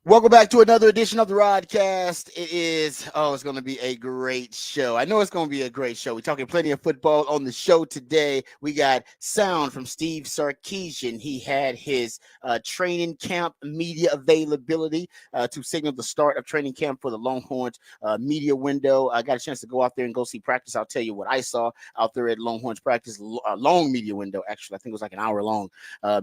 Welcome back to another edition of the Rodcast. It's going to be a great show. I know it's going to be a great show. We're talking plenty of football on the show today. We got sound from Steve Sarkisian. He had his training camp media availability to signal the start of training camp for the Longhorns media window. I got a chance to go out there and go see practice. I'll tell you what I saw out there at Longhorns practice, long media window, actually. I think it was like an hour long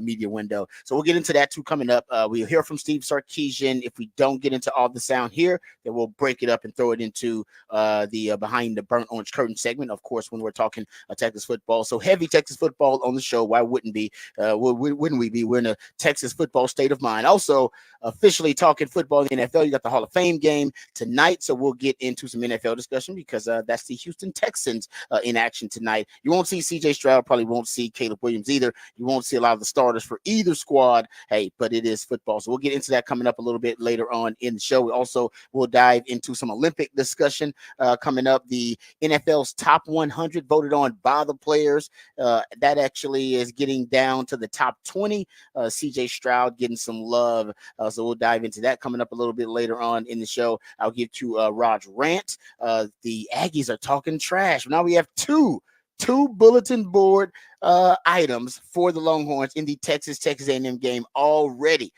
media window. So we'll get into that too coming up. We'll hear from Steve Sarkisian. If we don't get into all the sound here, then we'll break it up and throw it into the behind the burnt orange curtain segment, of course, when we're talking Texas football. So heavy Texas football on the show. Why wouldn't be? Wouldn't we be? We're in a Texas football state of mind. Also, officially talking football in the NFL. You got the Hall of Fame game tonight, so we'll get into some NFL discussion because that's the Houston Texans in action tonight. You won't see C.J. Stroud, probably won't see Caleb Williams either. You won't see a lot of the starters for either squad. Hey, but it is football, so we'll get into that coming up a little bit later on in the show. We also will dive into some Olympic discussion coming up. The NFL's top 100 voted on by the players. That actually is getting down to the top 20. C.J. Stroud getting some love. So we'll dive into that coming up a little bit later on in the show. I'll give to Rod's rant. The Aggies are talking trash. Now we have two bulletin board items for the Longhorns in the Texas A&M game already.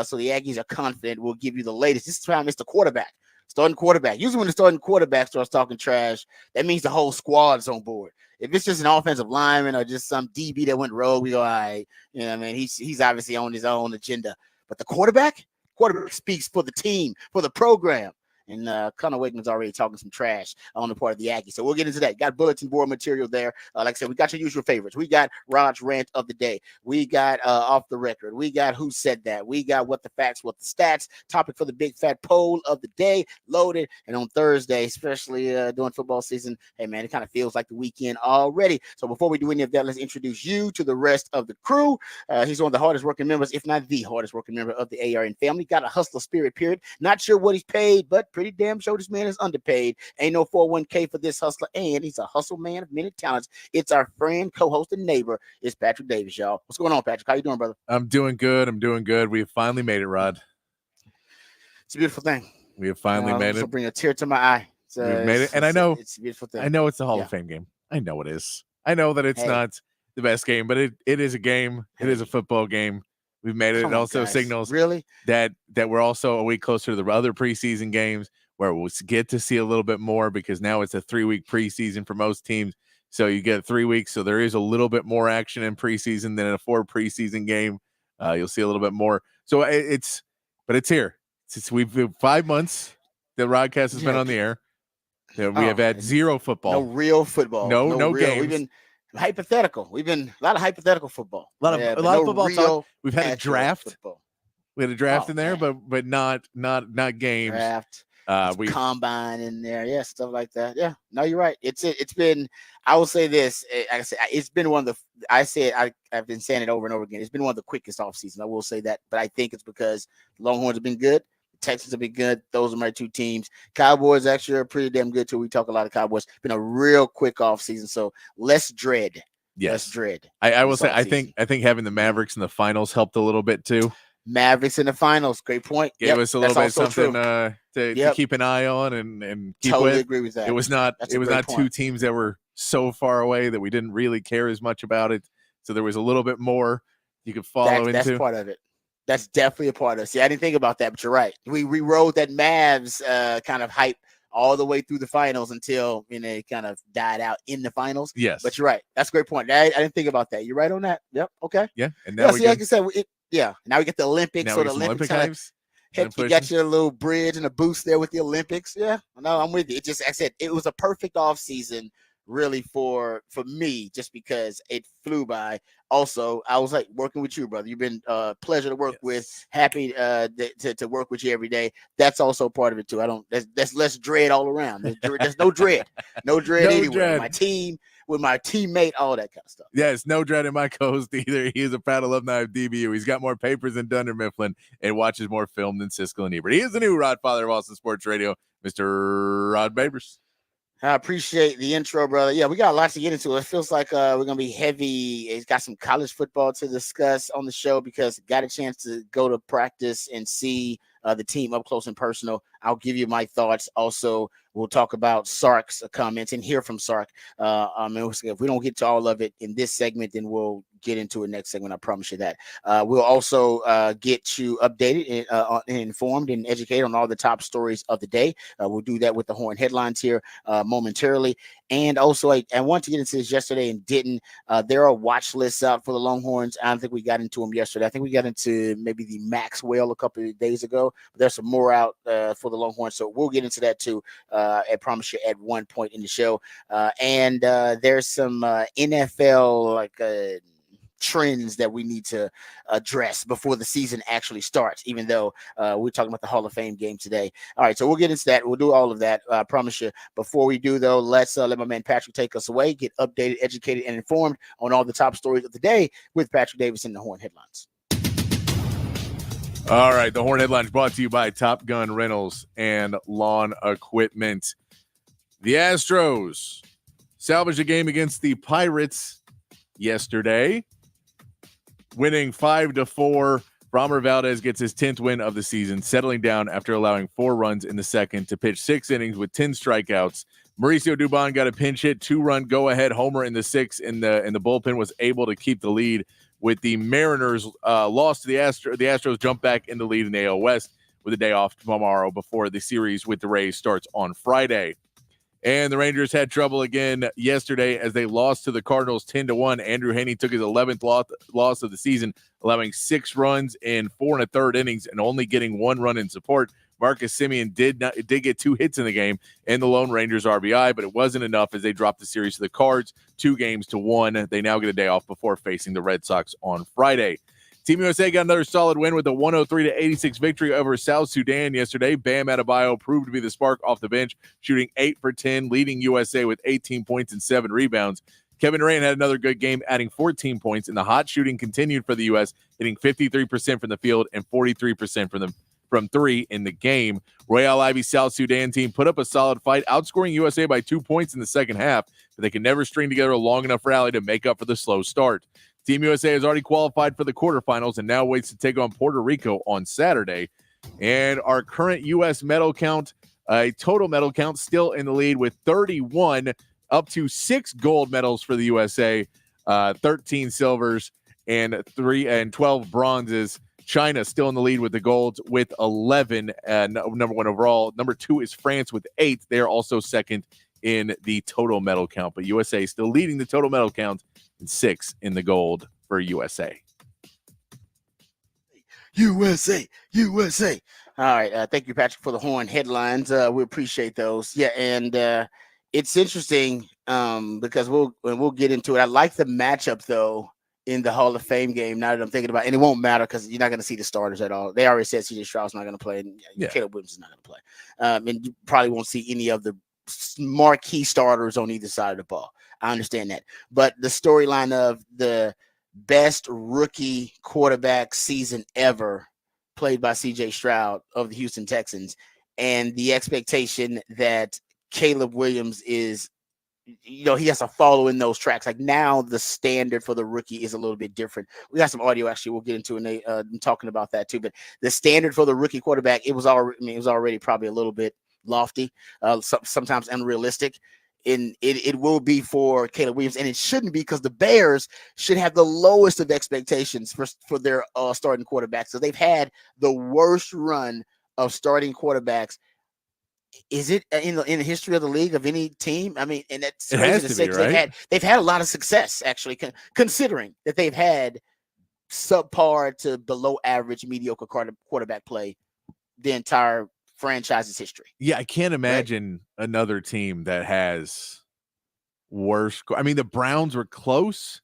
So the Aggies are confident. We'll give you the latest. This time it's the quarterback. Starting quarterback. Usually when the starting quarterback starts talking trash, that means the whole squad's on board. If it's just an offensive lineman or just some DB that went rogue, we go, all right. You know what I mean? He's obviously on his own agenda. But the quarterback speaks for the team, for the program. And Connor Wakeman's already talking some trash on the part of the Aggies. So we'll get into that. Got bulletin board material there. Like I said, we got your usual favorites. We got Rod's rant of the day. We got off the record. We got who said that. We got what the facts, what the stats. Topic for the big fat poll of the day. Loaded. And on Thursday, especially during football season, hey, man, it kind of feels like the weekend already. So before we do any of that, let's introduce you to the rest of the crew. He's one of the hardest working members, if not the hardest working member of the ARN family. Got a hustler spirit, period. Not sure what he's paid, but pretty damn sure this man is underpaid. Ain't no 401k for this hustler, and he's a hustle man of many talents. It's our friend, co-host, and neighbor. It's Patrick Davis, y'all. What's going on, Patrick? How you doing, brother? I'm doing good. We have finally made it, Rod. It's a beautiful thing. We have finally made it. Bring a tear to my eye. We've made it, and I know it's a beautiful thing. I know it's the Hall of Fame game. I know it is. I know that it's not the best game, but it is a game. It is a football game. We've made it. It also signals really that we're also a week closer to the other preseason games where we'll get to see a little bit more because now it's a 3-week preseason for most teams. So you get 3 weeks. So there is a little bit more action in preseason than in a 4 preseason game. You'll see a little bit more. So it's here. We've 5 months. The Rodcast has been on the air. We have had zero football. No real football. No games. We've been hypothetical. We've been a lot of hypothetical football. A lot of football talk. We've had a draft. Football. We had a draft in there, but not games. Draft. We combine in there, stuff like that. Yeah, no, you're right. It's been. I will say this. I say it's been one of the. I've been saying it over and over again. It's been one of the quickest off seasons. I will say that, but I think it's because the Longhorns have been good. The Texans have been good. Those are my two teams. Cowboys actually are pretty damn good too. We talk a lot of Cowboys. Been a real quick off season, so less dread. Yes, less dread. I will say. I think having the Mavericks in the finals helped a little bit too. Mavericks in the finals. Great point. Gave us a little bit something to keep an eye on and keep totally with. Agree with that. It was not two teams that were so far away that we didn't really care as much about it. So there was a little bit more you could follow into. That's part of it. That's definitely a part of it. See, I didn't think about that, but you're right. We rode that Mavs kind of hype all the way through the finals until it kind of died out in the finals. Yes. But you're right. That's a great point. I didn't think about that. You're right on that. Yep. Okay. Yeah. And now like I said, now we get the Olympics. Now so the Olympics you got your little bridge and a boost there with the Olympics. Yeah. No, I'm with you. I said it was a perfect off season really for me, just because it flew by. Also, I was like working with you, brother. You've been a pleasure to work with. Happy to work with you every day. That's also part of it too. That's less dread all around. There's no dread. No dread anywhere. My team, with my teammate, all that kind of stuff. Yes, no dread in my co-host either. He is a proud alumni of DBU. He's got more papers than Dunder Mifflin and watches more film than Siskel and Ebert. He is the new Rod Father of Austin Sports Radio, Mr. Rod Babers. I appreciate the intro, brother. Yeah, we got a lot to get into. It feels like we're going to be heavy. It's got some college football to discuss on the show because got a chance to go to practice and see the team up close and personal. I'll give you my thoughts. Also, we'll talk about Sark's comments and hear from Sark. If we don't get to all of it in this segment, then we'll get into it next segment. I promise you that. We'll also get you updated and informed and educated on all the top stories of the day. We'll do that with the Horn headlines here momentarily. And also, I wanted to get into this yesterday and didn't. There are watch lists out for the Longhorns. I don't think we got into them yesterday. I think we got into maybe the Maxwell a couple of days ago. But there's some more out for the Longhorns, so we'll get into that too. I promise you at one point in the show. And there's some NFL trends that we need to address before the season actually starts, even though we're talking about the Hall of Fame game today. All right, so we'll get into that. We'll do all of that. I promise you. Before we do, though, let's let my man Patrick take us away, get updated, educated, and informed on all the top stories of the day with Patrick Davis in the Horn Headlines. All right, the Horn Headlines brought to you by Top Gun Rentals and Lawn Equipment. The Astros salvaged a game against the Pirates yesterday, winning 5-4. Framber Valdez gets his 10th win of the season, settling down after allowing 4 runs in the second to pitch 6 innings with 10 strikeouts. Mauricio Dubon got a pinch hit, 2-run go-ahead homer in the 6th, and the bullpen was able to keep the lead. With the Mariners lost to the Astros jump back in the lead in the AL West with a day off tomorrow before the series with the Rays starts on Friday. And the Rangers had trouble again yesterday as they lost to the Cardinals 10-1. Andrew Heaney took his 11th loss of the season, allowing 6 runs in 4 1/3 innings and only getting 1 run in support. Marcus Semien did get 2 hits in the game and the lone Rangers RBI, but it wasn't enough as they dropped the series to the Cards 2-1. They now get a day off before facing the Red Sox on Friday. Team USA got another solid win with a 103-86 victory over South Sudan yesterday. Bam Adebayo proved to be the spark off the bench, shooting 8 for 10, leading USA with 18 points and 7 rebounds. Kevin Durant had another good game, adding 14 points, and the hot shooting continued for the U.S., hitting 53% from the field and 43% from 3 in the game. Royale Ivy's South Sudan team put up a solid fight, outscoring USA by 2 points in the second half, but they could never string together a long enough rally to make up for the slow start. Team USA has already qualified for the quarterfinals and now waits to take on Puerto Rico on Saturday. And our current U.S. medal count, total medal count, still in the lead with 31, up to 6 gold medals for the USA, 13 silvers, and 12 bronzes. China still in the lead with the golds with 11, number 1 overall. Number 2 is France with 8. They are also second in the total medal count, but USA still leading the total medal count and 6 in the gold for USA. USA. All right. Thank you, Patrick, for the Horn headlines. We appreciate those. Yeah, and it's interesting because we'll get into it. I like the matchup, though, in the Hall of Fame game, now that I'm thinking about it. And it won't matter because you're not going to see the starters at all. They already said C.J. Stroud's not going to play, and Caleb Williams is not going to play. And you probably won't see any of the marquee starters on either side of the ball. I understand that. But the storyline of the best rookie quarterback season ever played by C.J. Stroud of the Houston Texans, and the expectation that Caleb Williams is, he has to follow in those tracks. Like now the standard for the rookie is a little bit different. We got some audio actually we'll get into and talking about that too. But the standard for the rookie quarterback, it was already probably a little bit lofty, sometimes unrealistic. And it will be for Caleb Williams, and it shouldn't be because the Bears should have the lowest of expectations for their starting quarterbacks. So they've had the worst run of starting quarterbacks. Is it in the history of the league of any team? I mean, and that's crazy to say because right? they've had a lot of success actually, considering that they've had subpar to below average mediocre quarterback play the entire franchise's history. Yeah, I can't imagine another team that has worse. I mean, the Browns were close.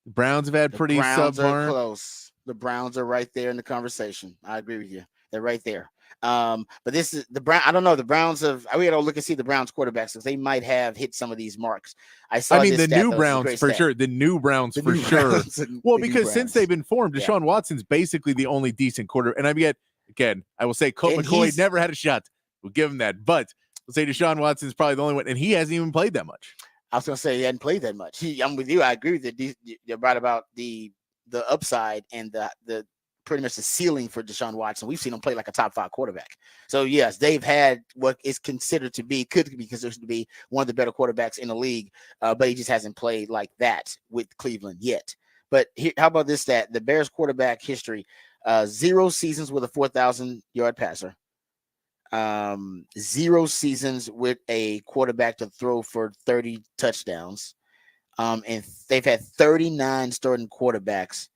The Browns have had pretty subpar. Close. The Browns are right there in the conversation. I agree with you. They're right there. But this is the Brown. I don't know. The Browns we got to look and see the Browns quarterbacks because they might have hit some of these marks. The new Browns for sure. The new Browns for sure. Well, because since they've been formed, Deshaun Watson's basically the only decent quarter. And again, I will say Colt McCoy never had a shot. We'll give him that. But we'll say Deshaun Watson's probably the only one, and he hasn't even played that much. I was going to say he hadn't played that much. I'm with you. I agree with you. You're right about the upside and the pretty much the ceiling for Deshaun Watson. We've seen him play like a top 5 quarterback. So yes, they've had what is considered to be, could be considered to be one of the better quarterbacks in the league, but he just hasn't played like that with Cleveland yet. But here, how about this stat? The Bears quarterback history, 0 seasons with a 4,000-yard passer. 0 seasons with a quarterback to throw for 30 touchdowns. And they've had 39 starting quarterbacks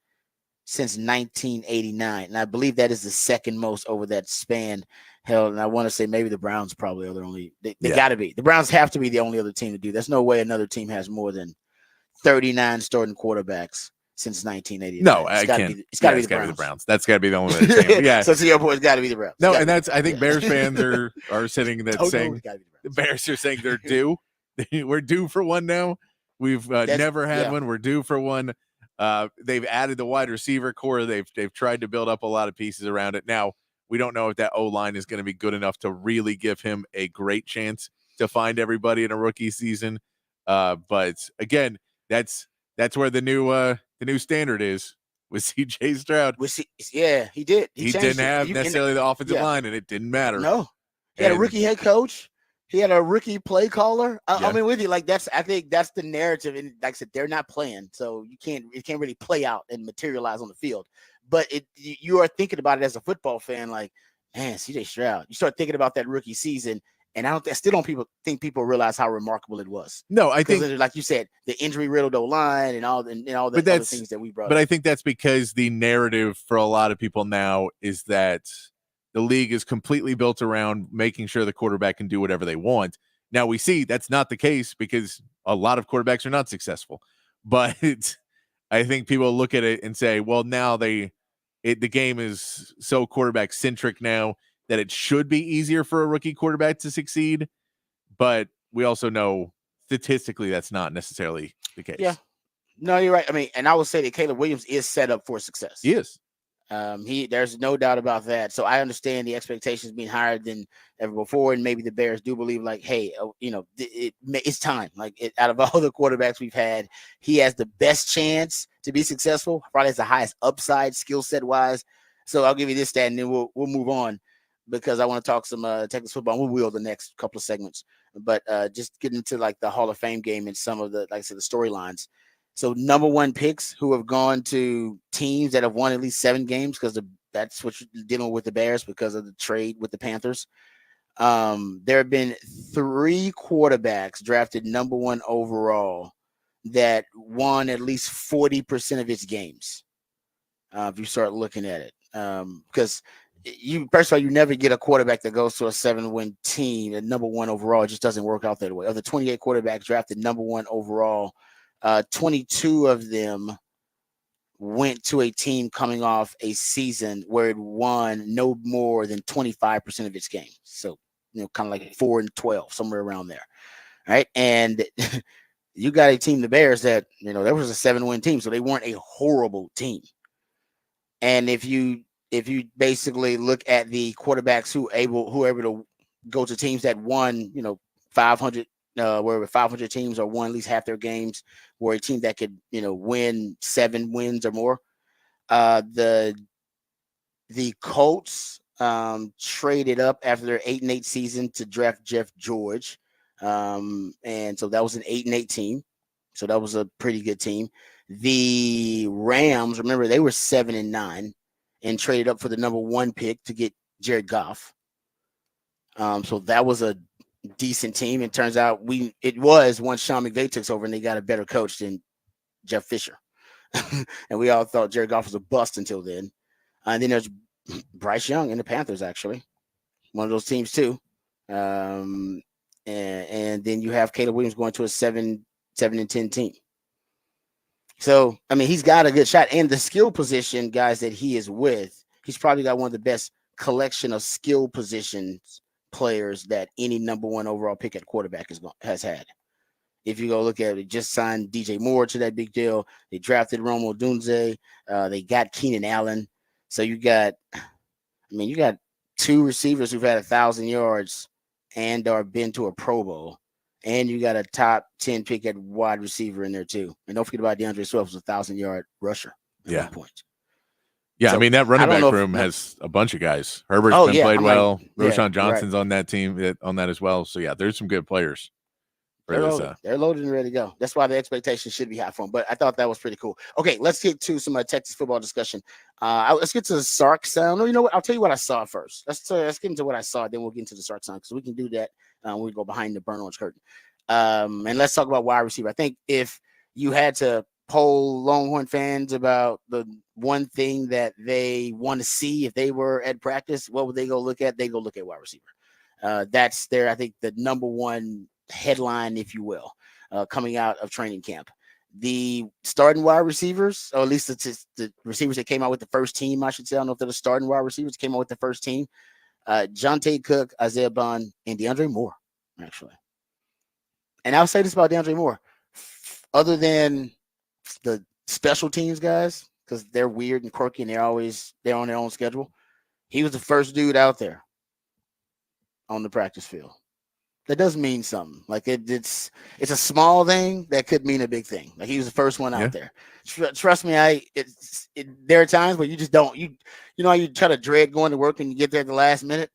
since 1989. And I believe that is the second most over that span. Hell, and I want to say maybe the Browns probably are the only, they got to be. The Browns have to be the only other team to do. There's no way another team has more than 39 starting quarterbacks since 1989. No, I can't. It's got to be the Browns. That's got to be the only team. Yeah. So to your point, it's got to be the Browns. No, and that's, I think Bears fans are sitting there saying the Bears are saying they're due. We're due for one now. We've never had one. We're due for one. They've added the wide receiver core. They've tried to build up a lot of pieces around it. Now, we don't know if that O-line is going to be good enough to really give him a great chance to find everybody in a rookie season. But again, that's where the new standard is with CJ Stroud. He did. He didn't have necessarily the offensive line, and it didn't matter. No, he had a rookie head coach. He had a rookie play caller. I mean, with you, like I think that's the narrative. And like I said, they're not playing, so it can't really play out and materialize on the field. But you are thinking about it as a football fan, like, man, CJ Stroud. You start thinking about that rookie season, and I still don't think people realize how remarkable it was. No, I think, like you said, the injury riddled O-line and all the other things that we brought. But I think that's because the narrative for a lot of people now is that the league is completely built around making sure the quarterback can do whatever they want. Now we see that's not the case because a lot of quarterbacks are not successful. But I think people look at it and say, well, now the game is so quarterback centric now that it should be easier for a rookie quarterback to succeed. But we also know statistically that's not necessarily the case. Yeah. No, you're right. I mean, and I would say that Caleb Williams is set up for success. He is. There's no doubt about that. So I understand the expectations being higher than ever before, and maybe the Bears do believe, like, hey, it's time. Like, out of all the quarterbacks we've had, he has the best chance to be successful. Probably has the highest upside, skill set wise. So I'll give you this stat, and then we'll move on because I want to talk some Texas football. We will the next couple of segments, but just getting into like the Hall of Fame game and some of the, like I said, the storylines. So number 1 picks who have gone to teams that have won at least 7 games, because that's what you're dealing with the Bears because of the trade with the Panthers. There have been 3 quarterbacks drafted number 1 overall that won at least 40% of its games. If you start looking at it, because first of all, you never get a quarterback that goes to a 7-win team at number 1 overall. It just doesn't work out that way. Of the 28 quarterbacks drafted number 1 overall, 22 of them went to a team coming off a season where it won no more than 25% of its games. So, kind of like 4-12, somewhere around there. Right. And you got a team, the Bears, that, there was a 7-win team. So they weren't a horrible team. And if you basically look at the quarterbacks who are able to go to teams that won, 500, where 500 teams or won at least half their games, or a team that could, win 7 wins or more. The Colts traded up after their 8-8 season to draft Jeff George. And so that was an 8-8 team. So that was a pretty good team. The Rams, remember, they were 7-9 and traded up for the number 1 pick to get Jared Goff. So that was a decent team. It turns out it was once Sean McVay took over and they got a better coach than Jeff Fisher. And we all thought Jared Goff was a bust until then. And then there's Bryce Young and the Panthers, actually. One of those teams too. And then you have Caleb Williams going to a 7-10 team. So, I mean, he's got a good shot. And the skill position guys that he is with, he's probably got one of the best collection of skill positions players that any number 1 overall pick at quarterback has had. If you go look at it, just signed DJ Moore to that big deal. They drafted Romo Dunze. They got Keenan Allen. So you got 2 receivers who've had 1,000 yards and are been to a Pro Bowl. And you got a top 10 pick at wide receiver in there too. And don't forget about DeAndre Swift, was a 1,000-yard rusher at that point. Yeah, I So mean that I running don't back know if room has a bunch of guys. Herbert's oh been yeah, played I'm like, well. yeah, Roshan you're right. Johnson's on that team on that as well. So yeah, there's some good players for They're this. loaded. They're loaded and ready to go. That's why the expectation should be high for them. But I thought that was pretty cool. Okay, let's get to some Texas football discussion. Let's get to the Sark sound. No, you know what? I'll tell you what I saw first. Let's get into what I saw. Then we'll get into the Sark sound because we can do that when we go behind the burn orange curtain. And let's talk about wide receiver. I think if you had to poll Longhorn fans about the one thing that they want to see if they were at practice, what would they go look at? They go look at wide receiver. That's their, I think, the number one headline, if you will, coming out of training camp. The starting wide receivers, or at least the receivers that came out with the first team, I should say. I don't know if they're the starting wide receivers came out with the first team. Jonte Cook, Isaiah Bond, and DeAndre Moore, actually. And I'll say this about DeAndre Moore. Other than the special teams guys, because they're weird and quirky and they're on their own schedule, he was the first dude out there on the practice field. That does mean something. Like it's a small thing that could mean a big thing. Like he was the first one out there. Trust me, there are times where you just don't you know how you try to dread going to work and you get there at the last minute,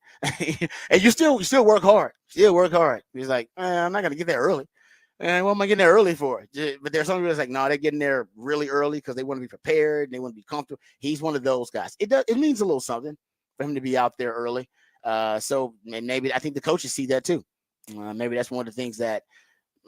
and you still work hard. He's like, I'm not gonna get there early. And what am I getting there early for? But there's some people that's like, no, they're getting there really early because they want to be prepared and they want to be comfortable. He's one of those guys. It means a little something for him to be out there early. So maybe I think the coaches see that too. Maybe that's one of the things that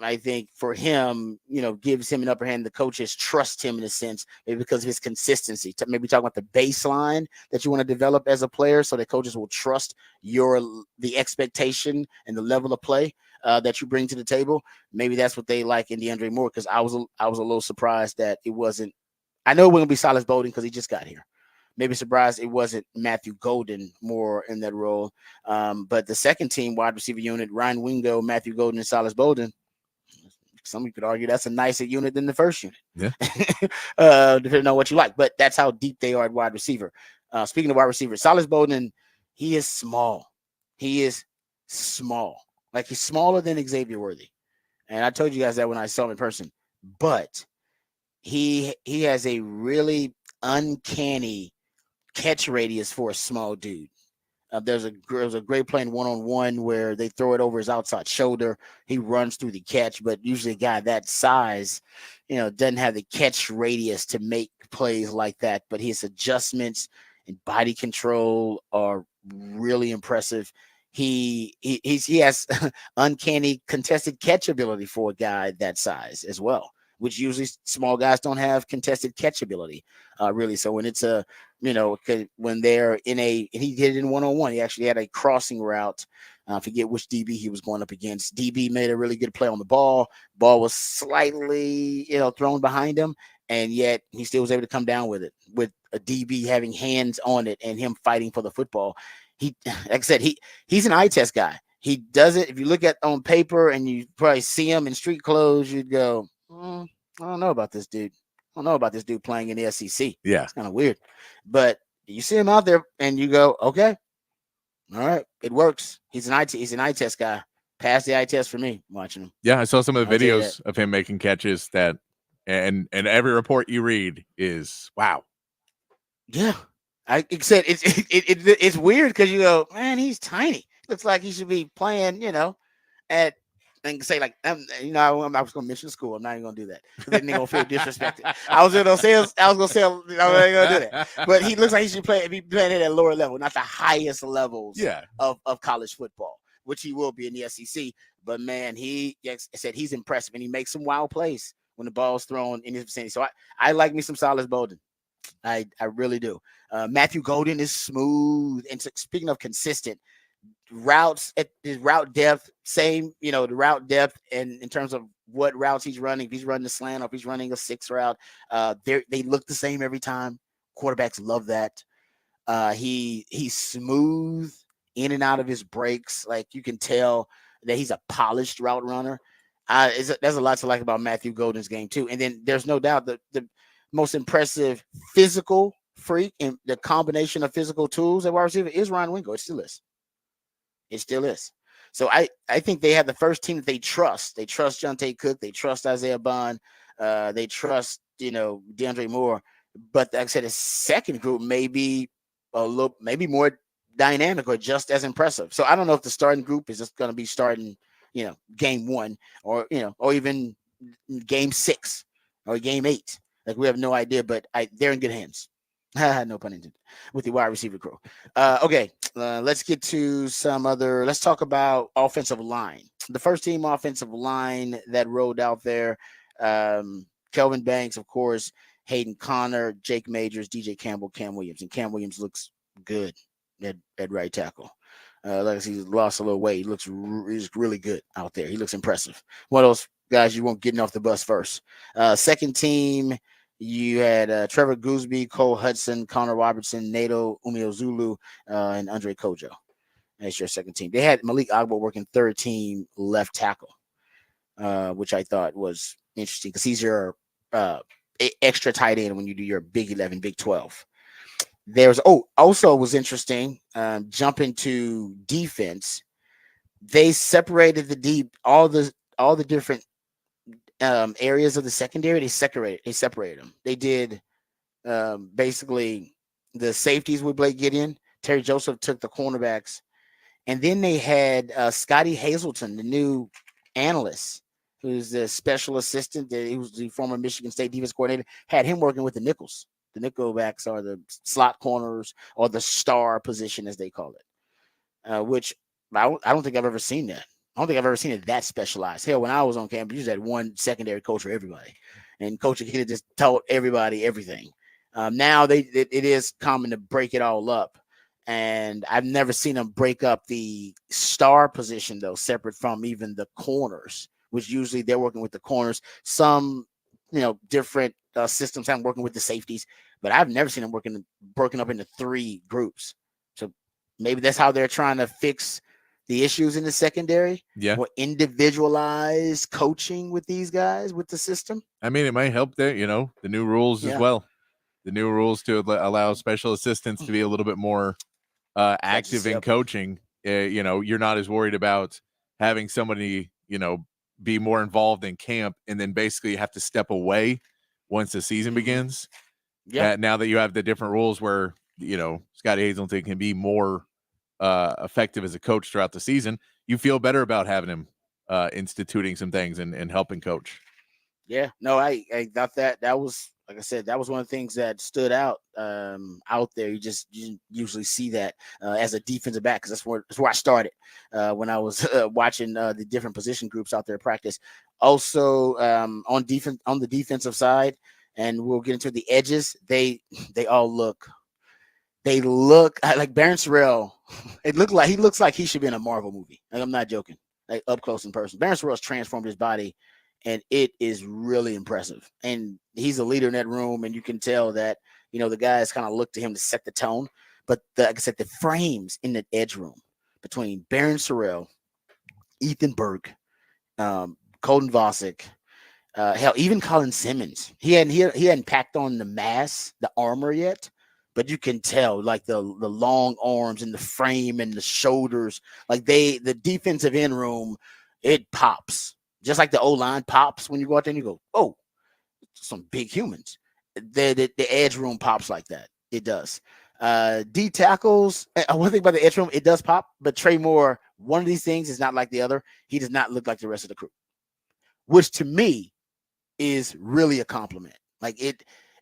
I think for him, gives him an upper hand. The coaches trust him in a sense, maybe because of his consistency. Maybe talking about the baseline that you want to develop as a player, so that coaches will trust the expectation and the level of play that you bring to the table. Maybe that's what they like in DeAndre Moore. Because I was a little surprised that it wasn't. I know it wouldn't be Silas Bowden because he just got here. Maybe surprised it wasn't Matthew Golden more in that role. But the second team wide receiver unit, Ryan Wingo, Matthew Golden, and Silas Bowden, some could argue that's a nicer unit than the first unit. Yeah. Depending on what you like. But that's how deep they are at wide receiver. Speaking of wide receiver, Silas Bowden, he is small. He is small. Like he's smaller than Xavier Worthy. And I told you guys that when I saw him in person. But he has a really uncanny catch radius for a small dude. There's a great play in one-on-one where they throw it over his outside shoulder. He runs through the catch, but usually a guy that size, doesn't have the catch radius to make plays like that. But his adjustments and body control are really impressive. He has uncanny contested catch ability for a guy that size as well, which usually small guys don't have contested catch ability, really. So when it's when they're and he did it in one-on-one, he actually had a crossing route. I forget which DB he was going up against. DB made a really good play on the ball. Ball was slightly, thrown behind him, and yet he still was able to come down with it, with a DB having hands on it and him fighting for the football. Like I said, he's an eye test guy. He does it. If you look at on paper and you probably see him in street clothes, you'd go, I don't know about this dude. I don't know about this dude playing in the SEC. Yeah. It's kind of weird. But you see him out there and you go, okay, all right, it works. He's an eye test guy. Pass the eye test for me watching him. Yeah, I saw some of the videos of him making catches that and every report you read is wow. Yeah. I said it's weird because you go, man, he's tiny. Looks like he should be playing, at and say like, I was going to mention school. I'm not even going to do that because then they're going to feel disrespected. I was going to say, I'm not going to do that. But he looks like he should be playing at a lower level, not the highest levels of college football, which he will be in the SEC. But man, he said he's impressive and he makes some wild plays when the ball's thrown in his vicinity. So I like me some Silas Bowden. I really do. Matthew Golden is smooth. And speaking of consistent routes, at his route depth, same, the route depth and in terms of what routes he's running, if he's running a slant or if he's running a 6 route, they look the same every time. Quarterbacks love that. He's smooth in and out of his breaks. Like you can tell that he's a polished route runner. There's a lot to like about Matthew Golden's game too. And then there's no doubt the most impressive physical freak and the combination of physical tools at wide receiver is Ryan Wingo. It still is. So I think they have the first team that they trust. They trust Jonte Cook. They trust Isaiah Bond. They trust, DeAndre Moore. But like I said, the second group may be a little, maybe more dynamic or just as impressive. So I don't know if the starting group is just going to be starting, game one, or or even game six or game eight. Like, we have no idea, but they're in good hands. No pun intended. With the wide receiver crew. Okay, let's get to some other. Let's talk about offensive line. The first team offensive line that rolled out there. Kelvin Banks, of course, Hayden Connor, Jake Majors, DJ Campbell, Cam Williams, and Cam Williams looks good at right tackle. Like I see, he's lost a little weight. He's really good out there. He looks impressive. One of those guys you won't getting off the bus first. Second team, you had Trevor Gooseby, Cole Hudson, Connor Robertson, Nato Umeozulu, and Andre Kojo. That's your second team. They had Malik Agbo working third team left tackle, which I thought was interesting because he's your extra tight end when you do your Big 11, Big 12. Also was interesting, jumping to defense. They separated the deep, all the different areas of the secondary. They separated them. They did basically the safeties with Blake Gideon. Terry Joseph took the cornerbacks, and then they had Scotty Hazelton, the new analyst, who's the special assistant. He was the former Michigan State defense coordinator. Had him working with the nickels. The nickelbacks are the slot corners, or the star position, as they call it, which I don't think I've ever seen that. I don't think I've ever seen it that specialized. Hell, when I was on campus, you just had one secondary coach for everybody, and Coach Akita just taught everybody everything. Now it is common to break it all up, and I've never seen them break up the star position, though, separate from even the corners, which usually they're working with the corners. Some, different systems have working with the safeties, but I've never seen them broken up into three groups. So maybe that's how they're trying to fix the issues in the secondary. Yeah. Or individualized coaching with these guys with the system. I mean, it might help there, the new rules as well. The new rules to allow special assistants to be a little bit more active in coaching. You're not as worried about having somebody, be more involved in camp and then basically have to step away once the season begins. Yeah. Now that you have the different rules where, Scotty Hazelton can be more effective as a coach throughout the season, you feel better about having him instituting some things and helping coach. Yeah, no, I thought that was, like I said, that was one of the things that stood out there. You usually see that as a defensive back, because that's where I started when I was watching the different position groups out there practice. Also on the defensive side, and we'll get into the edges. They look like Baron Sorrell. He looks like he should be in a Marvel movie. Like, I'm not joking. Like, up close in person, Baron Sorrell's transformed his body, and it is really impressive. And he's a leader in that room, and you can tell that, the guys kind of look to him to set the tone. But like I said, the frames in the edge room between Baron Sorrell, Ethan Burke, Colton Vosick, hell, even Colin Simmons. He hadn't packed on the armor yet, but you can tell, like, the long arms and the frame and the shoulders, like the defensive end room, it pops. Just like the O-line pops when you go out there and you go, oh, some big humans. The edge room pops like that. It does. D tackles, one thing about the edge room, it does pop, but Trey Moore, one of these things is not like the other. He does not look like the rest of the crew, which to me is really a compliment. Like,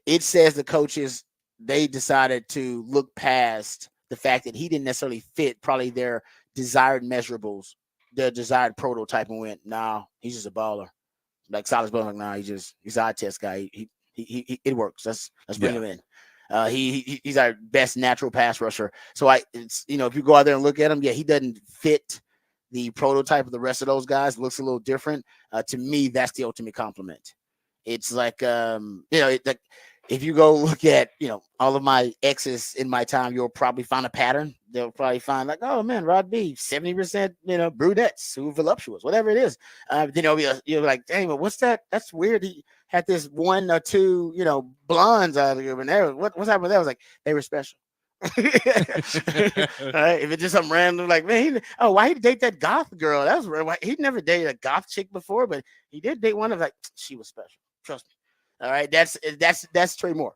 it says the coaches, they decided to look past the fact that he didn't necessarily fit probably their desired measurables, their desired prototype, and went, nah, he's just a baller. Like Silas Bowman, like, nah, he's an eye test guy. He it works. Let's bring him in. He's our best natural pass rusher. So if you go out there and look at him, he doesn't fit the prototype of the rest of those guys. Looks a little different. To me, that's the ultimate compliment. It's like, if you go look at, all of my exes in my time, you'll probably find a pattern. They'll probably find, like, oh man, Rod B, 70%, brunettes who are voluptuous, whatever it is. You're like, dang, but what's that? That's weird. He had this one or two, blondes out of here, and there, what's happened with that? I was like, they were special. All right, if it's just some random, like, man, why he date that goth girl? That was why he'd never dated a goth chick before, but he did date one of, like, she was special. Trust me. All right, that's Trey Moore.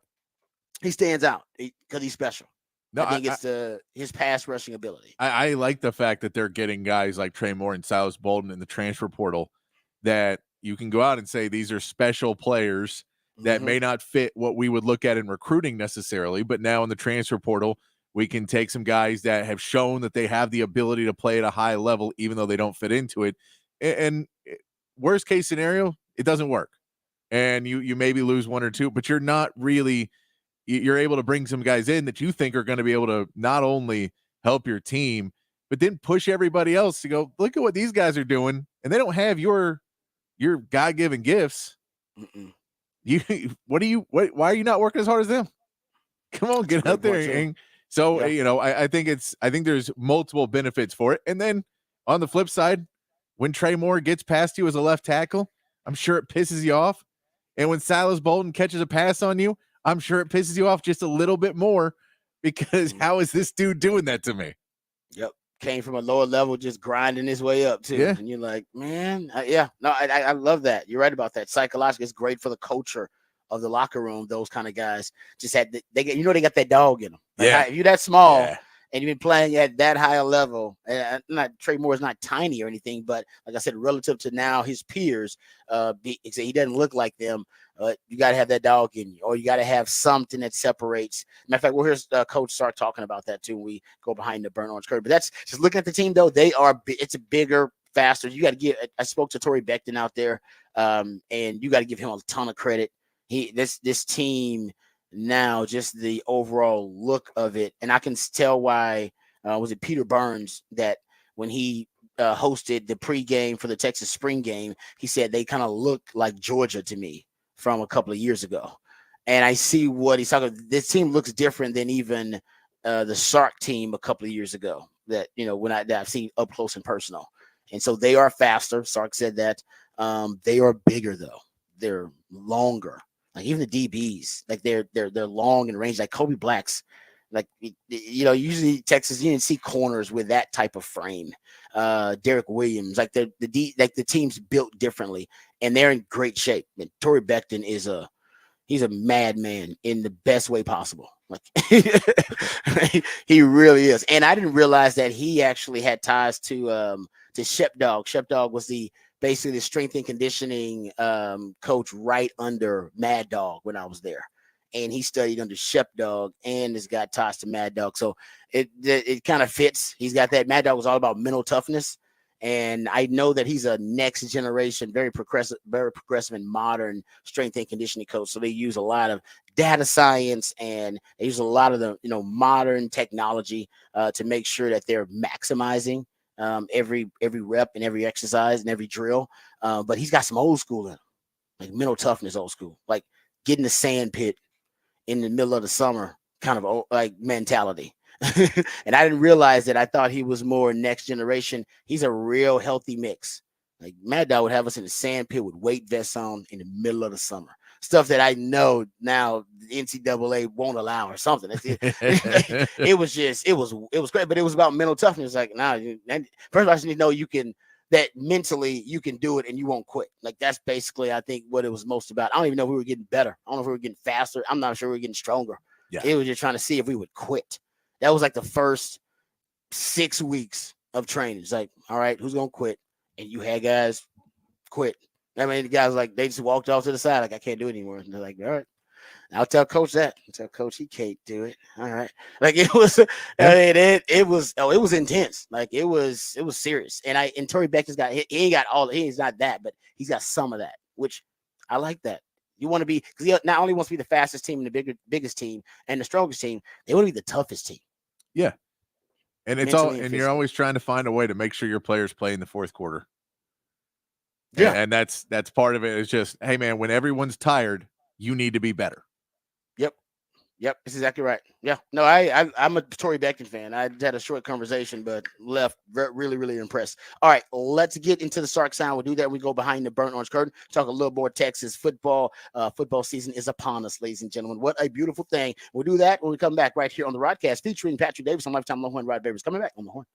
he stands out because he's special. No, I think it's his pass rushing ability. I like the fact that they're getting guys like Trey Moore and Silas Bolden in the transfer portal that you can go out and say these are special players that Mm-hmm. may not fit what we would look at in recruiting necessarily, but now in the transfer portal, we can take some guys that have shown that they have the ability to play at a high level, even though they don't fit into it. And worst case scenario, it doesn't work. And you maybe lose one or two, but you're not really you're able to bring some guys in that you think are going to be able to not only help your team, but then push everybody else to go, look at what these guys are doing. And they don't have your God-given gifts. Mm-mm. You why are you not working as hard as them? Come on, That's a get great out there. point too. And so, Yeah. I think there's multiple benefits for it. And then on the flip side, when Trey Moore gets past you as a left tackle, I'm sure it pisses you off. And when Silas Bolden catches a pass on you, I'm sure it pisses you off just a little bit more because how is this dude doing that to me? Yep. Came from a lower level, just grinding his way up too. Yeah. And you're like, man, yeah. No, I love that. You're right about that. Psychologically, it's great for the culture of the locker room. Those kind of guys just had they get, they got that dog in them. Like, Yeah. if you're that small. Yeah. And you've been playing at that high a level. And not Trey Moore is not tiny or anything, but like I said, relative to now his peers, he doesn't look like them. You got to have that dog in you, or you got to have something that separates. Matter of fact, we'll hear Coach start talking about that too when we go behind the burnt orange curtain. But that's just looking at the team, though. It's a bigger, faster. You got to give. I spoke to Torrey Becton out there, and you got to give him a ton of credit. This team now, just the overall look of it, and I can tell why. Was it Peter Burns that when he hosted the pregame for the Texas spring game, he said they kind of looked like Georgia to me from a couple of years ago. And I see what he's talking about. This team looks different than even the Sark team a couple of years ago that, that I've seen up close and personal. And so they are faster. Sark said that. They are bigger, though. They're longer. Like even the DBs, like they're long and range, like Kobe Black's. Like, usually Texas, you didn't see corners with that type of frame. Derek Williams, like the team's built differently, and they're in great shape. And Torrey Becton he's a madman in the best way possible. Like he really is. And I didn't realize that he actually had ties to Shep Dog. Shep Dog was basically the strength and conditioning coach right under Mad Dog when I was there. And he studied under Shep Dog and has got ties to Mad Dog. So it kind of fits. He's got that. Mad Dog was all about mental toughness. And I know that he's a next generation, very progressive and modern strength and conditioning coach. So they use a lot of data science and they use a lot of the modern technology to make sure that they're maximizing every rep and every exercise and every drill. But he's got some old school in him, like mental toughness, old school, like get in the sand pit in the middle of the summer kind of like mentality. And I didn't realize that. I thought he was more next generation. He's a real healthy mix. Like Mad Dog would have us in the sand pit with weight vests on in the middle of the summer. Stuff that I know now the NCAA won't allow or something. It was great, but it was about mental toughness. Like, first of all, I just need to know that mentally you can do it and you won't quit. Like that's basically, I think, what it was most about. I don't even know if we were getting better. I don't know if we were getting faster. I'm not sure we were getting stronger. Yeah. It was just trying to see if we would quit. That was like the first 6 weeks of training. It's like, all right, who's going to quit? And you had guys quit. I mean, the guys, like, they just walked off to the side. Like, I can't do it anymore. And they're like, all right. I'll tell coach that. I'll tell coach he can't do it. All right. Like it was, it was intense. Like it was serious. And Torrey Becton's he's not that, but he's got some of that, which I like that. You want to be, because he not only wants to be the fastest team and the biggest team and the strongest team, they want to be the toughest team. Yeah. And you're always trying to find a way to make sure your players play in the fourth quarter. Yeah. And that's part of it. Is just, hey man, when everyone's tired, you need to be better. Yep, that's exactly right. Yeah, no, I'm a Torrey Becton fan. I had a short conversation, but left really, really impressed. All right, let's get into the Sark Sound. We'll do that. We go behind the burnt orange curtain, talk a little more Texas football. Football season is upon us, ladies and gentlemen. What a beautiful thing. We'll do that when we come back right here on the Rodcast, featuring Patrick Davis on Lifetime Longhorn Rod Babers. Coming back on the Horn.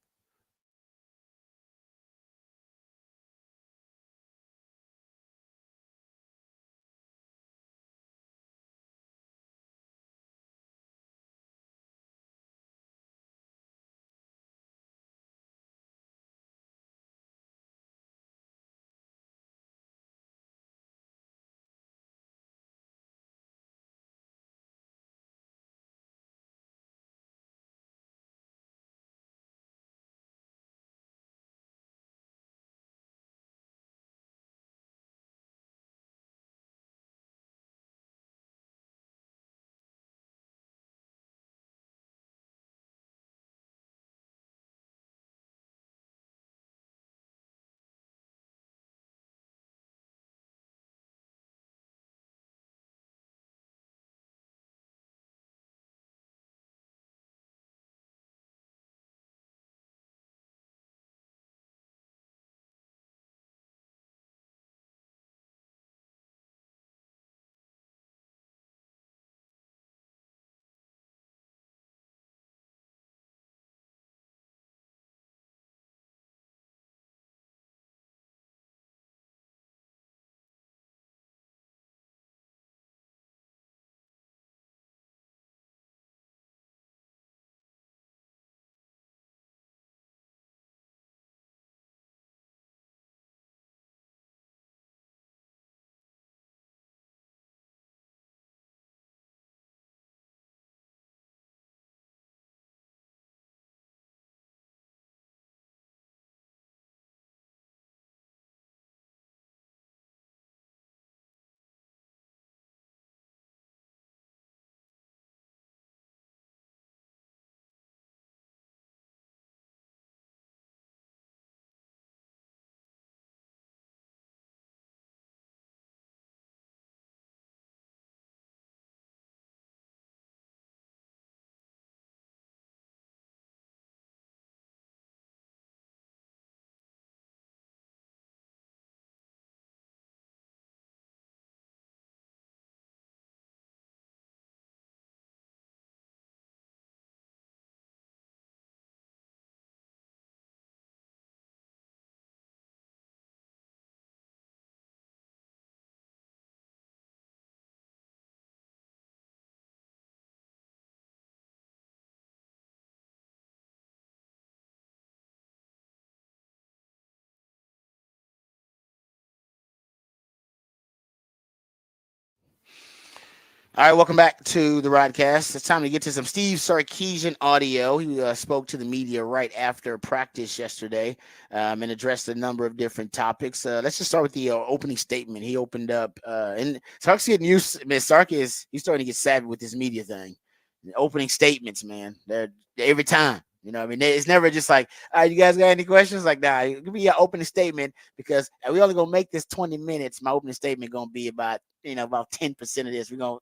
All right, welcome back to the Rodcast. It's time to get to some Steve Sarkisian audio. He spoke to the media right after practice yesterday and addressed a number of different topics. Let's just start with the opening statement. He opened up, and Sark's getting used. Man, Sark he's starting to get savvy with this media thing. The opening statements, man, they're every time. You know, what I mean, it's never just like, all right, you guys got any questions? Like, nah, give me your opening statement because we only gonna make this 20 minutes. My opening statement gonna be about about 10% of this. We're gonna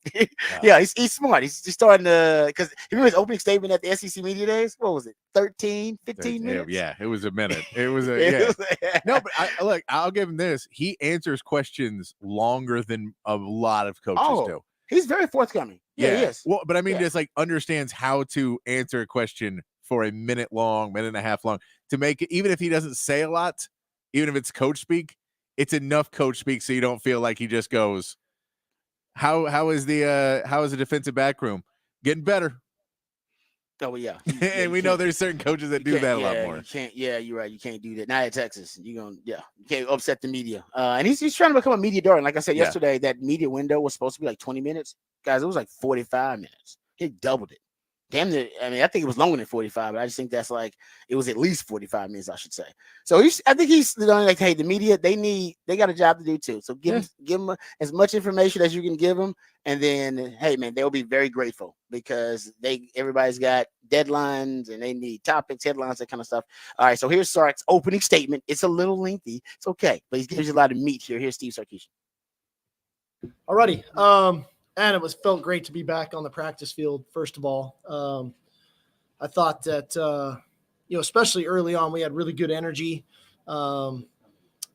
yeah, he's smart. He's starting to because you remember his opening statement at the SEC Media Days? What was it? 13, 15 minutes? Yeah, it was a minute. It was a No, but look, I'll give him this. He answers questions longer than a lot of coaches do. He's very forthcoming. Yeah, he is. Well, but I mean, just like understands how to answer a question for a minute long, minute and a half long to make it, even if he doesn't say a lot, even if it's coach speak, it's enough coach speak so you don't feel like he just goes, how is the defensive back room getting better? Oh yeah, and we know there's certain coaches that do that a lot more. You can't. Yeah, you're right. You can't do that. Not at Texas. You can't upset the media. And he's trying to become a media darling. Like I said yesterday, that media window was supposed to be like 20 minutes. Guys, it was like 45 minutes. He doubled it. Damn it. I mean, I think it was longer than 45, but I just think that's like it was at least 45 minutes, I should say. So I think he's like, hey, the media, they got a job to do too. So give them as much information as you can give them, and then hey, man, they'll be very grateful because everybody's got deadlines and they need topics, headlines, that kind of stuff. All right, so here's Sark's opening statement. It's a little lengthy. It's okay, but he gives you a lot of meat here. Here's Steve Sarkisian. Alrighty. And it felt great to be back on the practice field. First of all, I thought that especially early on, we had really good energy, and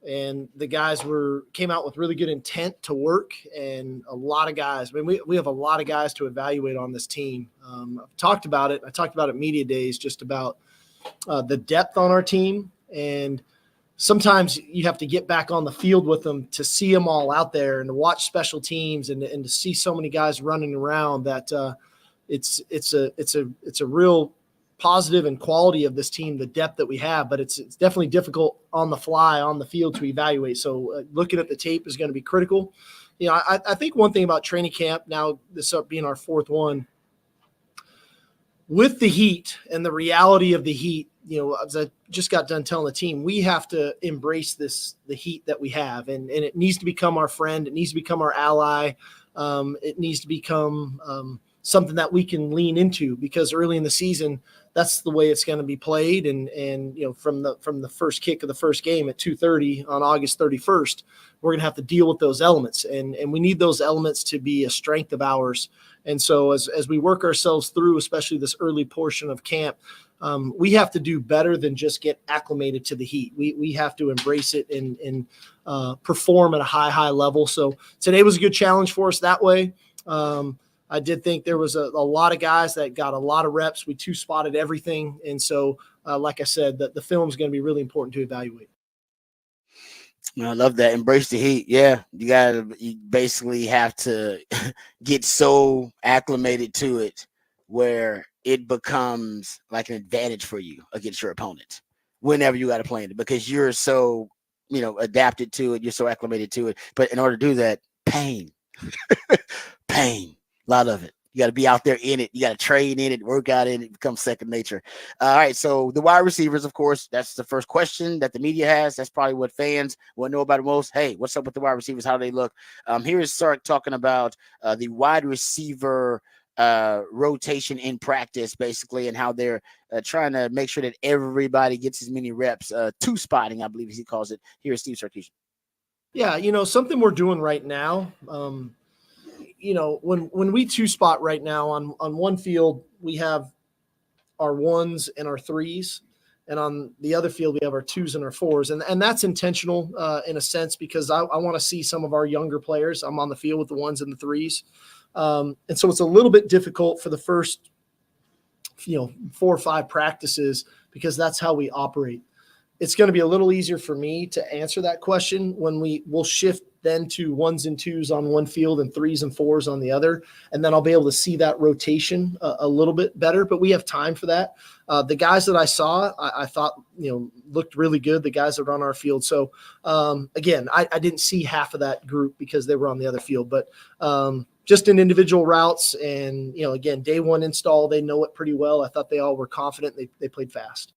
the guys came out with really good intent to work. And a lot of guys. I mean, we have a lot of guys to evaluate on this team. I've talked about it. I talked about it media days, just about the depth on our team, and sometimes you have to get back on the field with them to see them all out there and to watch special teams and to see so many guys running around that it's a real positive and quality of this team, the depth that we have, but it's definitely difficult on the fly on the field to evaluate. So looking at the tape is going to be critical. I think one thing about training camp, now this being our fourth one, with the heat and the reality of the heat, as I just got done telling the team, we have to embrace the heat that we have, and it needs to become our friend. It needs to become our ally. It needs to become something that we can lean into, because early in the season, that's the way it's going to be played. And from the first kick of the first game at 2:30 on August 31st, we're going to have to deal with those elements, and we need those elements to be a strength of ours. And so as we work ourselves through, especially this early portion of camp, we have to do better than just get acclimated to the heat. We have to embrace it and perform at a high level. So today was a good challenge for us that way. I did think there was a lot of guys that got a lot of reps. We two-spotted everything. And so, like I said, the film is going to be really important to evaluate. I love that. Embrace the heat. Yeah, you basically have to get so acclimated to it where it becomes like an advantage for you against your opponent whenever you got to play it, because you're so, adapted to it. You're so acclimated to it. But in order to do that, pain, a lot of it. You got to be out there in it. You got to train in it, work out in it, become second nature. All right. So the wide receivers, of course, that's the first question that the media has. That's probably what fans want to know about it most. Hey, what's up with the wide receivers? How do they look? Here is Sark talking about the wide receiver rotation in practice, basically, and how they're trying to make sure that everybody gets as many reps. Two spotting, I believe he calls it. Here's Steve Sarkisian. Yeah, something we're doing right now. When we two spot right now on one field, we have our ones and our threes, and on the other field, we have our twos and our fours. And that's intentional in a sense, because I want to see some of our younger players. I'm on the field with the ones and the threes. And so it's a little bit difficult for the first, 4 or 5 practices, because that's how we operate. It's going to be a little easier for me to answer that question when we'll shift then to 1s and 2s on one field and 3s and 4s on the other. And then I'll be able to see that rotation a little bit better, but we have time for that. The guys that I saw, I thought, looked really good, the guys that were on our field. So again, I didn't see half of that group because they were on the other field, but just in individual routes and, again, day one install, they know it pretty well. I thought they all were confident. They played fast.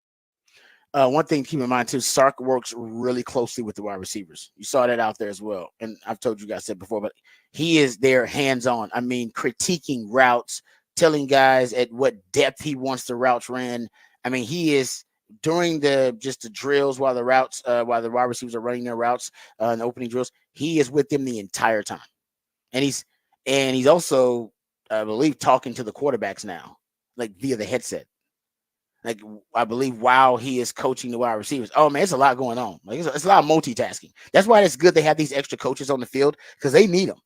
One thing to keep in mind too, Sark works really closely with the wide receivers. You saw that out there as well. And I've told you guys that before, but he is there hands-on. I mean, critiquing routes, telling guys at what depth he wants the routes ran. I mean, he is during the drills while the wide receivers are running their routes, and the opening drills, he is with them the entire time. And he's also, I believe, talking to the quarterbacks now, like via the headset. Like, I believe while he is coaching the wide receivers. Oh, man, it's a lot going on. Like, it's a lot of multitasking. That's why it's good they have these extra coaches on the field, because they need them.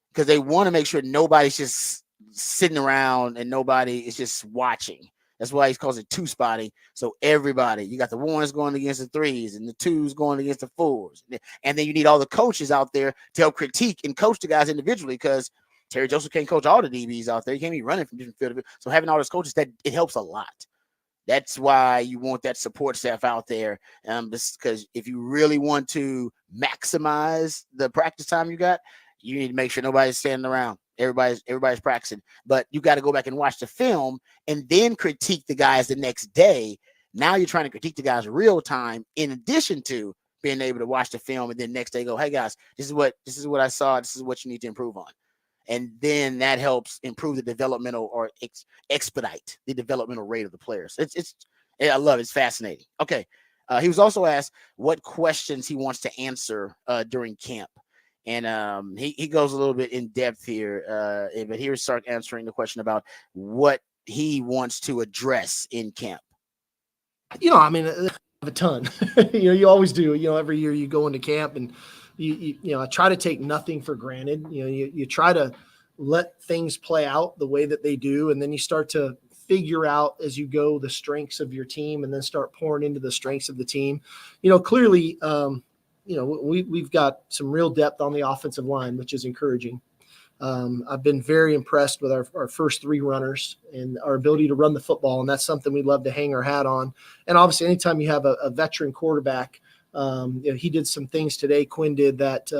Because they want to make sure nobody's just sitting around and nobody is just watching. That's why he calls it two-spotting. So everybody, you got the 1s going against the 3s and the 2s going against the 4s. And then you need all the coaches out there to help critique and coach the guys individually, because Terry Joseph can't coach all the DBs out there. He can't be running from different field. So having all those coaches, that it helps a lot. That's why you want that support staff out there, because if you really want to maximize the practice time you got, you need to make sure nobody's standing around. Everybody's practicing. But you got to go back and watch the film and then critique the guys the next day. Now you're trying to critique the guys real time, in addition to being able to watch the film and then next day go, hey guys, this is what I saw. This is what you need to improve on. And then that helps improve the developmental or expedite the developmental rate of the players. I love it. It's fascinating. Okay. He was also asked what questions he wants to answer during camp. And he goes a little bit in depth here. But here's Sark answering the question about what he wants to address in camp. I mean, I have a ton. You always do. Every year you go into camp and I try to take nothing for granted. You try to let things play out the way that they do, and then you start to figure out as you go the strengths of your team, and then start pouring into the strengths of the team. Clearly, we've got some real depth on the offensive line, which is encouraging. I've been very impressed with our first 3 runners and our ability to run the football, and that's something we'd love to hang our hat on. And obviously, anytime you have a veteran quarterback, he did some things today, Quinn did, that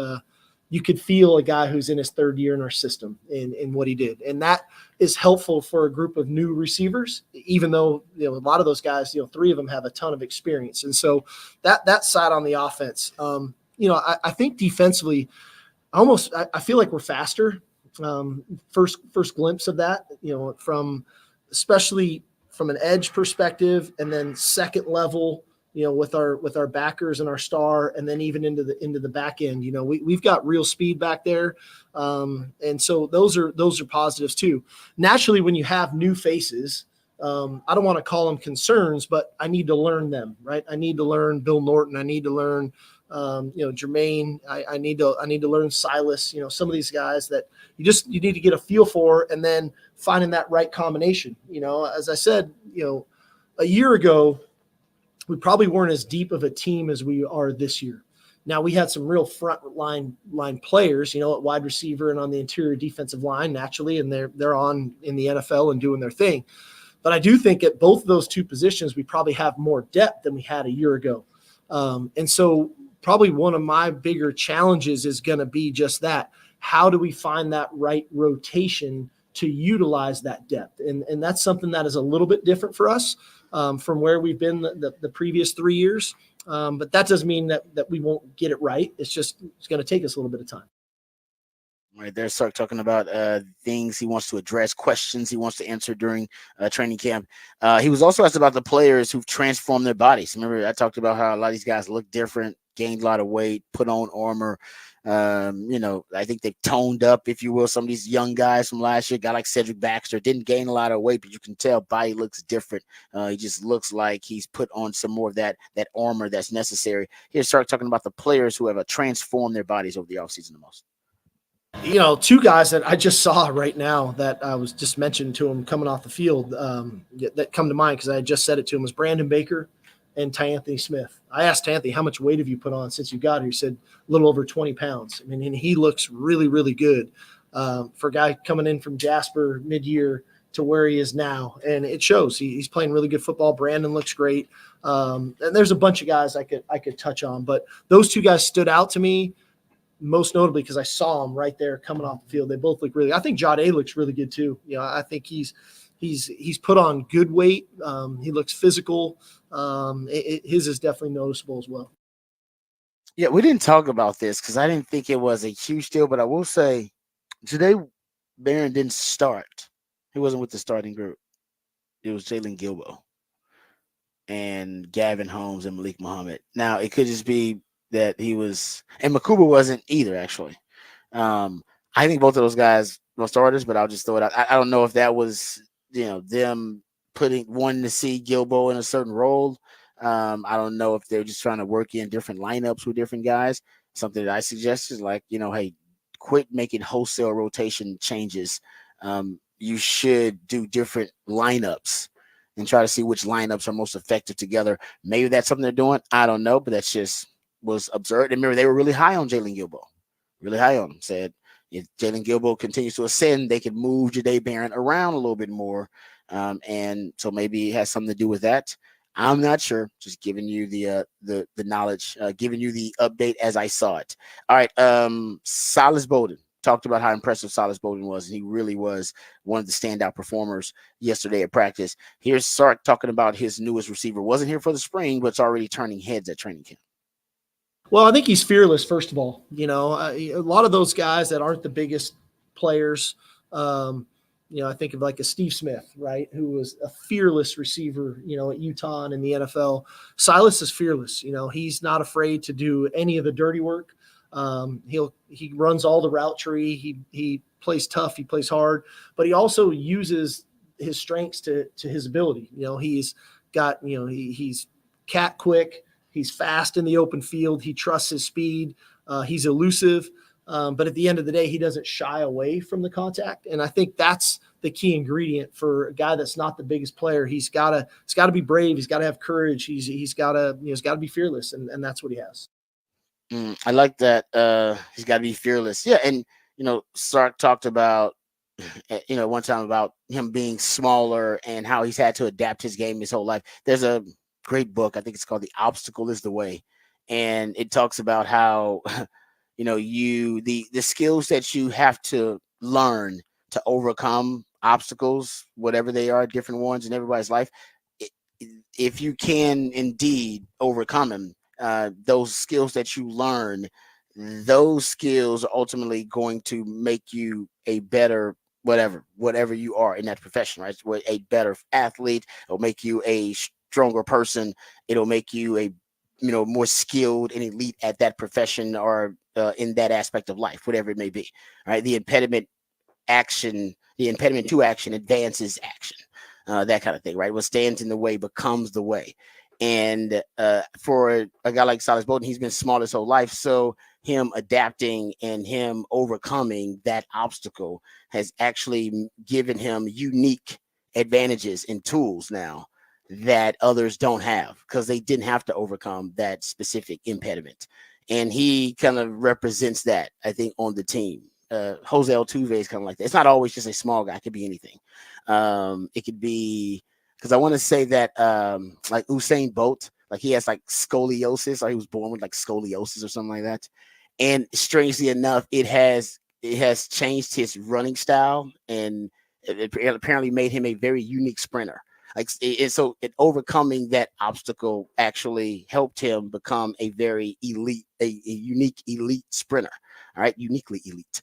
you could feel a guy who's in his 3rd year in our system in what he did. And that is helpful for a group of new receivers, even though, a lot of those guys, 3 of them have a ton of experience. And so that side on the offense, I think defensively, I feel like we're faster. First glimpse of that, especially from an edge perspective, and then second level, with our backers and our star, and then even into the back end, we've got real speed back there. And so those are positives too. Naturally, when you have new faces, I don't want to call them concerns, but I need to learn them, right? I need to learn Bill Norton. I need to learn, Jermaine. I need to learn Silas, some of these guys that you need to get a feel for, and then finding that right combination. As I said, a year ago, we probably weren't as deep of a team as we are this year. Now, we had some real front line players, at wide receiver and on the interior defensive line, naturally, and they're on in the NFL and doing their thing. But I do think at both of those 2 positions, we probably have more depth than we had a year ago. And so probably one of my bigger challenges is going to be just that. How do we find that right rotation to utilize that depth? And that's something that is a little bit different for us from where we've been the previous 3 years. But that doesn't mean that we won't get it right. It's going to take us a little bit of time. Right there, Sark talking about things he wants to address, questions he wants to answer during training camp. He was also asked about the players who've transformed their bodies. Remember, I talked about how a lot of these guys look different, gained a lot of weight, put on armor. I think they've toned up, if you will. Some of these young guys from last year, a guy like Cedric Baxter, didn't gain a lot of weight, but you can tell body looks different. He just looks like he's put on some more of that armor that's necessary. Here's Sark talking about the players who have transformed their bodies over the offseason the most. 2 guys that I just saw right now that I was just mentioning to him coming off the field that come to mind, because I had just said it to him, was Brandon Baker and Anthony Smith. I asked Anthony, how much weight have you put on since you got here? He said a little over 20 pounds. I mean, and he looks really, really good for a guy coming in from Jasper mid-year to where he is now. And it shows. He's playing really good football. Brandon looks great. And there's a bunch of guys I could touch on. But those two guys stood out to me most notably because I saw them right there coming off the field. They both look really – I think Jade looks really good too. You know, I think he's put on good weight. He looks physical. His is definitely noticeable as well. Yeah, we didn't talk about this because I didn't think it was a huge deal, but I will say today Barron didn't start. He wasn't with the starting group. It was Jalen Gilbo and Gavin Holmes and Malik Muhammad. Now, it could just be that he was – and Makuba wasn't either, actually. I think both of those guys were starters, but I'll just throw it out. I don't know if that was, them wanting to see Gilbo in a certain role. I don't know if they're just trying to work in different lineups with different guys. Something that I suggest is like, hey, quit making wholesale rotation changes. You should do different lineups and try to see which lineups are most effective together. Maybe that's something they're doing. I don't know, but that's just was observed. And remember, they were really high on Jalen Gilbo. Really high on him. Said if Jalen Gilbo continues to ascend, they could move Jade Barron around a little bit more. And so maybe it has something to do with that. I'm not sure. Just giving you the knowledge, giving you the update as I saw it. All right. Silas Bowden talked about how impressive Silas Bowden was, and he really was one of the standout performers yesterday at practice. Here's Sark talking about his newest receiver. Wasn't here for the spring, but it's already turning heads at training camp. Well, I think he's fearless, first of all. A lot of those guys that aren't the biggest players, I think of like a Steve Smith, right, who was a fearless receiver, at Utah and in the NFL. Silas is fearless. He's not afraid to do any of the dirty work. He runs all the route tree. He plays tough. He plays hard, but he also uses his strengths to his ability. He's got, he's cat quick. He's fast in the open field. He trusts his speed. He's elusive. But at the end of the day, he doesn't shy away from the contact. And I think that's the key ingredient for a guy that's not the biggest player. He's got to be brave. He's got to have courage. He's got to be fearless. And that's what he has. I like that. He's got to be fearless. Yeah. And, Sark talked about, one time about him being smaller and how he's had to adapt his game his whole life. There's a great book. I think it's called The Obstacle is the Way. And it talks about how, the skills that you have to learn to overcome obstacles, whatever they are, different ones in everybody's life. If you can indeed overcome them, those skills that you learn, those skills are ultimately going to make you a better whatever you are in that profession, right? A better athlete. It'll make you a stronger person. It'll make you a more skilled and elite at that profession or in that aspect of life, whatever it may be. Right? The impediment to action advances action. That kind of thing, right? What stands in the way becomes the way. And for a guy like Silas Bowden, he's been small his whole life. So him adapting and him overcoming that obstacle has actually given him unique advantages and tools now that others don't have because they didn't have to overcome that specific impediment. And he kind of represents that, I think, on the team. Jose Altuve is kind of like that. It's not always just a small guy. It could be anything. It could be because I want to say that like Usain Bolt, like he has like scoliosis, or he was born with like scoliosis or something like that. And strangely enough, it has changed his running style, and it apparently made him a very unique sprinter. So overcoming that obstacle actually helped him become a very elite, a unique elite sprinter. All right, uniquely elite.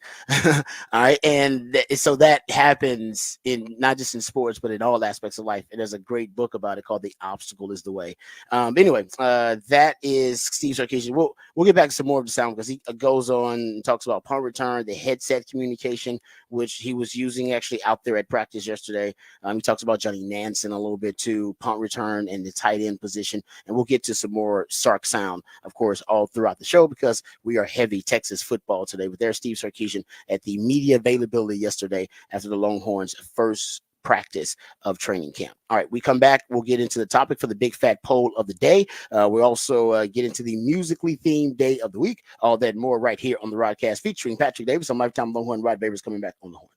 All right, and so that happens in not just in sports, but in all aspects of life. And there's a great book about it called "The Obstacle Is the Way." Anyway, that is Steve Sarkisian. We'll get back to some more of the sound because he goes on and talks about punt return, the headset communication, which he was using actually out there at practice yesterday. He talks about Johnny Nansen a little bit too, punt return and the tight end position, and we'll get to some more Sark sound, of course, all throughout the show because we are heavy Texas football today. But there's Steve Sarkisian at the media availability yesterday after the Longhorns' first practice of training camp. All right, we come back. We'll get into the topic for the big fat poll of the day. We'll also get into the musically themed day of the week. All that and more right here on the Rodcast featuring Patrick Davis on Lifetime Longhorn. Rod Babers coming back on the horn.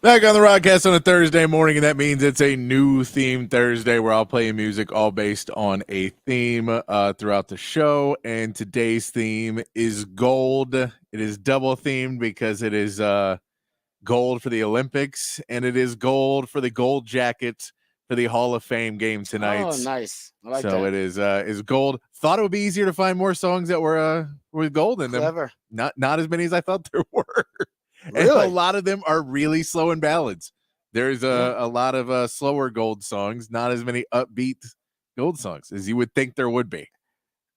Back on the Rodcast on a Thursday morning, and that means it's a new theme Thursday where I'll play you music all based on a theme throughout the show. And today's theme is gold. It is double themed because it is gold for the Olympics, and it is gold for the gold jackets for the Hall of Fame game tonight. Oh, nice. I like so that. it is gold. Thought it would be easier to find more songs that were with gold in them. Clever. Not as many as I thought there were. Really? And a lot of them are really slow and ballads. There's a lot of slower gold songs, not as many upbeat gold songs as you would think there would be.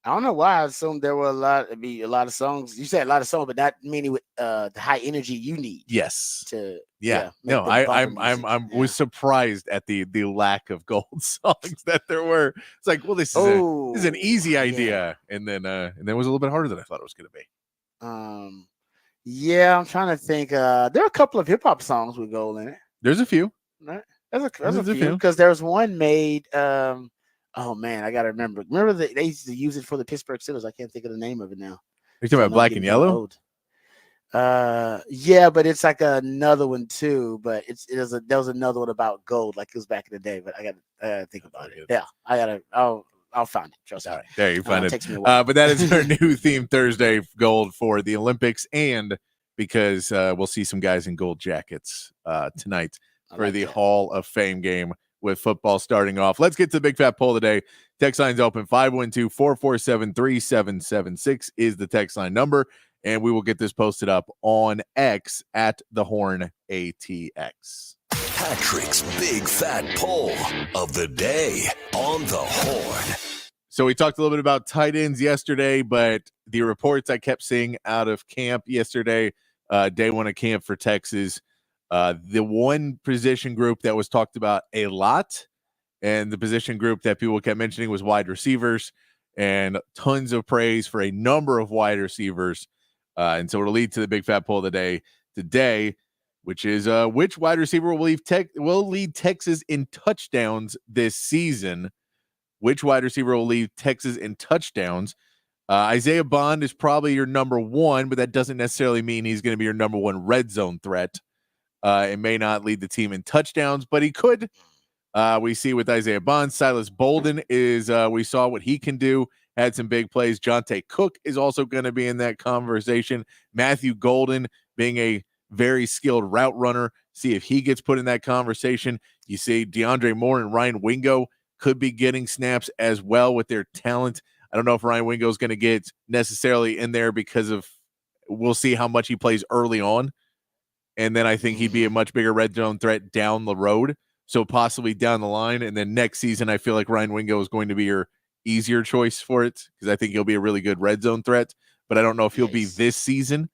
I don't know why I assumed there were a lot of songs. You said a lot of songs, but not many with the high energy you need. Yes. Yeah. No, I was surprised at the lack of gold songs that there were. It's like, well, this is an easy idea, and then it was a little bit harder than I thought it was going to be. Yeah, I'm trying to think. There are a couple of hip hop songs with gold in it. There's a few. There's a few because there's one made. Oh man, I gotta remember. Remember they used to use it for the Pittsburgh Steelers. I can't think of the name of it now. You're talking about Black and Yellow? Yeah, but it's like another one too. But there was another one about gold, like it was back in the day. But I gotta think about it. Yeah, I'll find it. Trust me. All right, there you find it. Takes me a while. But that is our new theme Thursday gold for the Olympics, and because we'll see some guys in gold jackets tonight for the Hall of Fame game with football starting off. Let's get to the big fat poll today. Text line's open. 512-447-3776 is the text line number. and we will get this posted up on X at the Horn ATX. Patrick's Big Fat Poll of the Day on the Horn. So we talked a little bit about tight ends yesterday, but the reports I kept seeing out of camp yesterday, day one of camp for Texas, the one position group that was talked about a lot, and the position group that people kept mentioning was wide receivers, and tons of praise for a number of wide receivers. And so it'll lead to the Big Fat Poll of the day today, which is which wide receiver will lead Texas in touchdowns this season. Which wide receiver will lead Texas in touchdowns? Isaiah Bond is probably your number one, but that doesn't necessarily mean he's going to be your number one red zone threat. It may not lead the team in touchdowns, but he could. We see with Isaiah Bond, Silas Bolden is, we saw what he can do, had some big plays. Jonte Cook is also going to be in that conversation. Matthew Golden being a very skilled route runner, see if he gets put in that conversation. You see DeAndre Moore and Ryan Wingo could be getting snaps as well with their talent. I don't know if Ryan Wingo is going to get necessarily in there because of, we'll see how much he plays early on. And then I think he'd be a much bigger red zone threat down the road. So possibly down the line. And then next season, I feel like Ryan Wingo is going to be your easier choice for it because I think he'll be a really good red zone threat. But I don't know if he'll be this season.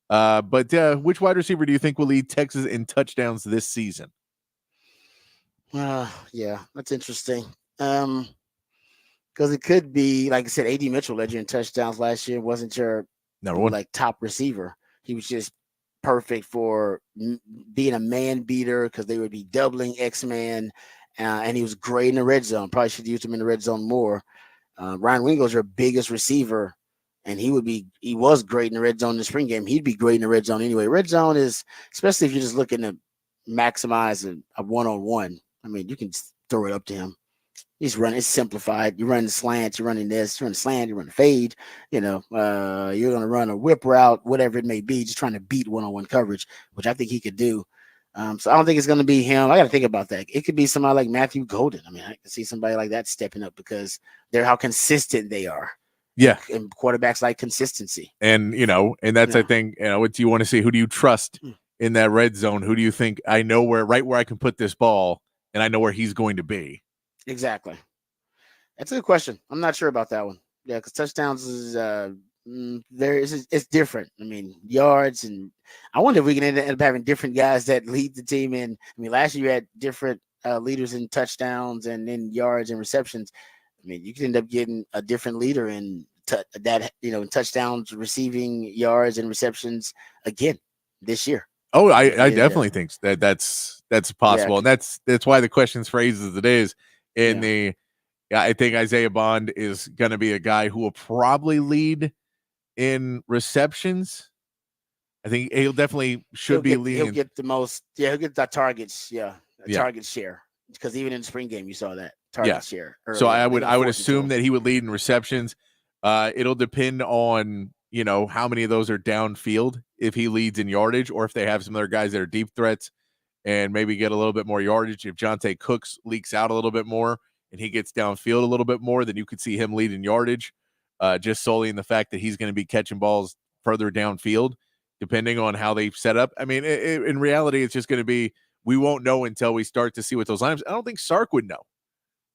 But which wide receiver do you think will lead Texas in touchdowns this season? Yeah, that's interesting. Because it could be, like I said, A.D. Mitchell led you in touchdowns last year. Wasn't your number one, like top receiver. He was just perfect for being a man beater because they would be doubling X-Man, and he was great in the red zone. Probably should use him in the red zone more. Ryan Wingo's your biggest receiver, and he was great in the red zone in the spring game. He'd be great in the red zone anyway. Red zone is, especially if you're just looking to maximize a one-on-one. I mean, you can throw it up to him. He's running, it's simplified. You're running slants, you're running this, you're running slant, you're running fade, you're going to run a whip route, whatever it may be, just trying to beat one-on-one coverage, which I think he could do. So I don't think it's going to be him. I got to think about that. It could be somebody like Matthew Golden. I mean, I can see somebody like that stepping up because they're how consistent they are. Yeah. And quarterbacks like consistency. And, and that's, I think, what do you want to see? Who do you trust in that red zone? Who do you think I know right where I can put this ball and I know where he's going to be? Exactly. That's a good question. I'm not sure about that one. Yeah, because touchdowns is it's different. I mean, yards, and I wonder if we can end up having different guys that lead the team in. I mean, last year you had different leaders in touchdowns and in yards and receptions. I mean, you could end up getting a different leader in in touchdowns, receiving yards, and receptions again this year. Oh, I definitely think that's possible, and that's why the question's phrased as it is. I think Isaiah Bond is going to be a guy who will probably lead in receptions. I think he'll definitely leading. He'll get the most. Yeah, he'll get the targets. Target share, because even in the spring game you saw that target share. Early. So I would assume that he would lead in receptions. It'll depend on how many of those are downfield, if he leads in yardage, or if they have some other guys that are deep threats and maybe get a little bit more yardage. If Jonte Cooks leaks out a little bit more and he gets downfield a little bit more, then you could see him lead in yardage, just solely in the fact that he's going to be catching balls further downfield, depending on how they set up. I mean, in reality, it's just going to be, we won't know until we start to see what those lineups. I don't think Sark would know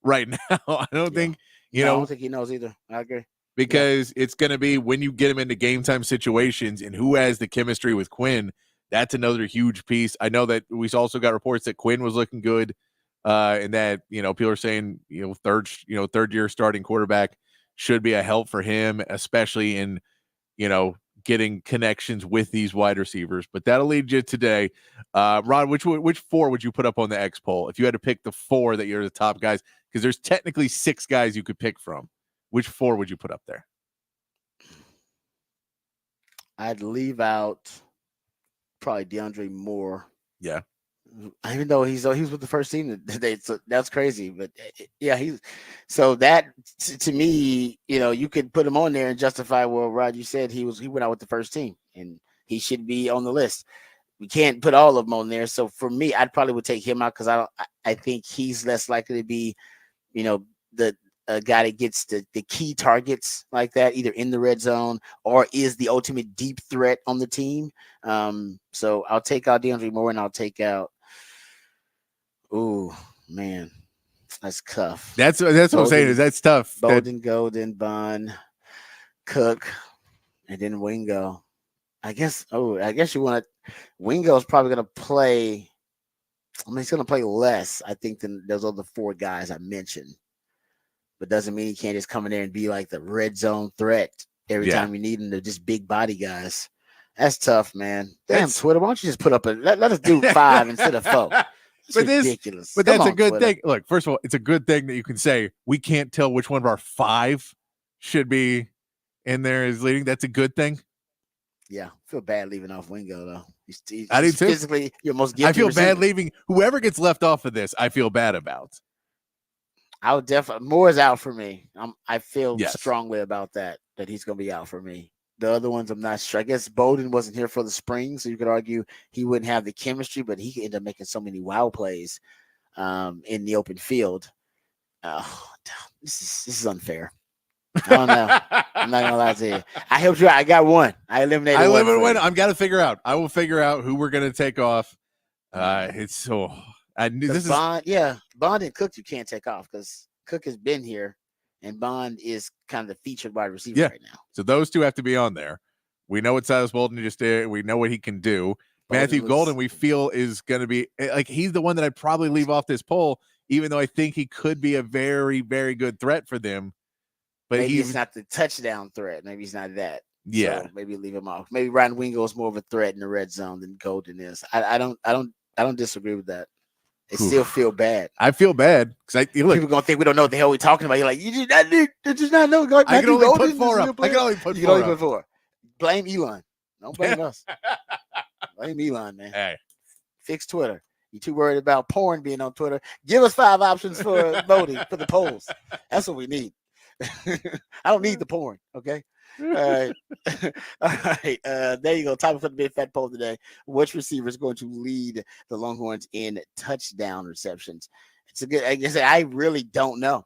right now. I don't think, I don't think he knows either. I agree. Because it's going to be when you get him into game time situations and who has the chemistry with Quinn. That's another huge piece. I know that we also got reports that Quinn was looking good, and that people are saying third year starting quarterback should be a help for him, especially in getting connections with these wide receivers. But that'll lead you today, Rod. Which four would you put up on the X poll if you had to pick the four that you're the top guys? Because there's technically 6 guys you could pick from. Which 4 would you put up there? I'd leave out probably DeAndre Moore. Yeah. Even though he was with the first team today, so that's crazy. But yeah, so that to me, you could put him on there and justify. Well, Rod, you said he went out with the first team and he should be on the list. We can't put all of them on there. So for me, I'd probably would take him out because I think he's less likely to be, a guy that gets the key targets like that, either in the red zone or is the ultimate deep threat on the team. So I'll take out DeAndre Moore and I'll take out. Oh man, that's tough. That's what I'm saying. Is that's tough. Bolden, Golden, Bond, Cook, and then Wingo. I guess you want to. Wingo's probably going to play. I mean, he's going to play less, I think, than those other 4 guys I mentioned. But doesn't mean he can't just come in there and be like the red zone threat every time you need him. They're just big body guys. That's tough, man. Damn, Twitter. Why don't you just put up let us do 5 instead of 4? It's ridiculous. But that's a good thing. Look, first of all, it's a good thing that you can say we can't tell which one of our 5 should be in there as leading. That's a good thing. Yeah, I feel bad leaving off Wingo though. I do too. Physically, your most gifted I feel receiver. bad leaving whoever gets left off of this. I feel bad about. I would definitely Moore's out for me. I feel Yes. strongly about that he's going to be out for me. The other ones, I'm not sure. I guess Bolden wasn't here for the spring, so you could argue he wouldn't have the chemistry, but he could end up making so many wow plays in the open field. This is unfair. I don't know. I'm not gonna lie to you. I helped you out. I got one. I eliminated one. I've got to figure out. I will figure out who we're gonna take off. It's so. I knew this Bond. Yeah, Bond and Cook you can't take off because Cook has been here, and Bond is kind of the featured wide receiver right now. So those 2 have to be on there. We know what Silas Bolden just did. We know what he can do. Matthew Golden, we feel is going to be like he's the one that I'd probably leave off this poll, even though I think he could be a very, very good threat for them. But maybe he's not the touchdown threat. Maybe he's not that. Yeah. So maybe leave him off. Maybe Ryan Wingo is more of a threat in the red zone than Golden is. I don't disagree with that. I still feel bad. I feel bad because people gonna think we don't know what the hell we're talking about. You're like, you just not know. I can only put 4 up. I can only put 4. Blame Elon. Don't blame us. Blame Elon, man. Hey. Fix Twitter. You too worried about porn being on Twitter? Give us 5 options for voting for the polls. That's what we need. I don't need the porn. Okay. All right. All right. There you go. Time for the big fat poll today. Which receiver is going to lead the Longhorns in touchdown receptions? It's a good. I guess I really don't know.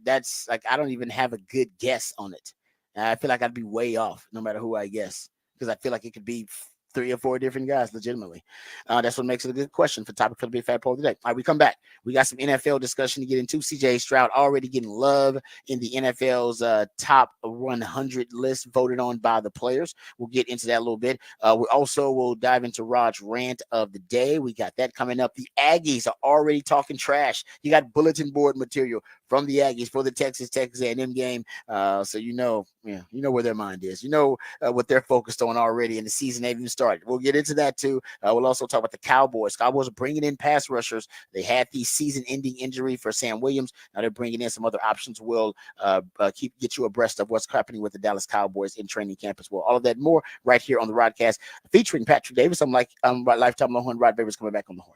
That's like I don't even have a good guess on it. I feel like I'd be way off no matter who I guess because I feel like it could be 3 or 4 different guys legitimately. That's what makes it a good question for topic for the big fat poll today. All right, we come back. We got some NFL discussion to get into. CJ Stroud already getting love in the NFL's top 100 list voted on by the players. We'll get into that a little bit. We also will dive into Rod's rant of the day. We got that coming up. The Aggies are already talking trash. You got bulletin board material from the Aggies for the Texas A&M game. So you know where their mind is. You know what they're focused on already, and the season ain't even started. We'll get into that too. We'll also talk about the Cowboys. Cowboys are bringing in pass rushers. They had the season-ending injury for Sam Williams. Now they're bringing in some other options. We'll get you abreast of what's happening with the Dallas Cowboys in training camp as well. All of that and more right here on the Rodcast featuring Patrick Davis. I'm Lifetime Longhorn. Rod Babers coming back on the horn.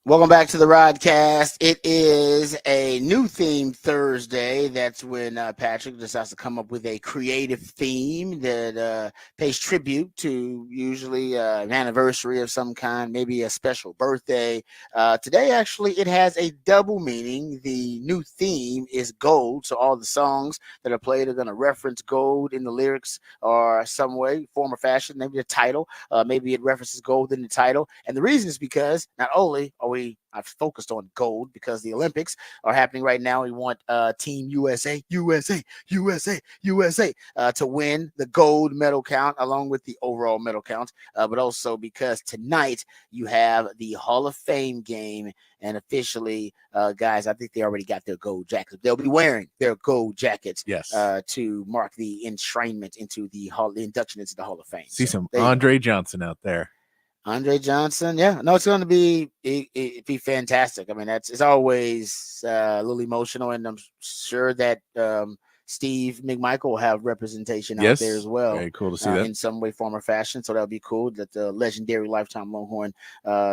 Welcome back to the Rodcast. It is a new theme Thursday. That's when Patrick decides to come up with a creative theme that pays tribute to usually an anniversary of some kind, maybe a special birthday. Today, actually, it has a double meaning. The new theme is gold. So all the songs that are played are going to reference gold in the lyrics or some way, form, or fashion. Maybe the title. Maybe it references gold in the title. And the reason is because not only are I've focused on gold because the Olympics are happening right now. We want Team USA to win the gold medal count along with the overall medal count. But also because tonight you have the Hall of Fame game, and officially, guys, I think they already got their gold jackets. They'll be wearing their gold jackets, Yes, to mark the enshrinement into the induction into the Hall of Fame. See some Andre Johnson out there. Andre Johnson, yeah, no, it's going to be fantastic. I mean, it's always a little emotional, and I'm sure that Steve McMichael will have representation out there as well. Very cool to see that in some way, form, or fashion. So that'll be cool. That the legendary lifetime Longhorn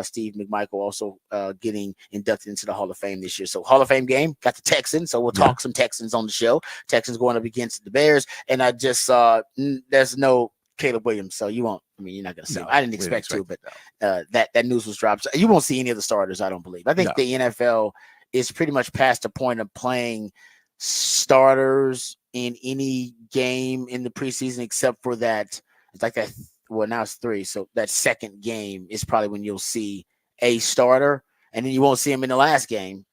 Steve McMichael also getting inducted into the Hall of Fame this year. So Hall of Fame game got the Texans. So we'll talk some Texans on the show. Texans going up against the Bears, and I just saw there's no Caleb Williams, so you won't. I mean, you're not going to sell. I didn't expect to, but that news was dropped. So you won't see any of the starters, I don't believe. I think the NFL is pretty much past the point of playing starters in any game in the preseason, except for that. It's like that. Well, now it's 3, so that second game is probably when you'll see a starter, and then you won't see him in the last game.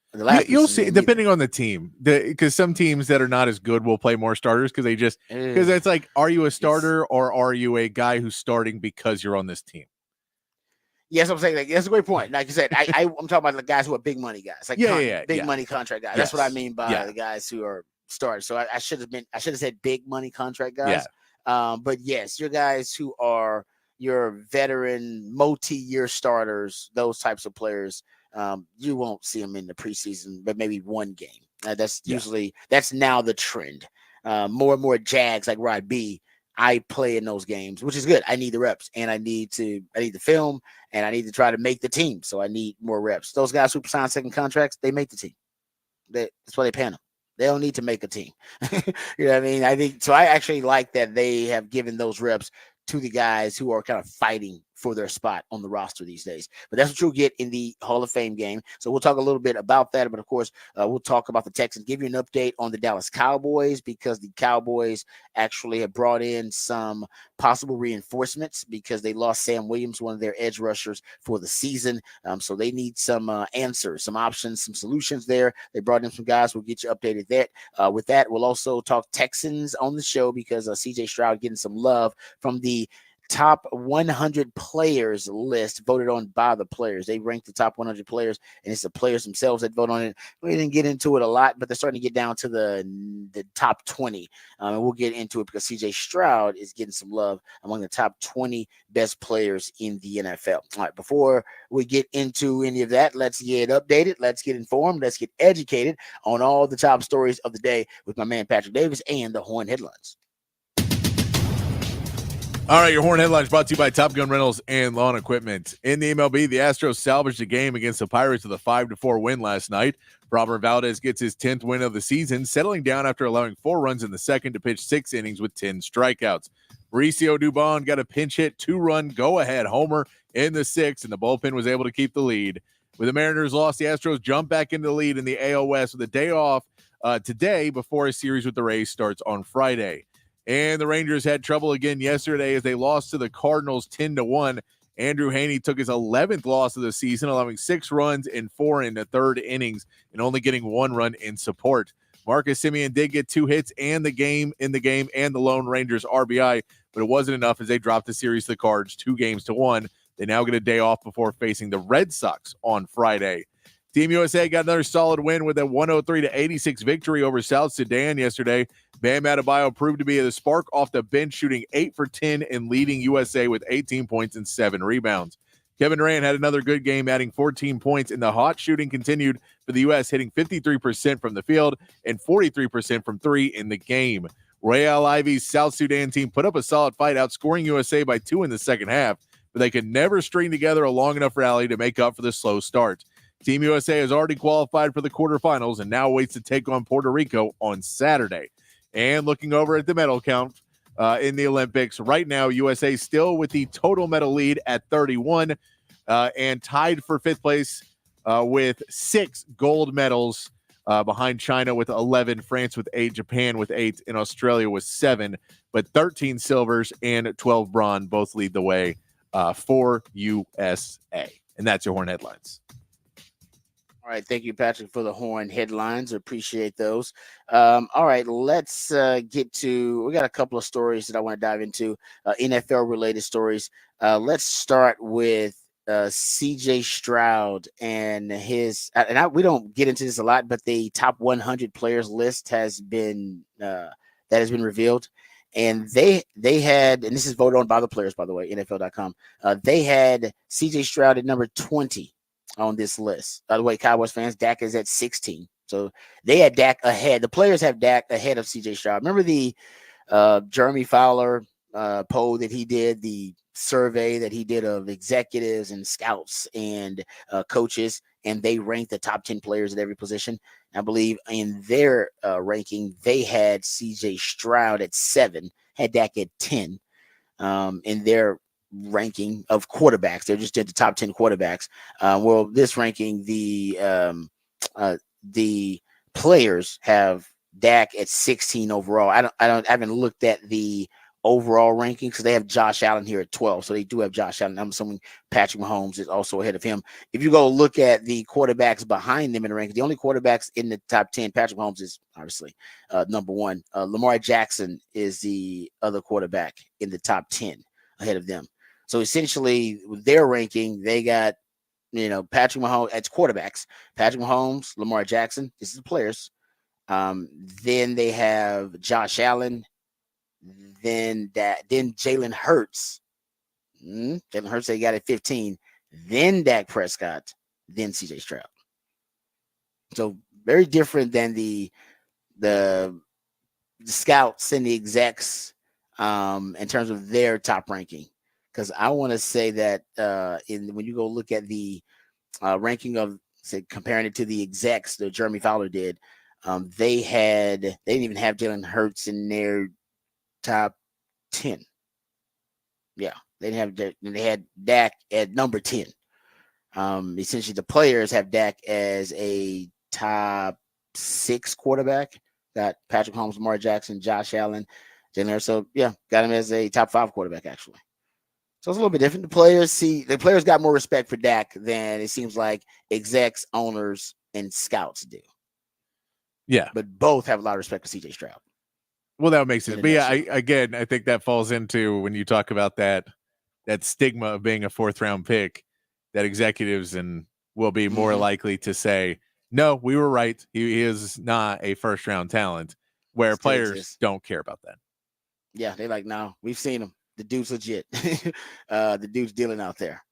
You'll see, depending on the team, because some teams that are not as good will play more starters because it's like, are you a starter or are you a guy who's starting because you're on this team? Yes, I'm saying that's a great point. Like you said, I'm talking about the guys who are big money guys, like big money contract guys. Yes. That's what I mean by the guys who are starters. So I should have said big money contract guys. Yeah. But yes, your guys who are your veteran multi-year starters, those types of players. You won't see them in the preseason, but maybe one game. That's usually that's now the trend. More and more Jags like Rod B. I play in those games, which is good. I need the reps, and I need the film, and I need to try to make the team. So I need more reps. Those guys who sign second contracts, they make the team. That's why they pay them. They don't need to make a team. You know what I mean? I think so. I actually like that they have given those reps to the guys who are kind of fighting for their spot on the roster these days. But that's what you'll get in the Hall of Fame game. So we'll talk a little bit about that. But of course, we'll talk about the Texans, give you an update on the Dallas Cowboys, because the Cowboys actually have brought in some possible reinforcements because they lost Sam Williams, one of their edge rushers, for the season. So they need some answers, some options, some solutions there. They brought in some guys. We'll get you updated that. With that, we'll also talk Texans on the show because CJ Stroud getting some love from the top 100 players list voted on by the players. They ranked the top 100 players, and it's the players themselves that vote on it. We didn't get into it a lot, but they're starting to get down to the top 20. And we'll get into it because CJ Stroud is getting some love among the top 20 best players in the NFL. All right, before we get into any of that, let's get updated. Let's get informed. Let's get educated on all the top stories of the day with my man Patrick Davis and the Horn Headlines. All right, your Horn Headlines brought to you by Top Gun Rentals and Lawn Equipment. In the MLB, the Astros salvaged a game against the Pirates with a 5-4 win last night. Robert Valdez gets his 10th win of the season, settling down after allowing 4 runs in the second to pitch 6 innings with 10 strikeouts. Mauricio Dubon got a pinch hit 2-run go-ahead homer in the 6th, and the bullpen was able to keep the lead. With the Mariners' loss, the Astros jump back into the lead in the AL West with a day off today before a series with the Rays starts on Friday. And the Rangers had trouble again yesterday as they lost to the Cardinals 10-1. Andrew Heaney took his 11th loss of the season, allowing 6 runs in 4 in the third innings and only getting 1 run in support. Marcus Semien did get 2 hits and the game and the lone Rangers RBI, but it wasn't enough as they dropped the series to the Cards 2-1. They now get a day off before facing the Red Sox on Friday. Team USA got another solid win with a 103-86 victory over South Sudan yesterday. Bam Adebayo proved to be the spark off the bench, shooting 8 for 10 and leading USA with 18 points and 7 rebounds. Kevin Durant had another good game, adding 14 points, and the hot shooting continued for the U.S., hitting 53% from the field and 43% from 3 in the game. Royale Ivy's South Sudan team put up a solid fight, outscoring USA by 2 in the second half, but they could never string together a long enough rally to make up for the slow start. Team USA has already qualified for the quarterfinals and now waits to take on Puerto Rico on Saturday. And looking over at the medal count in the Olympics, right now, USA still with the total medal lead at 31 and tied for fifth place with 6 gold medals behind China with 11, France with 8, Japan with 8, and Australia with 7. But 13 silvers and 12 bronze both lead the way for USA. And that's your Horn headlines. All right, thank you, Patrick, for the Horn headlines. Appreciate those. All right, let's get to. We got a couple of stories that I want to dive into, NFL related stories. Let's start with CJ Stroud and his. We don't get into this a lot, but the top 100 players list has been revealed, and they had, and this is voted on by the players, by the way, NFL.com. They had CJ Stroud at number 20. On this list. By the way, Cowboys fans, Dak is at 16. So they had Dak ahead. The players have Dak ahead of CJ Stroud. Remember the Jeremy Fowler poll that he did, the survey that he did of executives and scouts and coaches, and they ranked the top 10 players at every position. I believe in their ranking, they had CJ Stroud at 7, had Dak at 10 in their ranking of quarterbacks. They just did the top 10 quarterbacks. Well, this ranking, the players have Dak at 16 overall. I haven't looked at the overall ranking because they have Josh Allen here at 12. So they do have Josh Allen. I'm assuming Patrick Mahomes is also ahead of him. If you go look at the quarterbacks behind them in the ranking, the only quarterbacks in the top 10, Patrick Mahomes is obviously number 1. Lamar Jackson is the other quarterback in the top 10 ahead of them. So essentially, with their ranking, they got, Patrick Mahomes as quarterbacks. Patrick Mahomes, Lamar Jackson. This is the players. Then they have Josh Allen. Then Jalen Hurts. Jalen Hurts, they got at 15. Then Dak Prescott. Then CJ Stroud. So very different than the scouts and the execs in terms of their top ranking. Because I want to say that when you go look at the ranking of, say, comparing it to the execs that Jeremy Fowler did, they didn't even have Jalen Hurts in their top 10. Yeah, they had Dak at number 10. Essentially, the players have Dak as a top 6 quarterback. Got Patrick Mahomes, Lamar Jackson, Josh Allen, Jalen Hurts. So yeah, got him as a top 5 quarterback actually. So it's a little bit different. The players got more respect for Dak than it seems like execs, owners, and scouts do. Yeah. But both have a lot of respect for CJ Stroud. Well, that makes sense. But yeah, I think that falls into when you talk about that stigma of being a 4th round pick, that executives will be more likely to say, no, we were right. He is not a 1st round talent, where players don't care about that. Yeah, they're like, no, we've seen him. The dude's legit. The dude's dealing out there.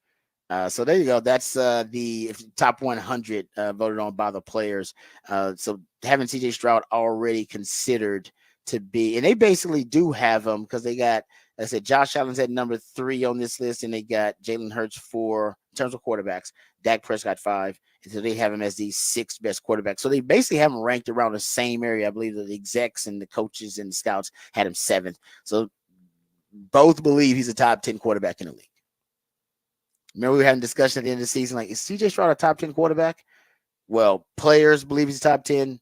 So there you go. That's the top 100 voted on by the players. So having CJ Stroud already considered to be, and they basically do have him because they got, like I said, Josh Allen's at number 3 on this list, and they got Jalen Hurts 4 in terms of quarterbacks, Dak Prescott 5, and so they have him as the 6th best quarterback. So they basically have him ranked around the same area. I believe the execs and the coaches and the scouts had him 7th. So both believe he's a top 10 quarterback in the league. Remember, we were having a discussion at the end of the season, like, is CJ Stroud a top 10 quarterback? Well, players believe he's top 10,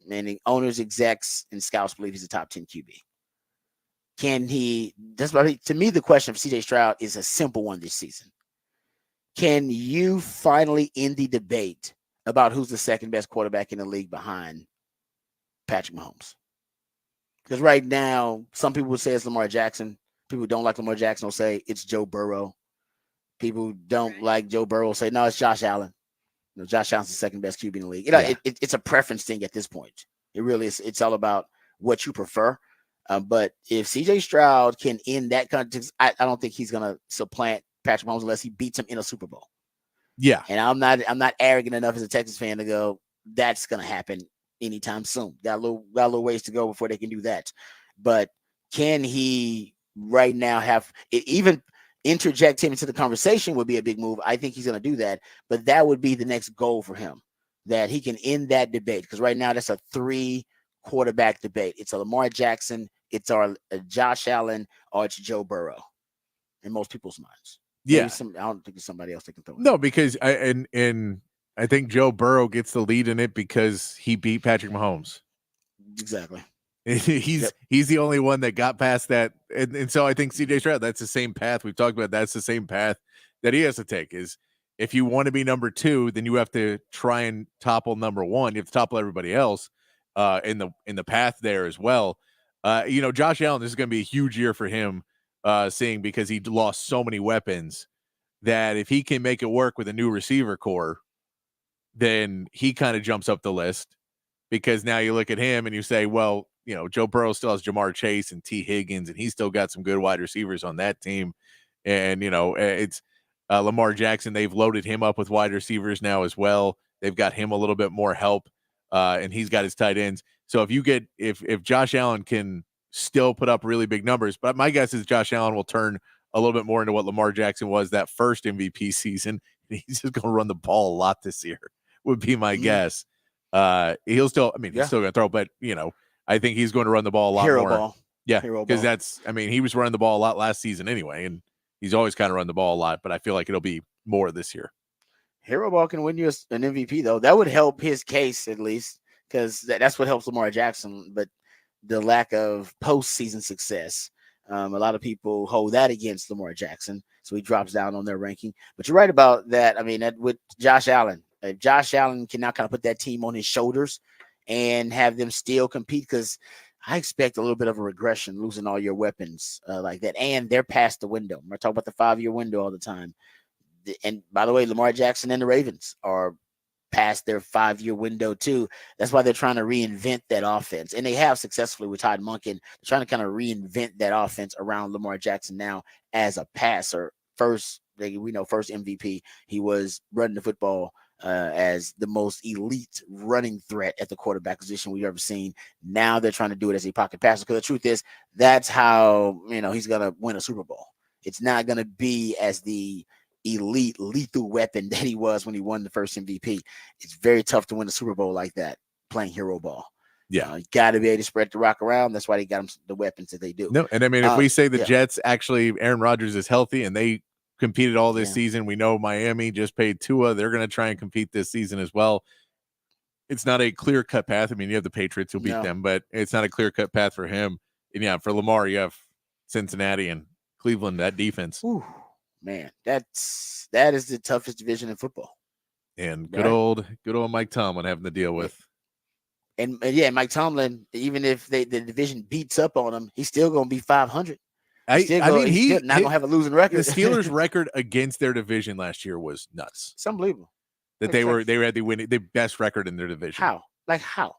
meaning owners, execs, and scouts believe he's a top 10 QB. Can he? That's what to me, the question for CJ Stroud is a simple one this season. Can you finally end the debate about who's the 2nd best quarterback in the league behind Patrick Mahomes? Because right now, some people would say it's Lamar Jackson. People who don't like Lamar Jackson will say it's Joe Burrow. People who don't like Joe Burrow will say, no, it's Josh Allen. Josh Allen's the 2nd best QB in the league. It's a preference thing at this point. It really is. It's all about what you prefer. But if CJ Stroud can end that context, I don't think he's going to supplant Patrick Mahomes unless he beats him in a Super Bowl. Yeah. And I'm not arrogant enough as a Texas fan to go, that's going to happen anytime soon. Got a little ways to go before they can do that. But can he right now have it, even interject him into the conversation would be a big move. I think he's going to do that, but that would be the next goal for him, that he can end that debate. Because right now that's a 3 quarterback debate. It's a Lamar Jackson, it's a Josh Allen, or it's Joe Burrow in most people's minds. Yeah. I don't think it's somebody else they can throw in. No, because I think Joe Burrow gets the lead in it because he beat Patrick Mahomes. Exactly. He's the only one that got past that. And so I think CJ Stroud, that's the same path we've talked about. That's the same path that he has to take. Is if you want to be number 2, then you have to try and topple number 1. You have to topple everybody else in the path there as well. Josh Allen, this is going to be a huge year for him, seeing because he lost so many weapons that if he can make it work with a new receiver core, then he kind of jumps up the list, because now you look at him and you say, well, Joe Burrow still has Jamar Chase and T. Higgins, and he's still got some good wide receivers on that team. And, it's Lamar Jackson. They've loaded him up with wide receivers now as well. They've got him a little bit more help, and he's got his tight ends. So if Josh Allen can still put up really big numbers, but my guess is Josh Allen will turn a little bit more into what Lamar Jackson was that first MVP season. He's just going to run the ball a lot this year, would be my guess. He's still going to throw, but I think he's going to run the ball a lot more. Ball. Yeah, because he was running the ball a lot last season anyway, and he's always kind of run the ball a lot, but I feel like it'll be more this year. Hero ball can win you an MVP, though. That would help his case, at least, because that's what helps Lamar Jackson. But the lack of postseason success, a lot of people hold that against Lamar Jackson, so he drops down on their ranking. But you're right about that. I mean, that with Josh Allen, if Josh Allen can now kind of put that team on his shoulders and have them still compete, because I expect a little bit of a regression, losing all your weapons like that. And they're past the window. I talk about the 5-year window all the time. And by the way, Lamar Jackson and the Ravens are past their 5-year window too. That's why they're trying to reinvent that offense. And they have successfully with Todd Monken. They're trying to kind of reinvent that offense around Lamar Jackson now as a passer. First MVP. He was running the football as the most elite running threat at the quarterback position we've ever seen. Now they're trying to do it as a pocket passer, because the truth is that's how he's going to win a Super Bowl. It's not going to be as the elite lethal weapon that he was when he won the first MVP. It's very tough to win a Super Bowl like that playing hero ball. Yeah, you got to be able to spread the rock around. That's why they got them the weapons that they do. No, and I mean, if we say the Jets, actually Aaron Rodgers is healthy and they competed all this season. We know Miami just paid Tua. They're going to try and compete this season as well. It's not a clear-cut path. I mean, you have the Patriots who'll beat them, but it's not a clear-cut path for him. And for Lamar, you have Cincinnati and Cleveland, that defense. Ooh, man, that is the toughest division in football. And good old Mike Tomlin having to deal with. And Mike Tomlin, even if the division beats up on him, he's still going to be 500. He's not going to have a losing record. The Steelers' record against their division last year was nuts. It's unbelievable. That they had the best record in their division. How?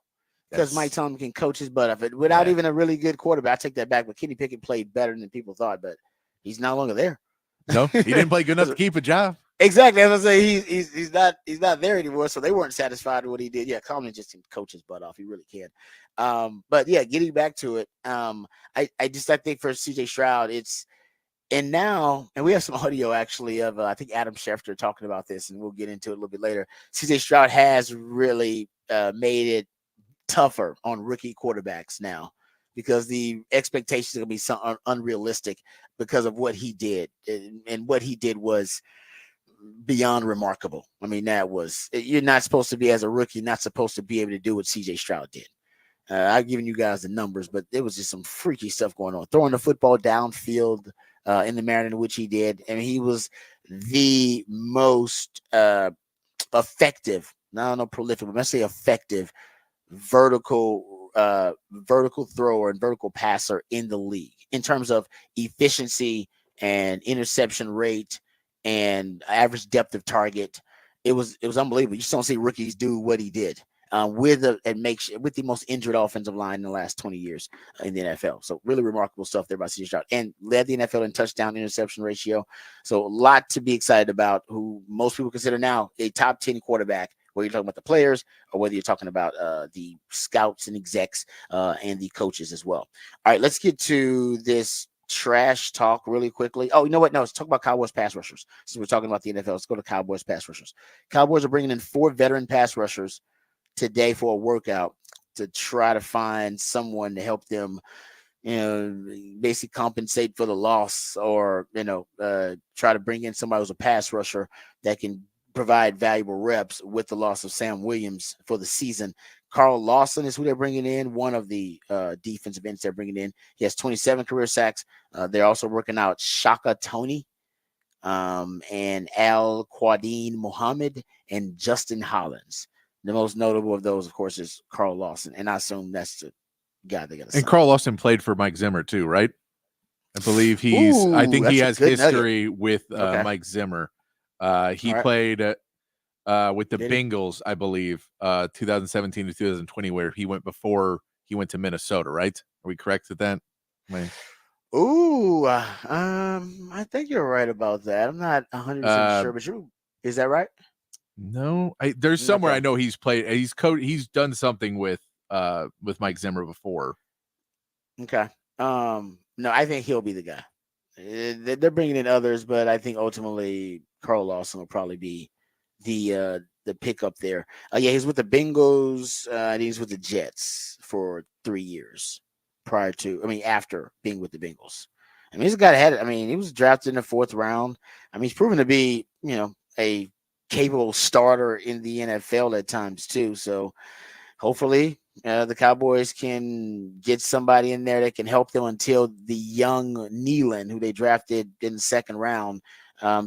Because Mike Tomlin can coach his butt off it without even a really good quarterback. I take that back, but Kenny Pickett played better than people thought, but he's no longer there. No, he didn't play good enough to keep a job. Exactly. As I say, he's not there anymore, so they weren't satisfied with what he did. Yeah, Tomlin just can coach his butt off. He really can. But yeah, getting back to it, I think for CJ Stroud, and we have some audio actually of I think Adam Schefter talking about this, and we'll get into it a little bit later. CJ Stroud has really made it tougher on rookie quarterbacks now, because the expectations are going to be so unrealistic because of what he did, and what he did was beyond remarkable. I mean, you're not supposed to be, as a rookie, not supposed to be able to do what CJ Stroud did. I've given you guys the numbers, but there was just some freaky stuff going on. Throwing the football downfield in the manner in which he did. And he was the most effective, not prolific, but let's say effective vertical thrower and vertical passer in the league in terms of efficiency and interception rate and average depth of target. It was unbelievable. You just don't see rookies do what he did with the most injured offensive line in the last 20 years in the NFL. So really remarkable stuff there by CJ Stroud, and led the NFL in touchdown interception ratio. So a lot to be excited about, who most people consider now a top 10 quarterback, whether you're talking about the players or whether you're talking about the scouts and execs and the coaches as well. All right, let's get to this trash talk really quickly. Oh, you know what? No, let's talk about Cowboys pass rushers. Since we're talking about the NFL, let's go to Cowboys pass rushers. Cowboys are bringing in 4 veteran pass rushers today for a workout to try to find someone to help them, basically compensate for the loss, or try to bring in somebody who's a pass rusher that can provide valuable reps with the loss of Sam Williams for the season. Carl Lawson is who they're bringing in, one of the defensive ends they're bringing in. He has 27 career sacks. They're also working out Shaka Tony, and Al Quadine Muhammad, and Justin Hollins. The most notable of those, of course, is Carl Lawson, and I assume that's the guy they got to. And Carl Lawson played for Mike Zimmer too, right? I believe I think he has history with Mike Zimmer. He played with the Bengals, I believe, 2017 to 2020, where he went before he went to Minnesota, right? Are we correct with that? I think you're right about that. I'm not 100% sure, but is that right? No, there's somewhere I know he's played. He's done something with Mike Zimmer before. Okay. No, I think he'll be the guy. They're bringing in others, but I think ultimately Carl Lawson will probably be the pickup there. He's with the Bengals, and he's with the Jets for 3 years after being with the Bengals. He's a guy that he was drafted in the 4th round. He's proven to be, a capable starter in the NFL at times too. So hopefully the Cowboys can get somebody in there that can help them until the young Nealon, who they drafted in the 2nd round,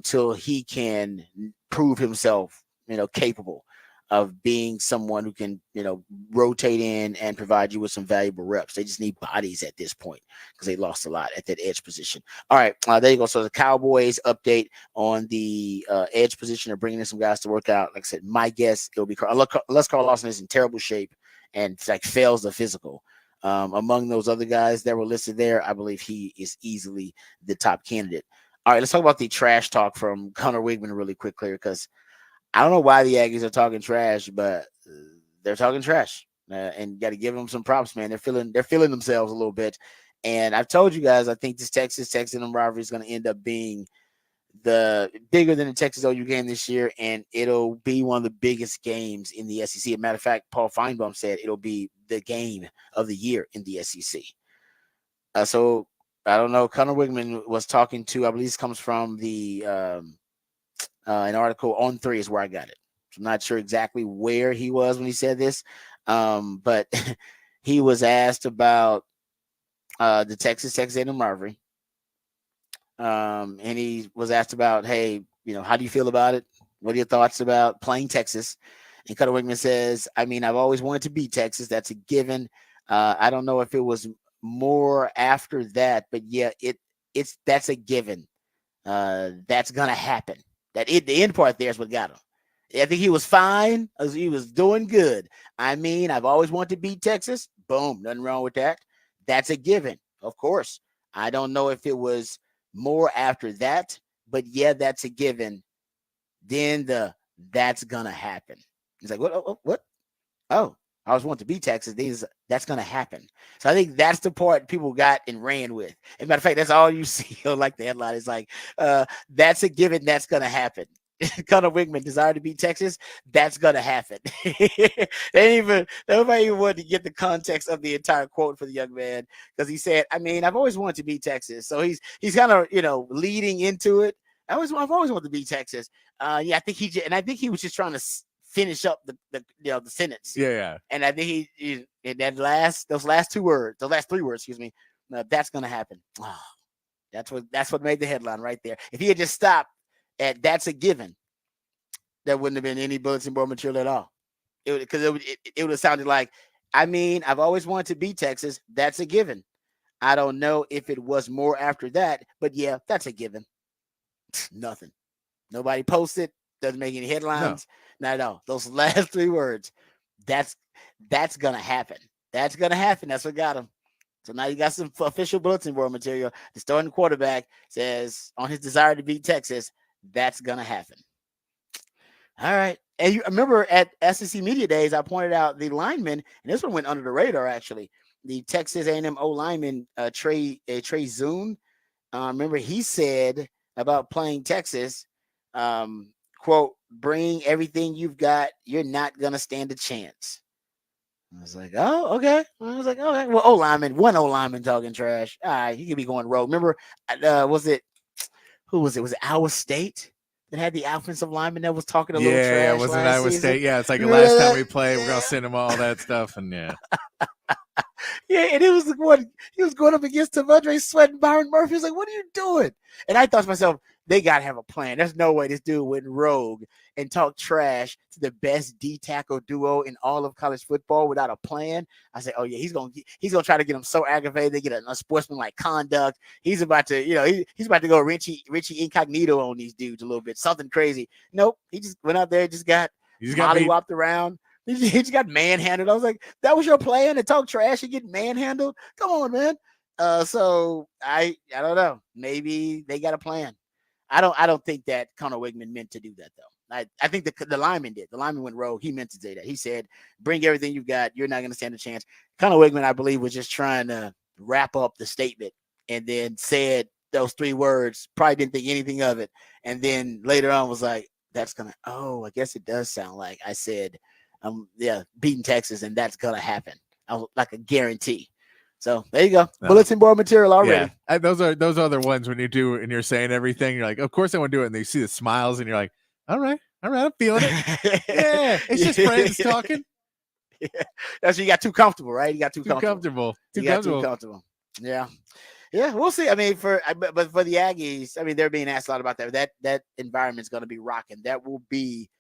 till he can prove himself, capable of being someone who can, rotate in and provide you with some valuable reps. They just need bodies at this point because they lost a lot at that edge position. All right, there you go. So the Cowboys update on the edge position. They're bringing in some guys to work out. Like I said, my guess it'll be unless Carl Lawson is in terrible shape and fails the physical. Among those other guys that were listed there, I believe he is easily the top candidate. All right, let's talk about the trash talk from Connor Wigman really quickly, because I don't know why the Aggies are talking trash, but they're talking trash, and got to give them some props, man. They're feeling themselves a little bit. And I've told you guys, I think this Texas A&M rivalry is going to end up being bigger than the Texas OU game this year, and it'll be one of the biggest games in the SEC. As a matter of fact, Paul Feinbaum said it'll be the game of the year in the SEC. So I don't know. Connor Wigman was talking to, I believe this comes from the an article on 3 is where I got it. I'm not sure exactly where he was when he said this, but he was asked about the Texas A&M rivalry. And he was asked about, hey, how do you feel about it? What are your thoughts about playing Texas? And Connor Wigman says, I've always wanted to beat Texas. That's a given. I don't know if it was more after that, but yeah, that's a given. That's gonna happen. The end part there is what got him. I think he was fine. He was doing good. I've always wanted to beat Texas. Boom, nothing wrong with that. That's a given, of course. I don't know if it was more after that, but yeah, that's a given. Then that's gonna happen. He's like, what? Oh, I always want to beat Texas. That's gonna happen. So I think that's the part people got and ran with. As a matter of fact, that's all you see. Like the headline is like, that's a given. That's gonna happen. Connor Wigman, desire to beat Texas. That's gonna happen. Nobody even wanted to get the context of the entire quote for the young man, because he said, I've always wanted to beat Texas. So he's kind of leading into it. I've always wanted to beat Texas. I think he was just trying to finish up the sentence. Yeah. And I think he those last 3 words, excuse me, that's gonna happen. Oh, that's what made the headline right there. If he had just stopped at that's a given, there wouldn't have been any bulletin board material at all. It would have sounded like, I've always wanted to beat Texas. That's a given. I don't know if it was more after that, but yeah, that's a given. Nothing. Nobody posted. Doesn't make any headlines. No. Not at all. Those last 3 words, that's gonna happen. That's gonna happen. That's what got him. So now you got some official bulletin board material. The starting quarterback says on his desire to beat Texas, that's gonna happen. All right. And you remember at SEC Media Days, I pointed out the lineman, and this one went under the radar actually. The Texas A&M O lineman Trey Zoon. Remember, he said about playing Texas, quote, bring everything you've got. You're not going to stand a chance. I was like, oh, okay. I was like, okay. Well, one O lineman talking trash. All right, he could be going rogue. Remember, was it, who was it? Was it Iowa State that had the offensive lineman that was talking a little Yeah, trash wasn't last Iowa season? State? Yeah, it's like the Remember last time that? we play, we're gonna Yeah. send them all that stuff, and yeah. Yeah, and it was the one he was going up against Devondre Sweat and Byron Murphy. He was like, "What are you doing?" And I thought to myself, they gotta have a plan. There's no way this dude went rogue and talk trash to the best D tackle duo in all of college football without a plan. I said, "Oh yeah, he's gonna try to get him so aggravated they get a unsportsmanlike conduct. He's about to, he's about to go Richie Incognito on these dudes a little bit, something crazy." Nope, he just went out there, just got mollywopped around. He just got manhandled. I was like, that was your plan to talk trash and get manhandled? Come on, man. So I don't know. Maybe they got a plan. I don't think that Connor Wigman meant to do that though. I think the lineman did. The lineman went rogue. He meant to say that. He said, "Bring everything you've got. You're not going to stand a chance." Connor Wigman, I believe, was just trying to wrap up the statement and then said those 3 words. Probably didn't think anything of it, and then later on was like, "That's gonna. Oh, I guess it does sound like I said." Beating Texas, and that's gonna happen. Like a guarantee. So there you go. No. Bulletin board material already. Yeah. Those are the ones when you do and you're saying everything. You're like, of course I want to do it, and you see the smiles, and you're like, all right, I'm feeling it. Yeah, it's just friends talking. Yeah. That's you got too comfortable, right? You got too comfortable. Too comfortable. Yeah. Yeah, we'll see. I mean, but for the Aggies, I mean, they're being asked a lot about that. That environment's going to be rocking. That will be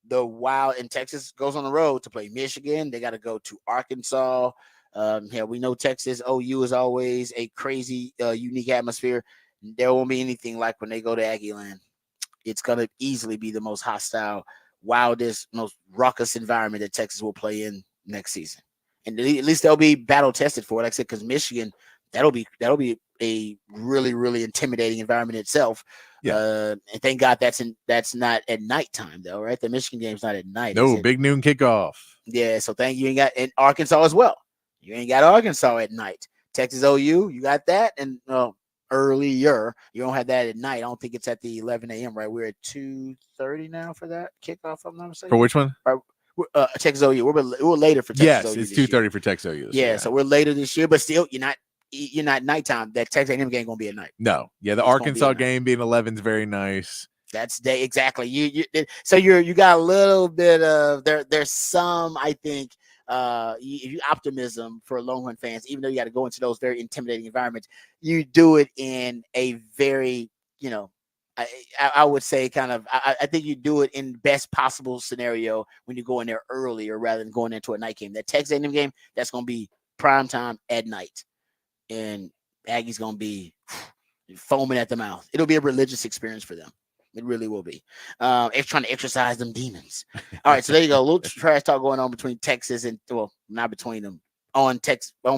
the wild. And Texas goes on the road to play Michigan. They got to go to Arkansas. We know Texas OU is always a crazy, unique atmosphere. There won't be anything like when they go to Aggie Land. It's going to easily be the most hostile, wildest, most raucous environment that Texas will play in next season. And at least they'll be battle tested for it. Like I said, because Michigan, that'll be a really, really intimidating environment itself. Yeah. And thank God that's not at nighttime though, right? The Michigan game's not at night. No, big noon kickoff. Yeah, so thank you. Ain't got in Arkansas as well. You ain't got Arkansas at night. Texas OU, you got that, and earlier. You don't have that at night. I don't think it's at the 11 a.m. Right? We're at 2:30 now for that kickoff. If I'm not mistaken. For which one? Texas OU. We're later for Texas OU. Yes, it's 2:30 for Texas OU. Yeah, so we're later this year, but still, you're not nighttime. That Texas A&M game gonna be at night. No, yeah, the Arkansas game being 11 is very nice. That's day exactly. So you got a little bit of there's some, I think, optimism for Longhorn fans, even though you got to go into those very intimidating environments. You do it in a very, I would say kind of, I think you do it in best possible scenario when you go in there earlier rather than going into a night game. That Texas A&M game, that's going to be prime time at night, and Aggie's going to be foaming at the mouth. It'll be a religious experience for them. It really will be. It's trying to exercise them demons. All right, so there you go. A little trash talk going on between Texas and, well, not between them. On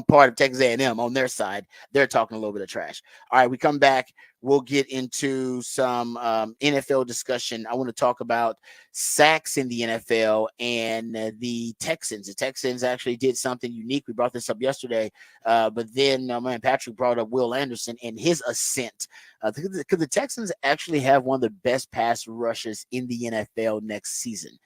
part of Texas A&M on their side, they're talking a little bit of trash. All right, we come back. We'll get into some NFL discussion. I want to talk about sacks in the NFL and the Texans. The Texans actually did something unique. We brought this up yesterday, but then Patrick brought up Will Anderson and his ascent. Because the Texans actually have one of the best pass rushes in the NFL next season.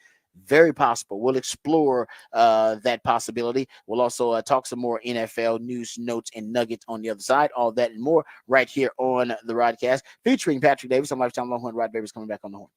Very possible. We'll explore that possibility. We'll also talk some more NFL news, notes, and nuggets on the other side. All that and more right here on the Rodcast, featuring Patrick Davis. I'm Lifetime Longhorn. Rod Davis coming back on the horn.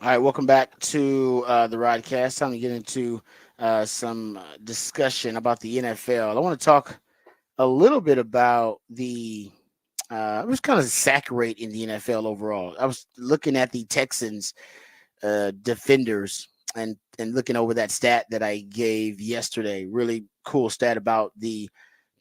All right, welcome back to the Rodcast. Time to get into some discussion about the NFL. I want to talk a little bit about the I was kind of sack rate in the NFL overall. I was looking at the Texans defenders and looking over that stat that I gave yesterday. Really cool stat about the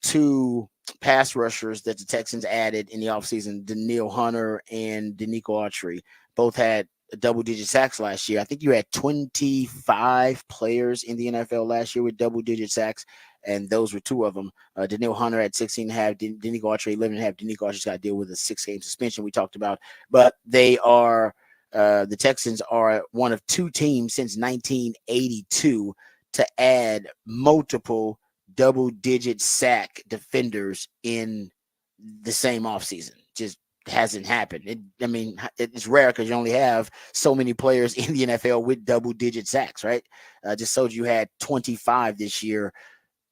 two pass rushers that the Texans added in the offseason, Daniil Hunter and Danico Autry. Both had double-digit sacks last year. I think you had 25 players in the NFL last year with double-digit sacks, and those were two of them. Daniil Hunter had 16 and a half, Danico Autry 11 and a half. Danico Autry's got to deal with a 6-game suspension we talked about, but they are the Texans are one of two teams since 1982 to add multiple double-digit sack defenders in the same offseason. Just hasn't happened. It's rare because you only have so many players in the NFL with double-digit sacks, right? Just told you had 25 this year.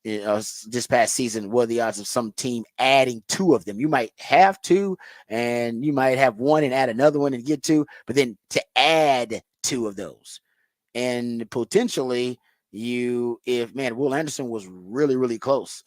This past season, what are the odds of some team adding two of them? You might have two, and you might have one and add another one and get two, but then to add two of those, and potentially Will Anderson was really, really close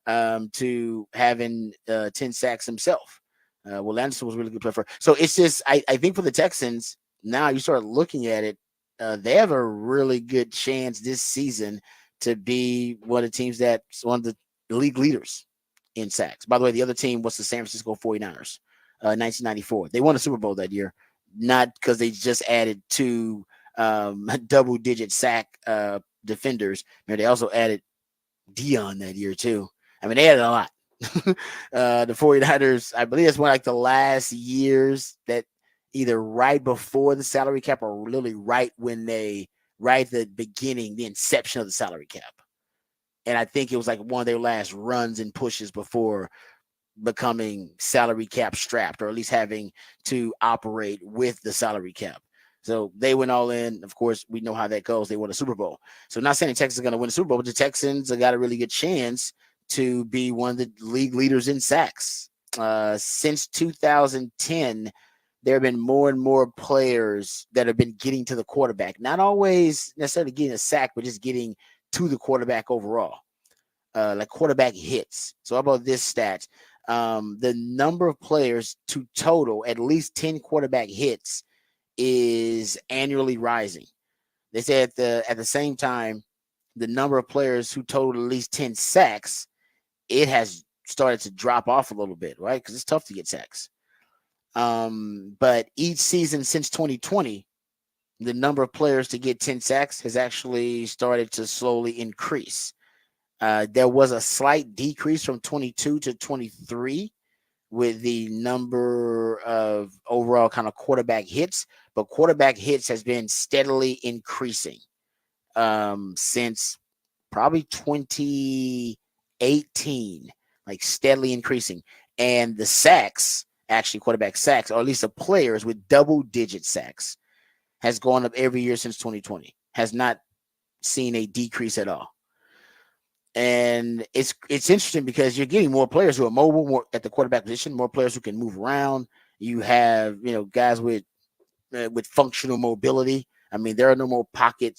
to having 10 sacks himself. Will Anderson was really good player. So it's just, I think for the Texans, now you start looking at it, they have a really good chance this season to be one of the teams that's one of the league leaders in sacks. By the way, the other team was the San Francisco 49ers, 1994. They won a Super Bowl that year, not because they just added two double-digit sack defenders. They also added Dion that year too. They added a lot. The 49ers, I believe it's one like the last years that either right before the salary cap or really right at the beginning, the inception of the salary cap. And I think it was like one of their last runs and pushes before becoming salary cap strapped, or at least having to operate with the salary cap. So they went all in. Of course, we know how that goes. They won a Super Bowl. So not saying the Texans are going to win a Super Bowl, but the Texans have got a really good chance to be one of the league leaders in sacks. Since 2010, there have been more and more players that have been getting to the quarterback. Not always necessarily getting a sack, but just getting to the quarterback overall, like quarterback hits. So how about this stat? The number of players to total at least 10 quarterback hits is annually rising. They say at the same time, the number of players who total at least 10 sacks, it has started to drop off a little bit, right? Because it's tough to get sacks. But each season since 2020, the number of players to get 10 sacks has actually started to slowly increase. There was a slight decrease from 22 to 23 with the number of overall kind of quarterback hits, but quarterback hits has been steadily increasing since probably 2018, like steadily increasing. And the sacks, actually quarterback sacks, or at least the players with double-digit sacks, has gone up every year since 2020, has not seen a decrease at all. And it's interesting because you're getting more players who are mobile, more at the quarterback position, more players who can move around. You have, guys with functional mobility. There are no more pocket,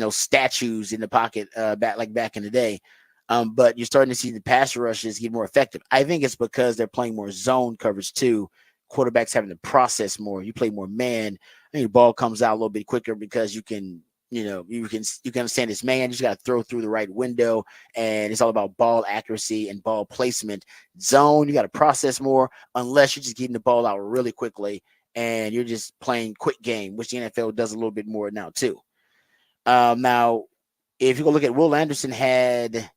statues in the pocket back in the day. But you're starting to see the pass rushes get more effective. I think it's because they're playing more zone coverage too. Quarterbacks having to process more. You play more man. I think the ball comes out a little bit quicker because you can understand this man. You just got to throw through the right window, and it's all about ball accuracy and ball placement. Zone, you got to process more, unless you're just getting the ball out really quickly and you're just playing quick game, which the NFL does a little bit more now too. Now, if you go look at Will Anderson, had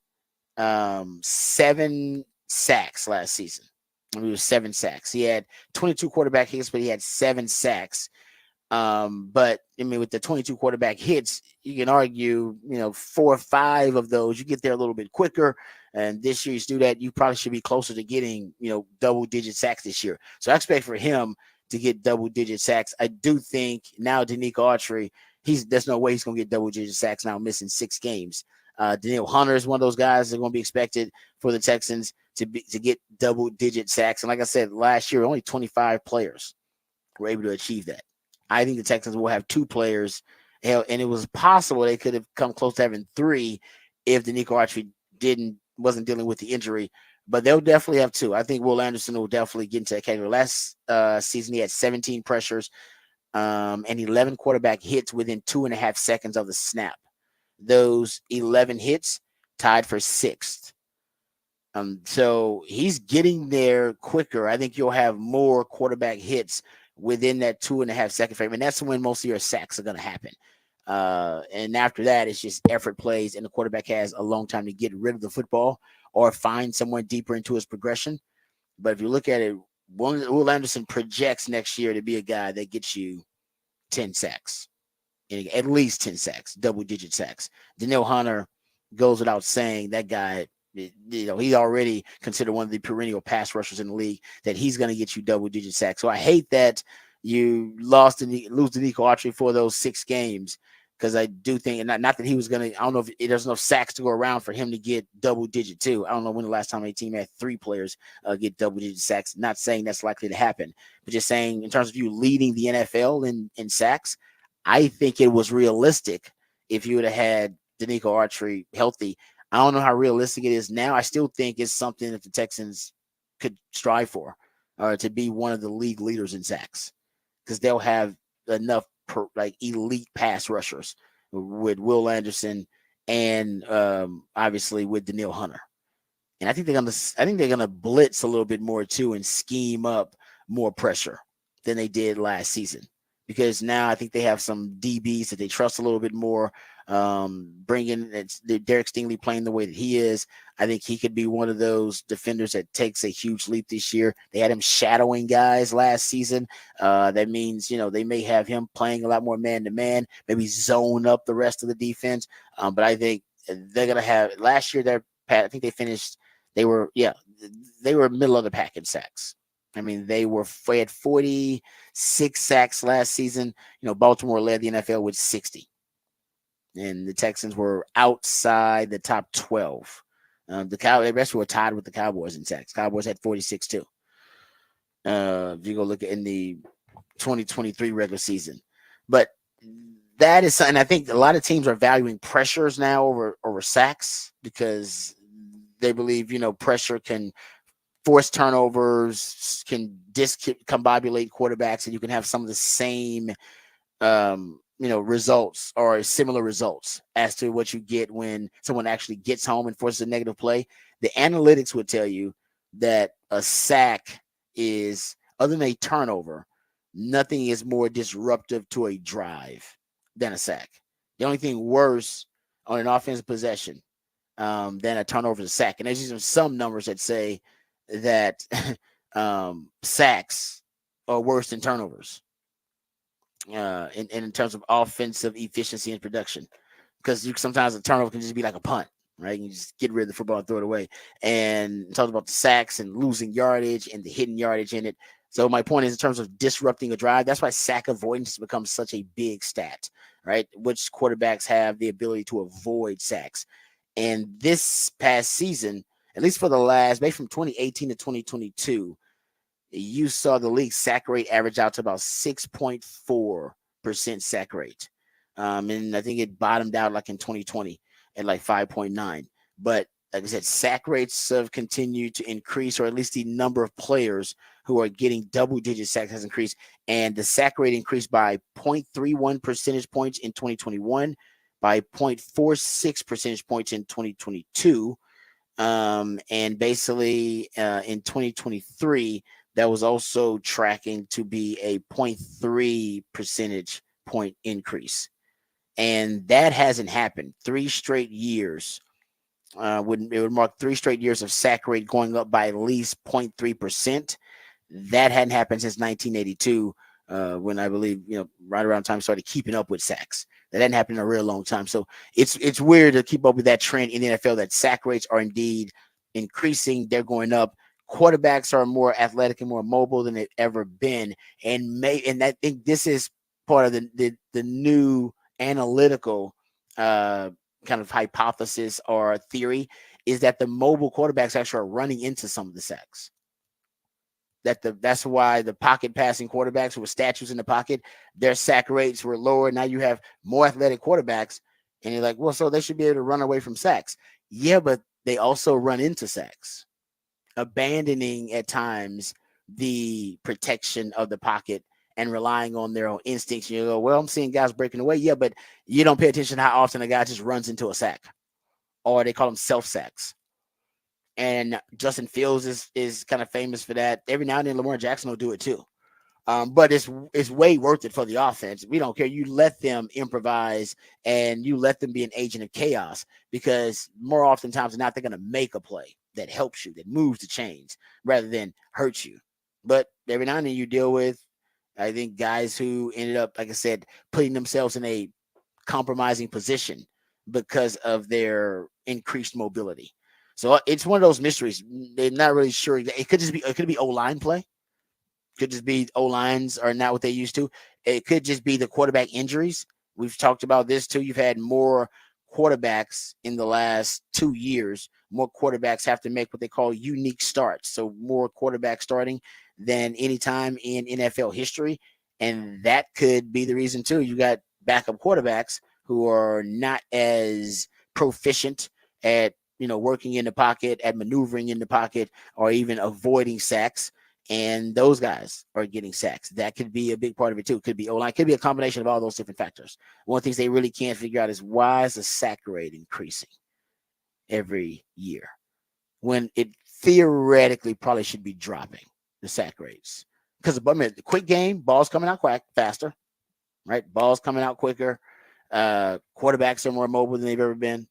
7 sacks last season. It was 7 sacks. He had 22 quarterback hits, but he had 7 sacks. But with the 22 quarterback hits, you can argue, 4 or 5 of those, you get there a little bit quicker. And this year, you do that, you probably should be closer to getting, double-digit sacks this year. So I expect for him to get double-digit sacks. I do think now Danico Autry, there's no way he's going to get double-digit sacks now, missing 6 games. Daniil Hunter is one of those guys that are going to be expected for the Texans to get double-digit sacks. And like I said, last year, only 25 players were able to achieve that. I think the Texans will have 2 players. Hell, and it was possible they could have come close to having 3 if Danico Archery wasn't dealing with the injury. But they'll definitely have 2. I think Will Anderson will definitely get into that category. Last season, he had 17 pressures and 11 quarterback hits within 2.5 seconds of the snap. Those 11 hits tied for 6th. So he's getting there quicker. I think you'll have more quarterback hits within that 2.5 second frame, and that's when most of your sacks are going to happen. And after that, it's just effort plays, and the quarterback has a long time to get rid of the football or find someone deeper into his progression. But if you look at it, Will Anderson projects next year to be a guy that gets you 10 sacks, at least 10 sacks, double-digit sacks. Danielle Hunter goes without saying. That guy, he's already considered one of the perennial pass rushers in the league, that he's going to get you double-digit sacks. So I hate that you lose Danico Archery for those 6 games, because I do think, and not that he was going to, I don't know if there's enough sacks to go around for him to get double-digit too. I don't know when the last time a team had 3 players get double-digit sacks. Not saying that's likely to happen, but just saying in terms of you leading the NFL in sacks, I think it was realistic if you would have had Danico Archery healthy. I don't know how realistic it is now. I still think it's something that the Texans could strive for, to be one of the league leaders in sacks, because they'll have enough elite pass rushers with Will Anderson and obviously with Danielle Hunter. And I think they're gonna blitz a little bit more too and scheme up more pressure than they did last season, because now I think they have some DBs that they trust a little bit more. Bringing Derek Stingley playing the way that he is, I think he could be one of those defenders that takes a huge leap this year. They had him shadowing guys last season. That means, they may have him playing a lot more man-to-man, maybe zone up the rest of the defense. But I think they're going to have, last year, I think they were middle of the pack in sacks. I mean, they had 46 sacks last season. Baltimore led the NFL with 60. And the Texans were outside the top 12. The rest were tied with the Cowboys in sacks. Cowboys had 46 too. If you go look at in the 2023 regular season, but that is something I think a lot of teams are valuing pressures now over sacks, because they believe pressure can force turnovers, can discombobulate quarterbacks, and you can have some of the same results or similar results as to what you get when someone actually gets home and forces a negative play. The analytics would tell you that a sack is, other than a turnover, nothing is more disruptive to a drive than a sack. The only thing worse on an offensive possession than a turnover is a sack. And there's even some numbers that say that sacks are worse than turnovers. In terms of offensive efficiency and production, because sometimes a turnover can just be like a punt, right? You just get rid of the football and throw it away. And talk about the sacks and losing yardage and the hidden yardage in it. So my point is, in terms of disrupting a drive, that's why sack avoidance becomes such a big stat, right? Which quarterbacks have the ability to avoid sacks. And this past season, at least for the last, maybe from 2018 to 2022, you saw the league sack rate average out to about 6.4% sack rate. And I think it bottomed out like in 2020 at like 5.9. But like I said, sack rates have continued to increase, or at least the number of players who are getting double-digit sacks has increased. And the sack rate increased by 0.31 percentage points in 2021, by 0.46 percentage points in 2022. And basically in 2023, that was also tracking to be a 0.3 percentage point increase. And that hasn't happened. 3 straight years. It would mark 3 straight years of sack rate going up by at least 0.3%. That hadn't happened since 1982, when I believe, right around time started keeping up with sacks. That hadn't happened in a real long time. So it's weird to keep up with that trend in the NFL, that sack rates are indeed increasing. They're going up. Quarterbacks are more athletic and more mobile than they've ever been. And I think this is part of the new analytical kind of hypothesis or theory, is that the mobile quarterbacks actually are running into some of the sacks. That's why the pocket passing quarterbacks who were statues in the pocket, their sack rates were lower. Now you have more athletic quarterbacks, and you're like, well, so they should be able to run away from sacks. Yeah, but they also run into sacks, abandoning at times the protection of the pocket and relying on their own instincts. You go, well, I'm seeing guys breaking away. Yeah, but you don't pay attention to how often a guy just runs into a sack, or they call them self sacks. And Justin Fields is kind of famous for that. Every now and then, Lamar Jackson will do it too. But it's way worth it for the offense. We don't care. You let them improvise and you let them be an agent of chaos, because more oftentimes than not, they're going to make a play that helps you, that moves the chains rather than hurts you. But every now and then you deal with, I think, guys who ended up, like I said, putting themselves in a compromising position because of their increased mobility. So it's one of those mysteries. They're not really sure. It could be O-line play. Could just be O-lines are not what they used to. It could just be the quarterback injuries. We've talked about this too. You've had more quarterbacks in the last 2 years. More quarterbacks have to make what they call unique starts. So more quarterbacks starting than any time in NFL history. And that could be the reason too. You got backup quarterbacks who are not as proficient at, working in the pocket, at maneuvering in the pocket, or even avoiding sacks. And those guys are getting sacks. That could be a big part of it too. Could be O-line. Could be a combination of all those different factors. One of the things they really can't figure out is, why is the sack rate increasing every year when it theoretically probably should be dropping, the sack rates? Because the quick game, balls coming out faster, right? Balls coming out quicker. Quarterbacks are more mobile than they've ever been.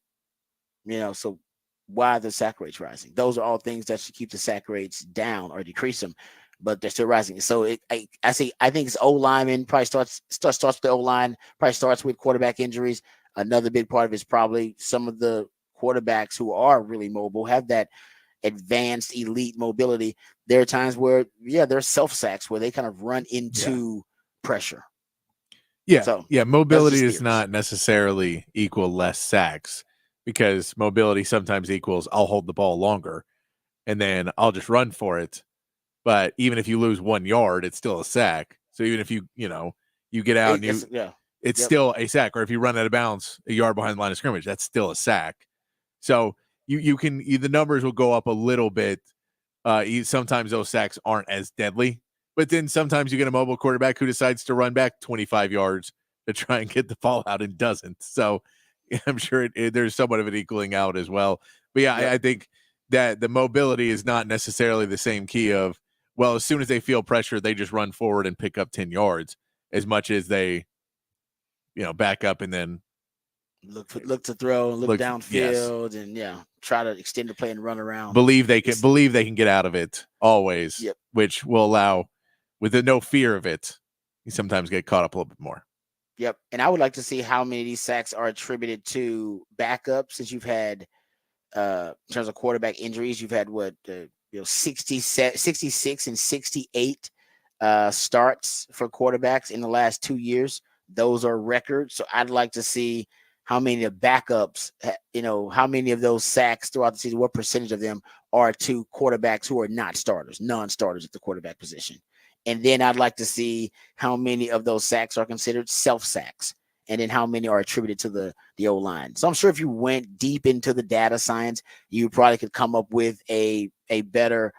So why are the sack rates rising? Those are all things that should keep the sack rates down or decrease them, but they're still rising. So I think it's O-lineman probably starts with the O-line, probably starts with quarterback injuries. Another big part of it is probably some of the quarterbacks who are really mobile have that advanced elite mobility. There are times where, there's self sacks where they kind of run into pressure. Yeah. So Mobility does not necessarily equal less sacks, because mobility sometimes equals I'll hold the ball longer and then I'll just run for it. But even if you lose 1 yard, it's still a sack. So even if you get out it's still a sack. Or if you run out of bounds a yard behind the line of scrimmage, that's still a sack. So the numbers will go up a little bit. Sometimes those sacks aren't as deadly, but then sometimes you get a mobile quarterback who decides to run back 25 yards to try and get the ball out and doesn't. So I'm sure there's somewhat of an equaling out as well. But I think that the mobility is not necessarily the same key of, well, as soon as they feel pressure, they just run forward and pick up 10 yards, as much as they, back up and then look to throw and look downfield and try to extend the play and run around. Believe they can get out of it always, which will allow, with no fear of it, you sometimes get caught up a little bit more. Yep. And I would like to see how many of these sacks are attributed to backup, since you've had, in terms of quarterback injuries, you've had 66 and 68 starts for quarterbacks in the last 2 years. Those are records. So I'd like to see how many of backups, how many of those sacks throughout the season, what percentage of them are to quarterbacks who are not starters, non-starters at the quarterback position. And then I'd like to see how many of those sacks are considered self-sacks, and then how many are attributed to the O-line. So I'm sure if you went deep into the data science, you probably could come up with a better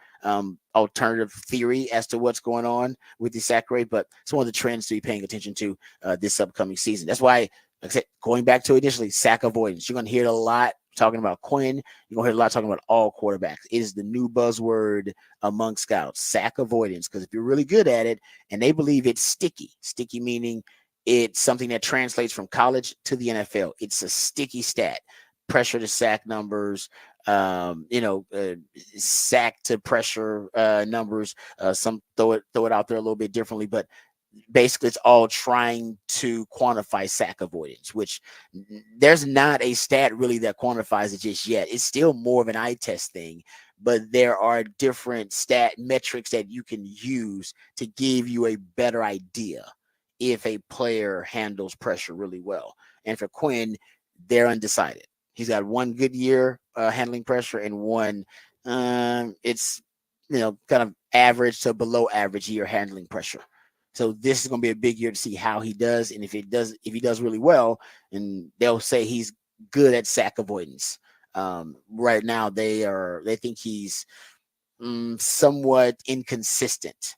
alternative theory as to what's going on with the sack rate. But it's one of the trends to be paying attention to this upcoming season. That's why, like I said, going back to initially, sack avoidance. You're going to hear it a lot talking about Quinn. You're going to hear a lot talking about all quarterbacks. It is the new buzzword among scouts, sack avoidance. Because if you're really good at it, and they believe it's sticky meaning it's something that translates from college to the NFL. It's a sticky stat. Pressure to sack numbers, sack to pressure numbers. Some throw it out there a little bit differently, but basically it's all trying to quantify sack avoidance, which there's not a stat really that quantifies it just yet. It's still more of an eye test thing, but there are different stat metrics that you can use to give you a better idea if a player handles pressure really well. And for Quinn, they're undecided. He's got one good year handling pressure, and one it's kind of average to below average year handling pressure. So this is going to be a big year to see how he does, and if he does really well, and they'll say he's good at sack avoidance. Right now, they think he's somewhat inconsistent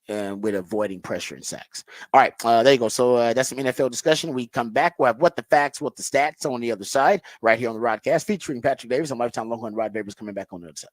with avoiding pressure and sacks. All right, there you go. So that's some NFL discussion. We come back. We'll have what the facts, what the stats on the other side, right here on the Rodcast, featuring Patrick Davis and Lifetime Longhorn Rod Babers coming back on the other side.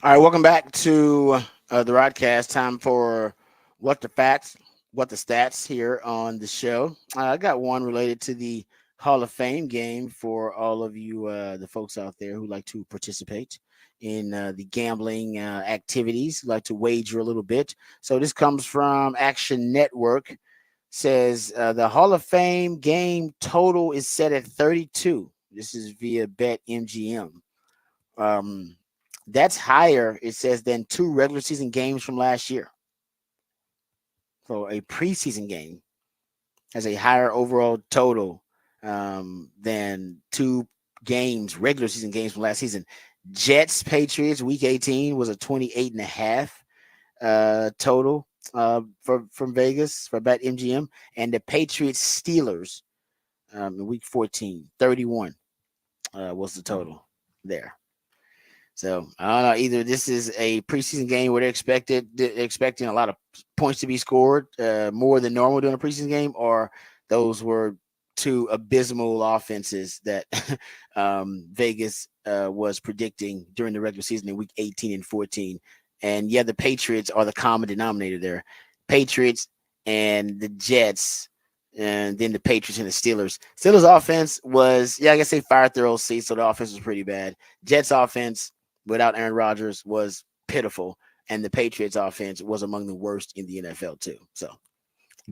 All right, welcome back to the Rodcast. Time for what the facts, what the stats here on the show. I got one related to the Hall of Fame game for all of you, the folks out there who like to participate in the gambling activities, like to wager a little bit. So this comes from Action Network. Says the Hall of Fame game total is set at 32. This is via BetMGM. Um, that's higher, it says, than two regular season games from last year. So a preseason game has a higher overall total than two games, regular season games from last season. Jets Patriots week 18 was a 28.5 total from Vegas for BetMGM, and the Patriots Steelers in week 14, 31 was the total there. So I don't know. Either this is a preseason game where they're expecting a lot of points to be scored, more than normal during a preseason game, or those were two abysmal offenses that Vegas was predicting during the regular season in week 18 and 14. And yeah, the Patriots are the common denominator there. Patriots and the Jets, and then the Patriots and the Steelers. Steelers offense was, I guess they fired their OC, so the offense was pretty bad. Jets offense without Aaron Rodgers was pitiful, and the Patriots offense was among the worst in the NFL too. So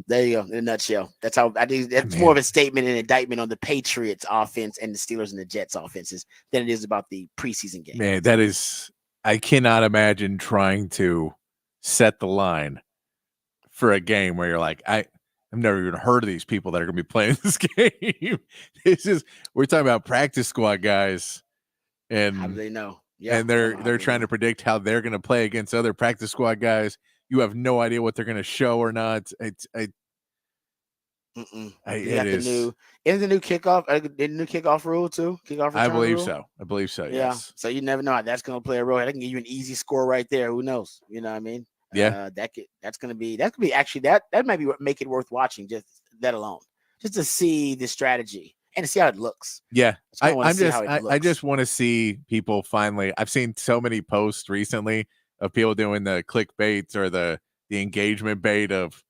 There you go. In a nutshell, that's how I think. That's Man. more of a statement and indictment on the Patriots offense and the Steelers and the Jets offenses than it is about the preseason game. Man, that is, I cannot imagine trying to set the line for a game where you're like, I've never even heard of these people that are going to be playing this game. We're talking about practice squad guys, How do and they know? Yeah, and they're trying to predict how they're going to play against other practice squad guys. You have no idea what they're going to show or not. Isn't the new kickoff rule too? Kickoff return I believe rule? so. I believe so. Yeah. Yes. So you never know how that's going to play a role. That can give you an easy score right there. Who knows? You know what I mean? Yeah. That could be actually that might be what make it worth watching. Just that alone, just to see the strategy and to see how it looks. Yeah. I just just want to see people finally. I've seen so many posts recently of people doing the clickbait or the engagement bait of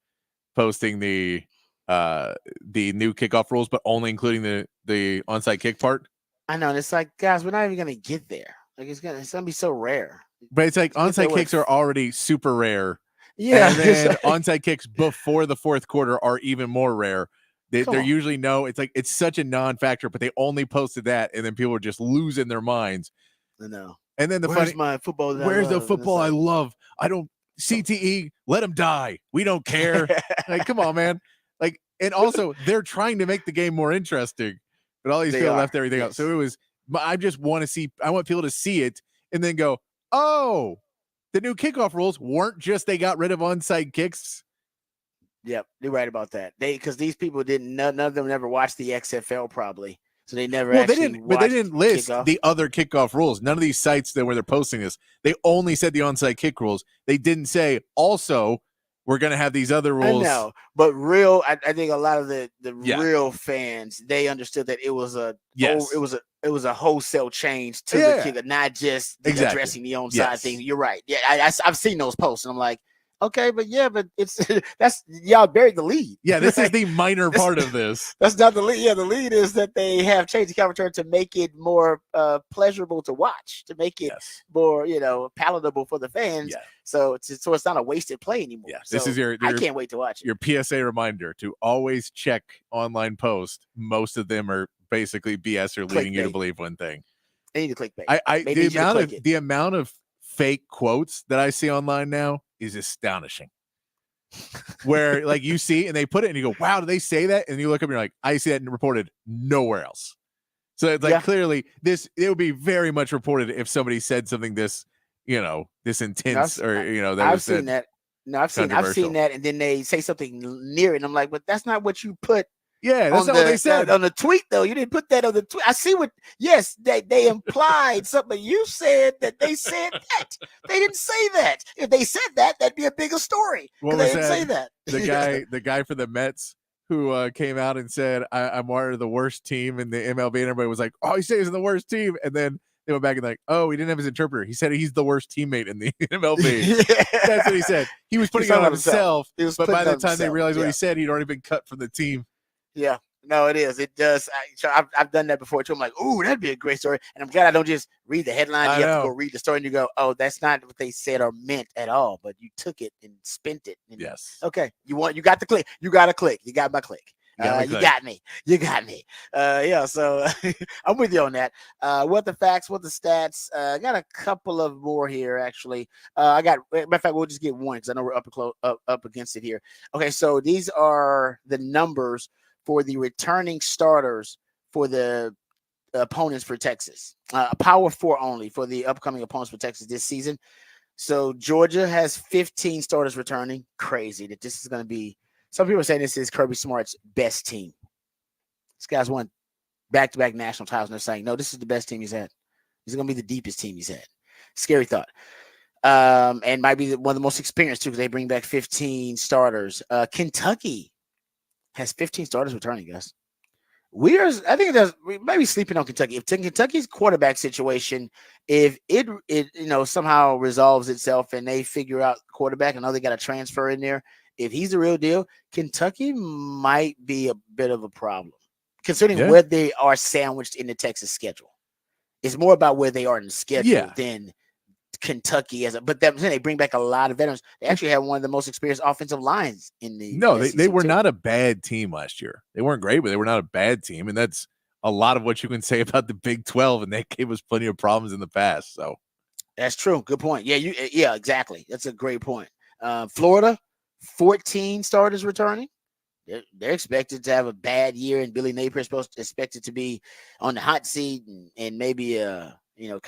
posting the new kickoff rules, but only including the onside kick part. I know, and it's like, guys, we're not even gonna get there. Like it's gonna be so rare. But it's like onside kicks are already super rare. Yeah, And then onside kicks before the fourth quarter are even more rare. They're usually it's such a non-factor, but they only posted that, and then people are just losing their minds. I know. And then where's my football? Where's the football I love? I don't CTE. Let them die. We don't care. Like, come on, man. Like, and also they're trying to make the game more interesting, but all these people left everything out. So I just want to see. I want people to see it and then go, oh, the new kickoff rules weren't just they got rid of onside kicks. Yep, you're right about that. Because these people none of them never watched the XFL probably. So they never they didn't list kickoff. The other kickoff rules. None of these sites where they're posting this, they only said the onside kick rules. They didn't say also we're going to have these other rules. I know, but I think a lot of the real fans, they understood that it was a wholesale change to the kicker, not just addressing the onside thing. You're right. Yeah, I've seen those posts, and I'm like, okay, but it's that's y'all buried the lead. Yeah, this is the minor part of this. That's not the lead. Yeah, the lead is that they have changed the kickoff return to make it more pleasurable to watch, to make it more palatable for the fans. Yeah. So it's not a wasted play anymore. Yeah, so this is I can't wait to watch it. Your PSA reminder to always check online posts. Most of them are basically BS or leading you to believe one thing. They need to clickbait. The amount of fake quotes that I see online now is astonishing. Where like you see and they put it and you go, wow, do they say that? And you look up and you're like, I see that reported nowhere else. So it's like clearly it would be very much reported if somebody said something this intense I've seen that. No, I've seen that, and then they say something near it, and I'm like, but that's not what you put. Yeah, that's not what they said on the tweet, though. You didn't put that on the tweet. I see what. Yes, they implied something. You said that they said that. They didn't say that. If they said that, that'd be a bigger story. What they was didn't that? say that. The guy for the Mets who came out and said, I'm one of the worst team in the MLB, and everybody was like, oh, he said he's the worst team, and then they went back and like, oh, he didn't have his interpreter. He said he's the worst teammate in the MLB. That's what he said. He was putting it on himself, but by the time they realized what he said, he'd already been cut from the team. Yeah. No, it is. It does. I've done that before too. I'm like, ooh, that'd be a great story. And I'm glad I don't just read the headline. You have to go read the story and you go, oh, that's not what they said or meant at all. But you took it and spent it. And, yes. Okay. You got the click. You got a click. You got my click. You got me. You got me. So I'm with you on that. What the facts, what the stats. I got a couple of more here, actually. Matter of fact, we'll just get one because I know we're up against it here. Okay, so these are the numbers for the returning starters for the opponents for Texas. Power 4 only for the upcoming opponents for Texas this season. So Georgia has 15 starters returning. Crazy that this is going to be. Some people are saying this is Kirby Smart's best team. This guy's won back-to-back national titles, and they're saying, no, this is the best team he's had. This is going to be the deepest team he's had. Scary thought. And might be one of the most experienced, too, because they bring back 15 starters. Kentucky has 15 starters returning, guys. We might be sleeping on Kentucky. If Kentucky's quarterback situation, if it somehow resolves itself and they figure out quarterback, I know they got a transfer in there. If he's the real deal, Kentucky might be a bit of a problem, considering where they are sandwiched in the Texas schedule. It's more about where they are in the schedule than Kentucky but they bring back a lot of veterans. They actually have one of the most experienced offensive lines in the No, they SEC were too. not a bad team last year. They weren't great, but they were not a bad team, and that's a lot of what you can say about the Big 12, and they gave us plenty of problems in the past. So that's true. Good point. Yeah, exactly. That's a great point. Florida, 14 starters returning. They're expected to have a bad year, and Billy Napier is expected to be on the hot seat and maybe kind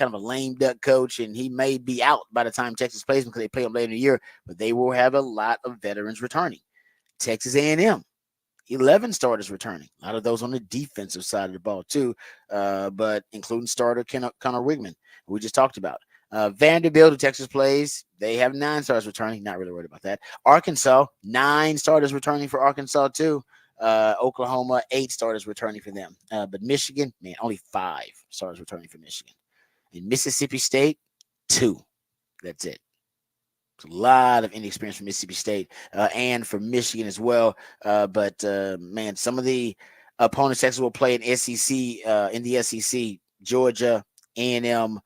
of a lame duck coach, and he may be out by the time Texas plays because they play him later in the year. But they will have a lot of veterans returning. Texas A&M, 11 starters returning. A lot of those on the defensive side of the ball too, but including starter Connor Wigman, who we just talked about. Vanderbilt, who Texas plays, they have 9 starters returning. Not really worried about that. Arkansas, 9 starters returning for Arkansas too. Oklahoma, 8 starters returning for them. But Michigan, man, only 5 starters returning for Michigan. And Mississippi State, 2. That's it. It's a lot of inexperience from Mississippi State and from Michigan as well. But man, some of the opponents Texas will play in the SEC, Georgia, A&M,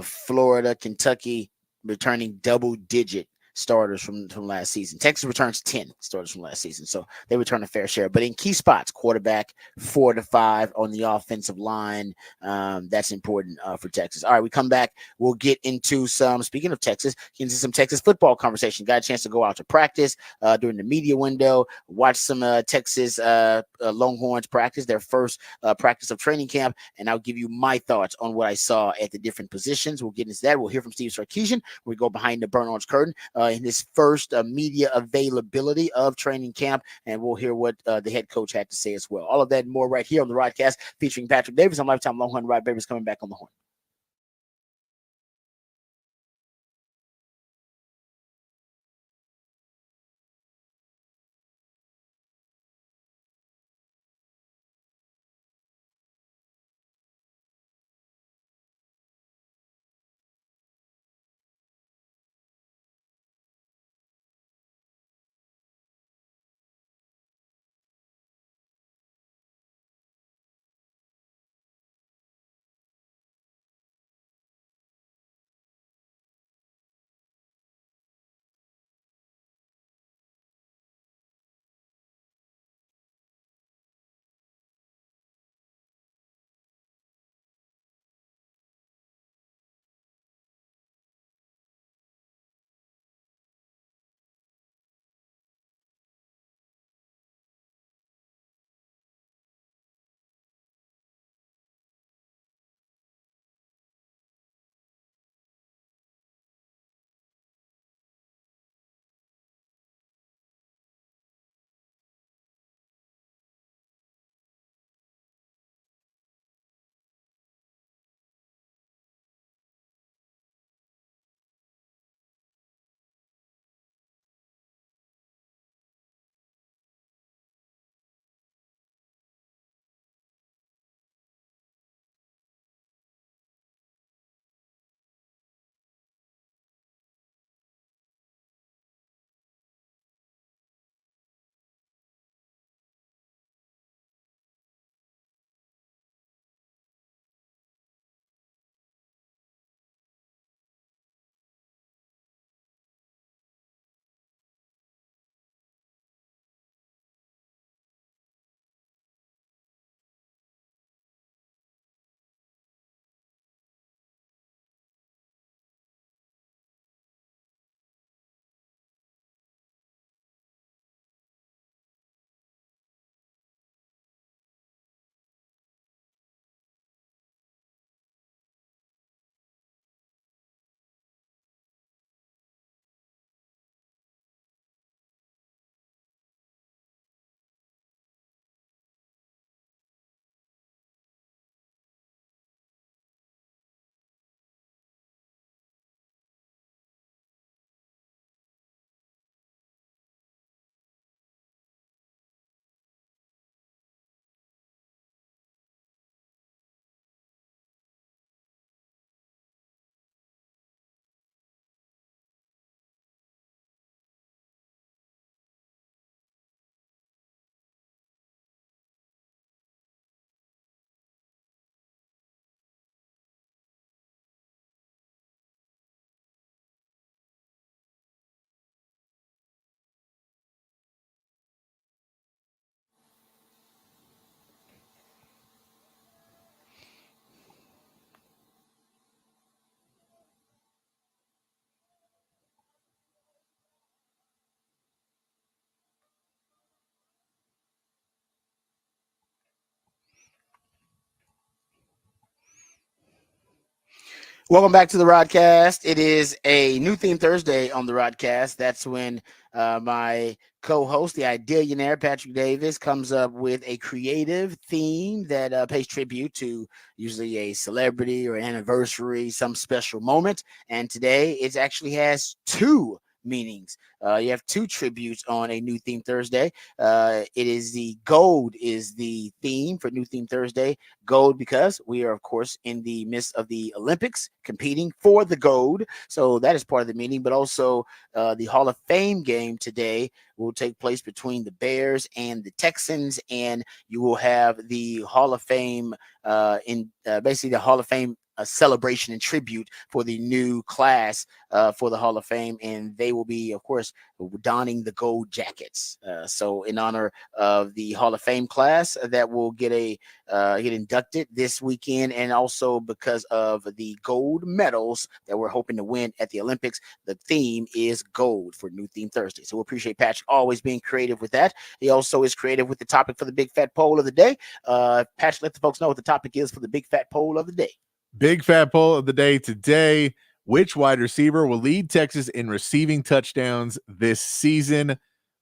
Florida, Kentucky, returning double-digit starters from last season. Texas returns 10 starters from last season, so they return a fair share. But in key spots, quarterback, 4 to 5 on the offensive line. That's important for Texas. All right, we come back. We'll get into speaking of Texas, into some Texas football conversation. Got a chance to go out to practice during the media window, watch some Texas Longhorns practice, their first practice of training camp, and I'll give you my thoughts on what I saw at the different positions. We'll get into that. We'll hear from Steve Sarkisian. We go behind the burnt orange curtain in his first media availability of training camp, and we'll hear what the head coach had to say as well. All of that and more right here on the Rodcast featuring Patrick Davis on Lifetime Longhorn. Rod Babers coming back on the horn. Welcome back to the Rodcast. It is a new theme Thursday on the Rodcast. That's when my co-host, the Idealionaire Patrick Davis, comes up with a creative theme that pays tribute to usually a celebrity or an anniversary, some special moment. And today it actually has two meanings. You have two tributes on a new theme Thursday. It is the gold is the theme for new theme Thursday. Gold because we are, of course, in the midst of the Olympics competing for the gold. So that is part of the meaning, but also the Hall of Fame game today will take place between the Bears and the Texans, and you will have the Hall of Fame basically the Hall of Fame celebration and tribute for the new class for the Hall of Fame, and they will be, of course, donning the gold jackets. So in honor of the Hall of Fame class that will get inducted this weekend, and also because of the gold medals that we're hoping to win at the Olympics, the theme is gold for New Theme Thursday. So we appreciate Patrick always being creative with that. He also is creative with the topic for the Big Fat Poll of the day. Patrick, let the folks know what the topic is for the Big Fat Poll of the day. Big Fat Poll of the day today. Which wide receiver will lead Texas in receiving touchdowns this season?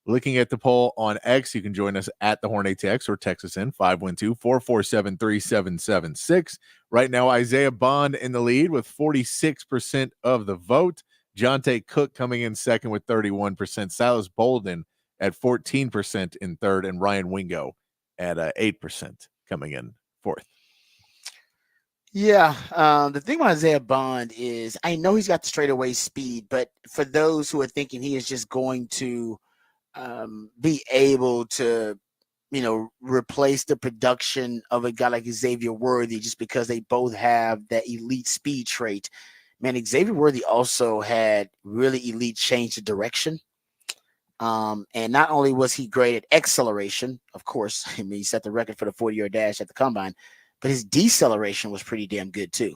Looking at the poll on X, you can join us at the Horn ATX or text us in 512-447-3776. Right now, Isaiah Bond in the lead with 46% of the vote. Jonte Cook coming in second with 31%. Silas Bolden at 14% in third, and Ryan Wingo at 8% coming in fourth. Yeah, the thing about Isaiah Bond is I know he's got the straightaway speed, but for those who are thinking he is just going to be able to, replace the production of a guy like Xavier Worthy just because they both have that elite speed trait, man, Xavier Worthy also had really elite change of direction. And not only was he great at acceleration, of course, I mean, he set the record for the 40-yard dash at the combine, but his deceleration was pretty damn good too.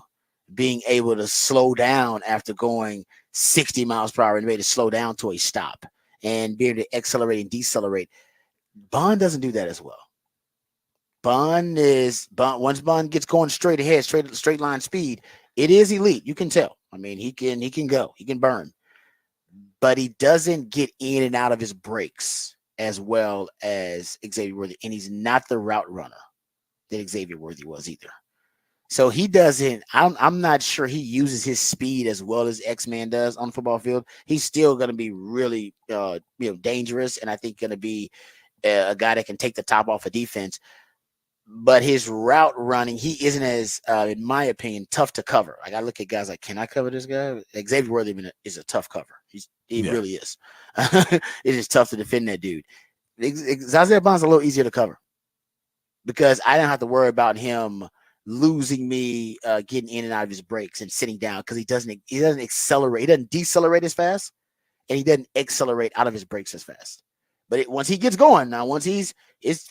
Being able to slow down after going 60 miles per hour and able to slow down to a stop and be able to accelerate and decelerate. Bond doesn't do that as well. Once Bond gets going straight ahead, straight line speed, it is elite. You can tell. I mean, he can go, he can burn, but he doesn't get in and out of his breaks as well as Xavier Worthy, and he's not the route runner that Xavier Worthy was either. So he doesn't, I'm not sure he uses his speed as well as X-Man does on the football field. He's still going to be really, dangerous, and I think going to be a guy that can take the top off of defense. But his route running, he isn't as, in my opinion, tough to cover. Like I look at guys like, can I cover this guy? Xavier Worthy is a tough cover. He really is. It is tough to defend that dude. Isaiah Bond's a little easier to cover because I don't have to worry about him losing me getting in and out of his breaks and sitting down because he doesn't accelerate. He doesn't decelerate as fast, and he doesn't accelerate out of his breaks as fast. But once he gets going, now once it's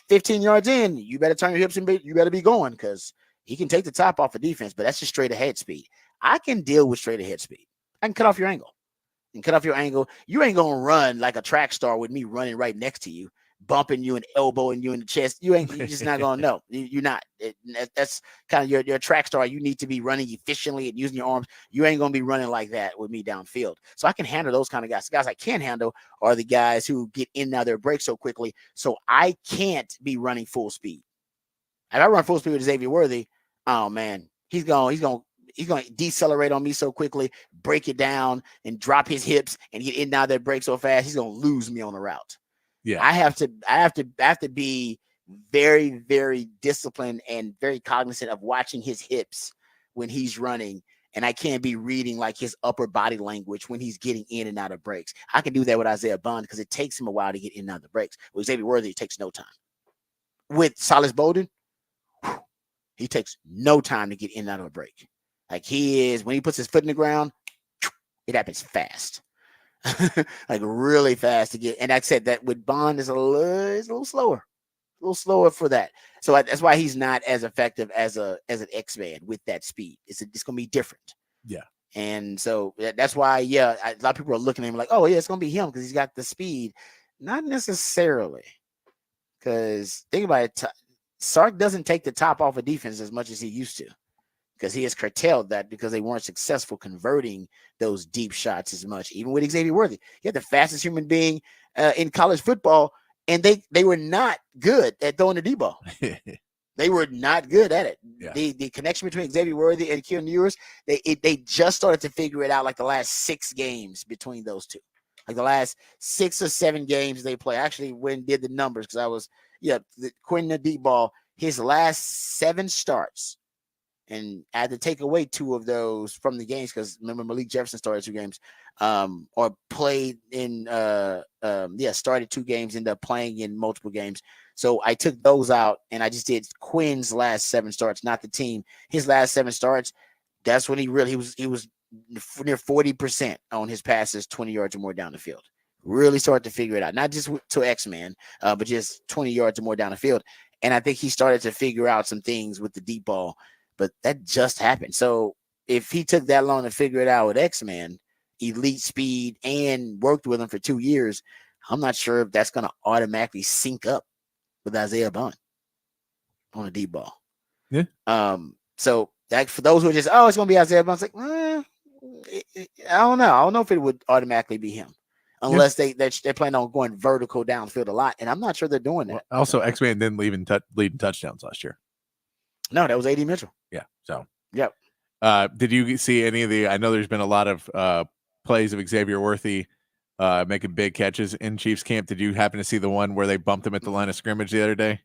15 yards in, you better turn your hips and you better be going because he can take the top off of defense, but that's just straight ahead speed. I can deal with straight ahead speed. I can cut off your angle. You ain't gonna run like a track star with me running right next to you, bumping you and elbowing you in the chest. You're just not gonna know. You're not. That's kind of your track star. You need to be running efficiently and using your arms. You ain't gonna be running like that with me downfield. So I can handle those kind of guys. The guys I can't handle are the guys who get in and out of their breaks so quickly. So I can't be running full speed. If I run full speed with Xavier Worthy, oh man, he's going to decelerate on me so quickly, break it down, and drop his hips and get in and out of that break so fast. He's going to lose me on the route. Yeah, I have to be very, very disciplined and very cognizant of watching his hips when he's running, and I can't be reading like his upper body language when he's getting in and out of breaks. I can do that with Isaiah Bond because it takes him a while to get in and out of the breaks. With Xavier Worthy, it takes no time. With Silas Bolden, he takes no time to get in and out of a break. Like when he puts his foot in the ground, it happens fast. Like really fast to get. And like I said, that with Bond is a little slower for that. So that's why he's not as effective as an X-Man with that speed. It's going to be different. Yeah. And so that's why, a lot of people are looking at him like, oh yeah, it's going to be him because he's got the speed. Not necessarily. Because think about it, Sark doesn't take the top off of defense as much as he used to. because he has curtailed that because they weren't successful converting those deep shots as much. Even with Xavier Worthy, he had the fastest human being in college football, and they were not good at throwing the deep ball. They were not good at it. Yeah. The connection between Xavier Worthy and Keon Ewers, they just started to figure it out like the last 6 games between those two. Like the last 6 or 7 games they play. Actually, when did the numbers, because I was, Quentin the deep ball, his last 7 starts, and I had to take away 2 of those from the games because remember Malik Jefferson started 2 games, or played in started 2 games, ended up playing in multiple games. So I took those out and I just did Quinn's last 7 starts, not the team. His last 7 starts, that's when he was near 40% on his passes, 20 yards or more down the field. Really started to figure it out, not just to X-Man, but just 20 yards or more down the field. And I think he started to figure out some things with the deep ball, but that just happened. So if he took that long to figure it out with X-Man, elite speed, and worked with him for 2 years, I'm not sure if that's going to automatically sync up with Isaiah Bond on a deep ball. Yeah. So that for those who are just, it's going to be Isaiah Bond, it's like, I don't know. I don't know if it would automatically be him unless they plan on going vertical downfield a lot. And I'm not sure they're doing that. Well, also, X-Man didn't lead in touchdowns last year. No, that was A.D. Mitchell. Yeah. So, yep. Did you see any of I know there's been a lot of plays of Xavier Worthy making big catches in Chiefs camp. Did you happen to see the one where they bumped him at the line of scrimmage the other day?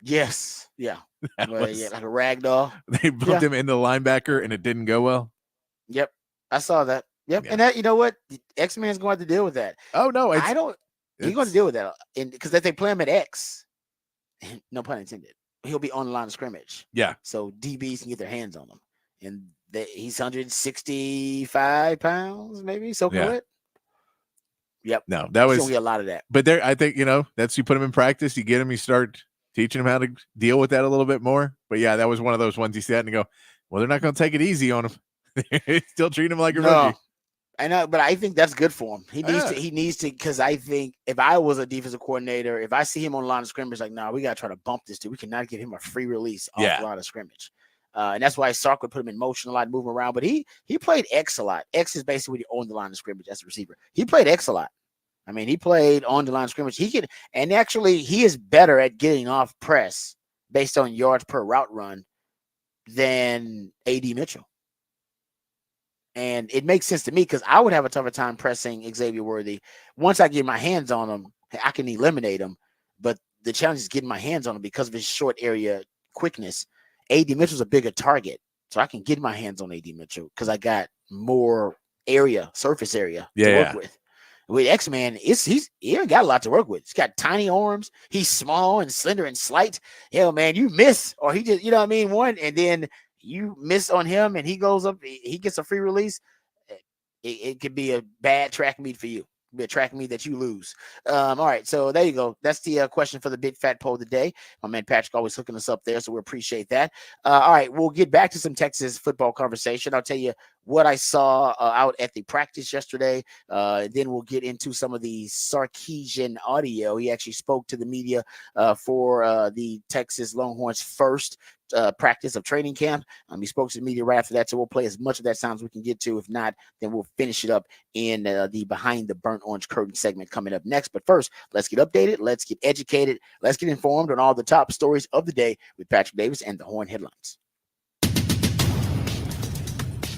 Yes. Yeah. Like a rag doll. They bumped him into the linebacker and it didn't go well. Yep. I saw that. Yep. Yeah. And that, you know what? X-Man's going to have to deal with that. Oh, no. He's going to deal with that. Because if they play him at X, no pun intended, he'll be on the line of scrimmage. Yeah. So DBs can get their hands on him. And he's 165 pounds, maybe. So it. Yep. No, that was going to be a lot of that. But there, I think, that's you put him in practice, you get him, you start teaching him how to deal with that a little bit more. But yeah, that was one of those ones you sat and go, well, they're not going to take it easy on him. Still treat him like a rookie. I know, but I think that's good for him. He needs to, because I think if I was a defensive coordinator, if I see him on the line of scrimmage, like, we got to try to bump this dude. We cannot give him a free release off the line of scrimmage. And that's why Sark would put him in motion a lot, move him around. But he played X a lot. X is basically what he owned the line of scrimmage as a receiver. He played X a lot. I mean, he played on the line of scrimmage. He is better at getting off press based on yards per route run than A.D. Mitchell. And it makes sense to me because I would have a tougher time pressing Xavier Worthy. Once I get my hands on him, I can eliminate him. But the challenge is getting my hands on him because of his short area quickness. A.D. Mitchell's a bigger target, so I can get my hands on A.D. Mitchell because I got more surface area to work with. With X-Man, he ain't got a lot to work with. He's got tiny arms. He's small and slender and slight. Hell, man, you miss, or he just, one, and then you miss on him, and he goes up. He gets a free release. It could be a bad track meet for you. Be a track meet that you lose. All right, so there you go. That's the question for the Big Fat Poll today. My man Patrick always hooking us up there, so we appreciate that. All right, we'll get back to some Texas football conversation. I'll tell you what I saw out at the practice yesterday. Then we'll get into some of the Sarkisian audio. He actually spoke to the media for the Texas Longhorns' first practice of training camp. He spoke to the media right after that, so we'll play as much of that sound as we can get to. If not, then we'll finish it up in the Behind the Burnt Orange Curtain segment coming up next. But first, let's get updated, let's get educated, let's get informed on all the top stories of the day with Patrick Davis and the Horn Headlines.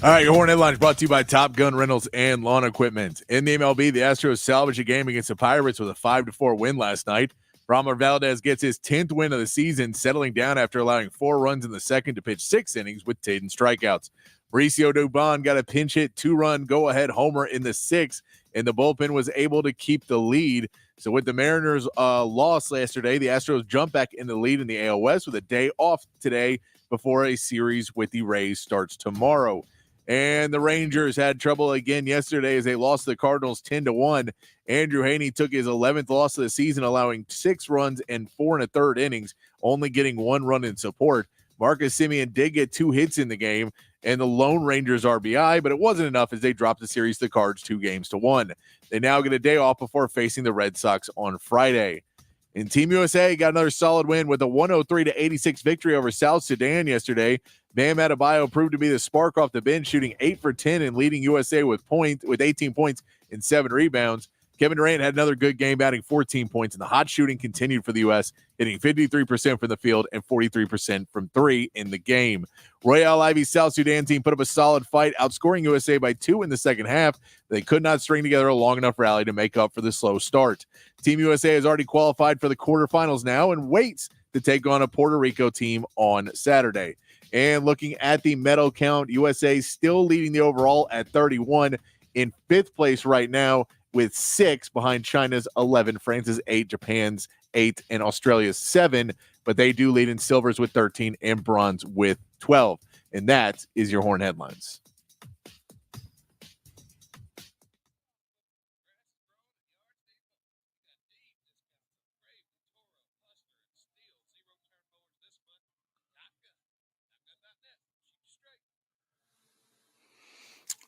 All right, your Horn Headlines brought to you by Top Gun Rentals and Lawn Equipment. In the MLB, the Astros salvaged a game against the Pirates with a 5-4 win last night. Framber Valdez gets his 10th win of the season, settling down after allowing 4 runs in the second to pitch 6 innings with 10 strikeouts. Mauricio Dubon got a pinch hit 2-run go-ahead homer in the 6th, and the bullpen was able to keep the lead. So with the Mariners' loss yesterday, the Astros jump back in the lead in the AL West with a day off today before a series with the Rays starts tomorrow. And the Rangers had trouble again yesterday as they lost to the Cardinals 10-1. Andrew Heaney took his 11th loss of the season, allowing 6 runs and 4 1/3 innings, only getting 1 run in support. Marcus Semien did get 2 hits in the game and the lone Rangers RBI, but it wasn't enough as they dropped the series to the Cards 2-1. They now get a day off before facing the Red Sox on Friday. And Team USA got another solid win with a 103-86 victory over South Sudan yesterday. Bam Adebayo proved to be the spark off the bench, shooting 8 for 10 and leading USA with 18 points and 7 rebounds. Kevin Durant had another good game, adding 14 points, and the hot shooting continued for the U.S., hitting 53% from the field and 43% from 3 in the game. Royal Ivy's South Sudan team put up a solid fight, outscoring USA by 2 in the second half. They could not string together a long enough rally to make up for the slow start. Team USA has already qualified for the quarterfinals now and waits to take on a Puerto Rico team on Saturday. And looking at the medal count, USA still leading the overall at 31, in 5th place right now with 6 behind China's 11, France's 8, Japan's 8, and Australia's 7. But they do lead in silvers with 13 and bronze with 12. And that is your Horn Headlines.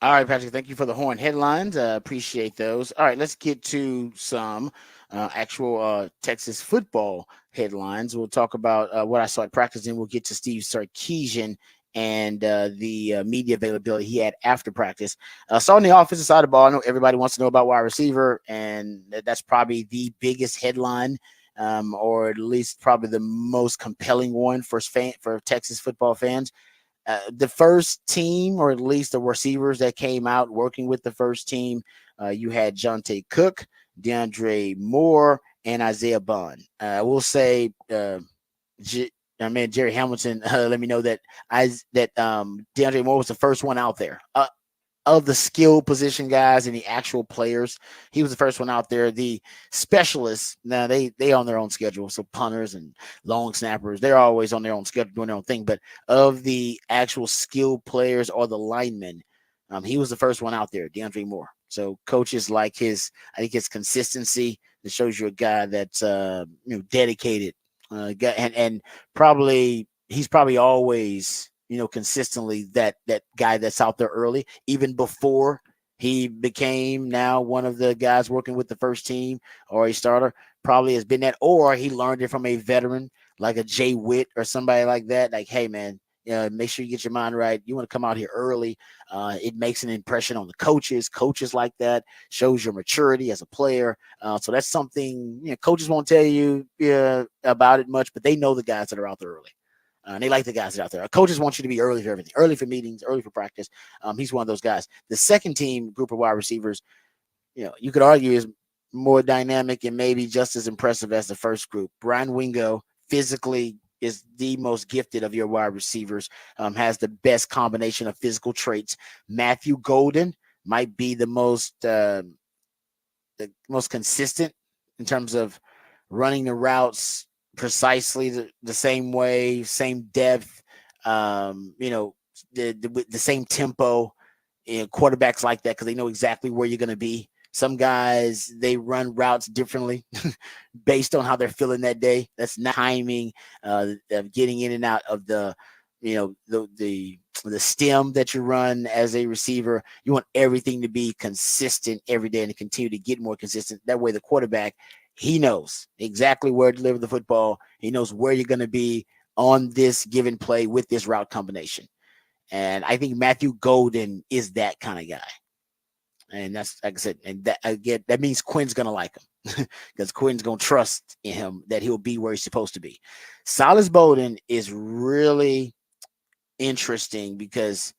All right, Patrick, thank you for the Horn Headlines. Appreciate those. All right, let's get to some actual Texas football headlines. We'll talk about what I saw at practice, and we'll get to Steve Sarkisian and the media availability he had after practice. So on the offensive side of the ball, I know everybody wants to know about wide receiver, and that's probably the biggest headline, or at least probably the most compelling one for Texas football fans. The first team, or at least the receivers that came out working with the first team, you had Jonte Cook, DeAndre Moore, and Isaiah Bond. I will say, Jerry Hamilton let me know that DeAndre Moore was the first one out there. Of the skill position guys and the actual players, he was the first one out there. The specialists, now they on their own schedule. So punters and long snappers, they're always on their own schedule doing their own thing. But of the actual skill players or the linemen, he was the first one out there, DeAndre Moore. So coaches like his consistency. That shows you a guy that's dedicated, and probably he's probably always consistently that guy that's out there early, even before he became now one of the guys working with the first team or a starter, probably has been that, or he learned it from a veteran like a Jay Witt or somebody like that. Like, hey man, make sure you get your mind right. You want to come out here early. It makes an impression on the coaches. Coaches like that, shows your maturity as a player. So that's something coaches won't tell you about it much, but they know the guys that are out there early. And they like the guys that are out there. Our coaches want you to be early for everything, early for meetings, early for practice. He's one of those guys. The second team group of wide receivers, you could argue is more dynamic and maybe just as impressive as the first group. Brian Wingo physically is the most gifted of your wide receivers, has the best combination of physical traits. Matthew Golden might be the most consistent in terms of running the routes precisely the same way, same depth, the same tempo. Quarterbacks like that because they know exactly where you're going to be. Some guys, they run routes differently based on how they're feeling that day. That's not timing of getting in and out of the stem that you run as a receiver. You want everything to be consistent every day and to continue to get more consistent. That way the quarterback, he knows exactly where to deliver the football. He knows where you're going to be on this given play with this route combination. And I think Matthew Golden is that kind of guy. And that's, like I said, and that again, that means Quinn's going to like him because Quinn's going to trust in him that he'll be where he's supposed to be. Silas Bowden is really interesting because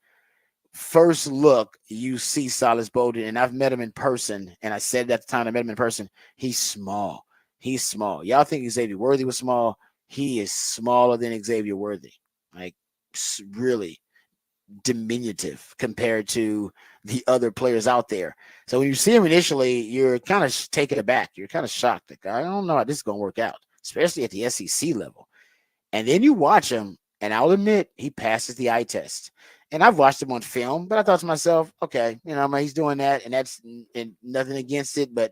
first look, you see Silas Bowden, and I've met him in person, and I said at the time I met him in person, he's small. He's small. Y'all think Xavier Worthy was small? He is smaller than Xavier Worthy. Like, really diminutive compared to the other players out there. So when you see him initially, you're kind of taken aback. You're kind of shocked. Like, I don't know how this is going to work out, especially at the SEC level. And then you watch him, and I'll admit he passes the eye test. And I've watched him on film, but I thought to myself, okay, he's doing that, and that's nothing against it. But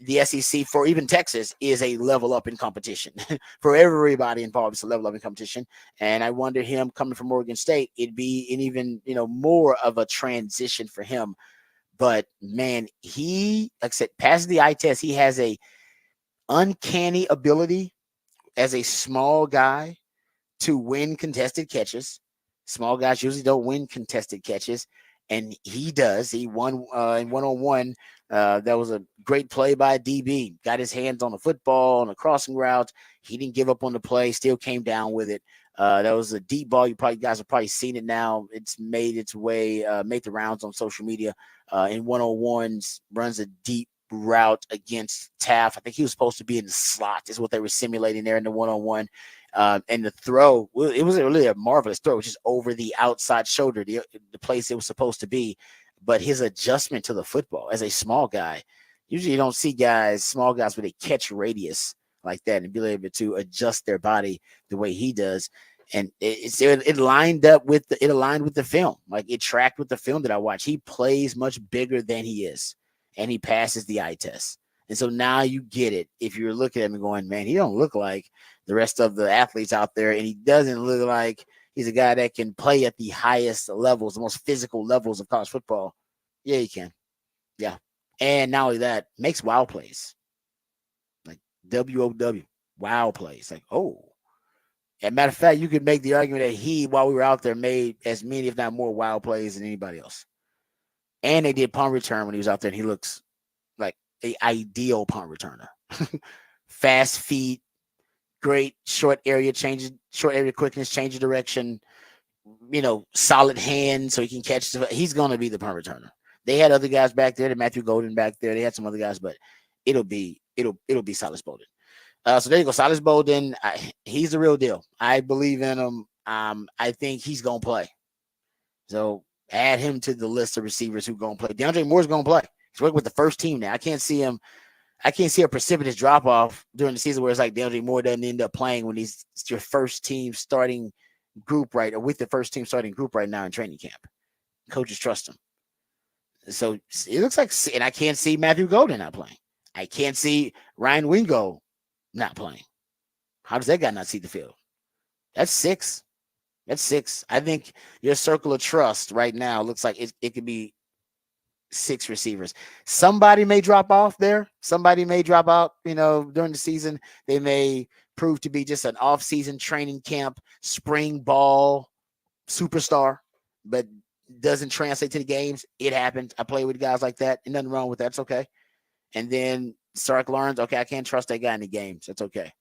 the SEC, for even Texas, is a level up in competition. For everybody involved, it's a level up in competition. And I wonder, him coming from Oregon State, it'd be an even more of a transition for him. But man, he, like I said, passes the eye test. He has a uncanny ability as a small guy to win contested catches. Small guys usually don't win contested catches, and he does. He won in one-on-one. That was a great play by DB. Got his hands on the football on a crossing route. He didn't give up on the play. Still came down with it. That was a deep ball. You guys have probably seen it now. It's made its way, made the rounds on social media. In one-on-ones, runs a deep route against Taft. I think he was supposed to be in the slot. Is what they were simulating there in the one-on-one. And the throw, it was really a marvelous throw, just over the outside shoulder, the place it was supposed to be. But his adjustment to the football as a small guy, usually you don't see small guys with a catch radius like that and be able to adjust their body the way he does. And it aligned with the film. Like it tracked with the film that I watched. He plays much bigger than he is, and he passes the eye test. And so now you get it. If you're looking at him and going, man, he don't look like the rest of the athletes out there, and he doesn't look like he's a guy that can play at the highest levels, the most physical levels of college football. Yeah, he can. Yeah. And not only that, makes wild plays. Like WOW, wild plays. Like, oh. As a matter of fact, you could make the argument that while we were out there, made as many, if not more, wild plays than anybody else. And they did punt return when he was out there, and he looks like an ideal punt returner. Fast feet, great short area quickness, change of direction, solid hands so he can catch. He's going to be the punt returner. They had other guys back there, Matthew Golden back there. They had some other guys, but it'll be Silas Bolden. So there you go, Silas Bolden. He's the real deal. I believe in him. I think he's going to play. So add him to the list of receivers who going to play. DeAndre Moore's going to play. He's working with the first team now. I can't see a precipitous drop off during the season where it's like DeAndre Moore doesn't end up playing when he's your first team starting group or with the first team starting group right now in training camp. Coaches trust him. So it looks like, and I can't see Matthew Golden not playing. I can't see Ryan Wingo not playing. How does that guy not see the field? That's six. I think your circle of trust right now looks like it could be 6 receivers. Somebody may drop off there. Somebody may drop out, during the season. They may prove to be just an off-season training camp, spring ball superstar, but doesn't translate to the games. It happens. I play with guys like that. And nothing wrong with that. It's okay. And then Sark learns, okay, I can't trust that guy in the games. That's okay.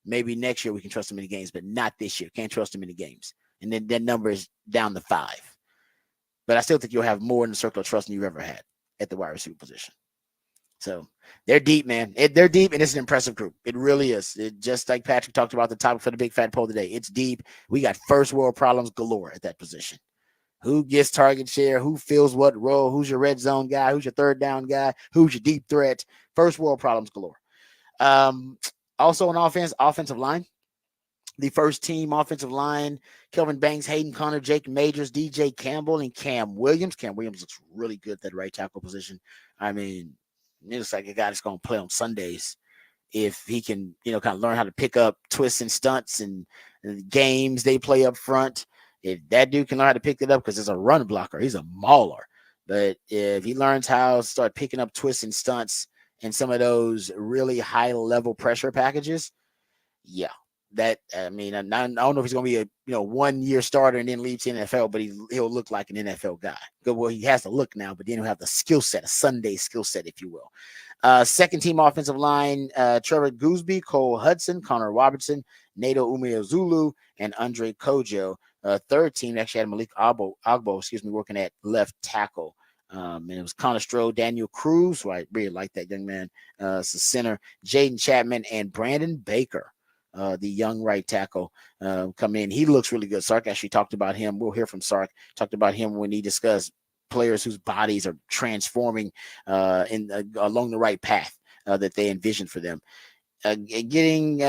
Maybe next year we can trust him in the games, but not this year. Can't trust him in the games. And then that number is down to 5. But I still think you'll have more in the circle of trust than you've ever had at the wide receiver position. So they're deep, man. They're deep, and it's an impressive group. It really is. Just like Patrick talked about the topic for the Big Fat Poll today. It's deep. We got first world problems galore at that position. Who gets target share? Who fills what role? Who's your red zone guy? Who's your third down guy? Who's your deep threat? First world problems galore. Also on offensive line. The first team offensive line, Kelvin Banks, Hayden Connor, Jake Majors, DJ Campbell, and Cam Williams. Cam Williams looks really good at that right tackle position. I mean, it looks like a guy that's going to play on Sundays if he can, kind of learn how to pick up twists and stunts and games they play up front. If that dude can learn how to pick it up, because it's a run blocker, he's a mauler. But if he learns how to start picking up twists and stunts and some of those really high-level pressure packages, yeah. I don't know if he's going to be a 1-year starter and then leave to the NFL, but he'll look like an NFL guy. Well, he has to look now, but then he'll have the skill set, a Sunday skill set, if you will. Second team offensive line, Trevor Gooseby, Cole Hudson, Connor Robertson, Nato Umeozulu, and Andre Kojo. Third team actually had Malik Ogbo, working at left tackle. And it was Connor Stroh, Daniel Cruz, who I really like that young man. It's the center, Jaden Chapman, and Brandon Baker. The young right tackle come in. He looks really good. Sark actually talked about him. We'll hear from Sark. Talked about him when he discussed players whose bodies are transforming along the right path that they envisioned for them. Getting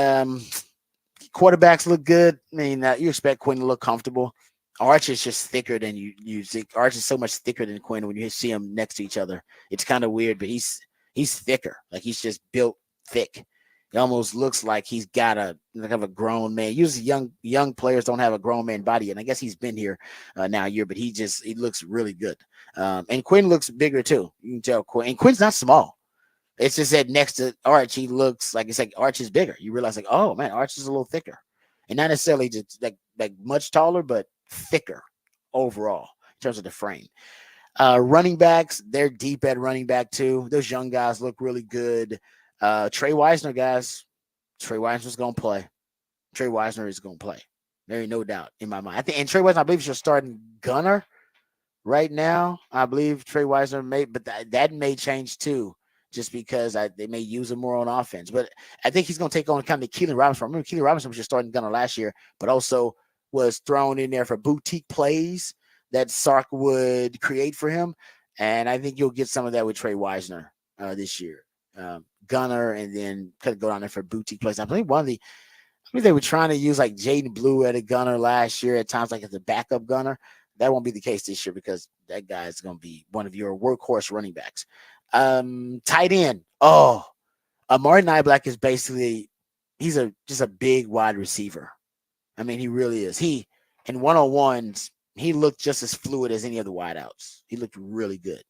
quarterbacks look good. I mean, you expect Quinn to look comfortable. Arch is just thicker than you think. Arch is so much thicker than Quinn when you see them next to each other. It's kind of weird, but he's thicker. Like he's just built thick. It almost looks like he's got a grown man. Usually young players don't have a grown man body, and I guess he's been here now a year, but he looks really good. And Quinn looks bigger too. You can tell Quinn. And Quinn's not small. It's just that next to Arch, he looks like Arch is bigger. You realize oh man, Arch is a little thicker, and not necessarily just like much taller, but thicker. overall in terms of the frame. Running backs, they're deep at running back too. Those young guys look really good. Trey Wisner, guys. Trey Wisner's going to play. Trey Wisner is going to play. There ain't no doubt in my mind. I think, and Trey Wisner, I believe, is your starting gunner right now. I believe Trey Wisner may, but that may change too, just because they may use him more on offense. But I think he's going to take on kind of Keelan Robinson. I remember Keelan Robinson was your starting gunner last year, but also was thrown in there for boutique plays that Sark would create for him. And I think you'll get some of that with Trey Wisner this year. Gunner, and then kind of go down there for boutique plays. I believe they were trying to use like Jaden Blue at a gunner last year at times, like as a backup gunner. That won't be the case this year because that guy is going to be one of your workhorse running backs. Tight end. Oh, Amari Niblack is basically, he's just a big wide receiver. I mean, he really is. He, in one-on-ones, he looked just as fluid as any of the wideouts. He looked really good.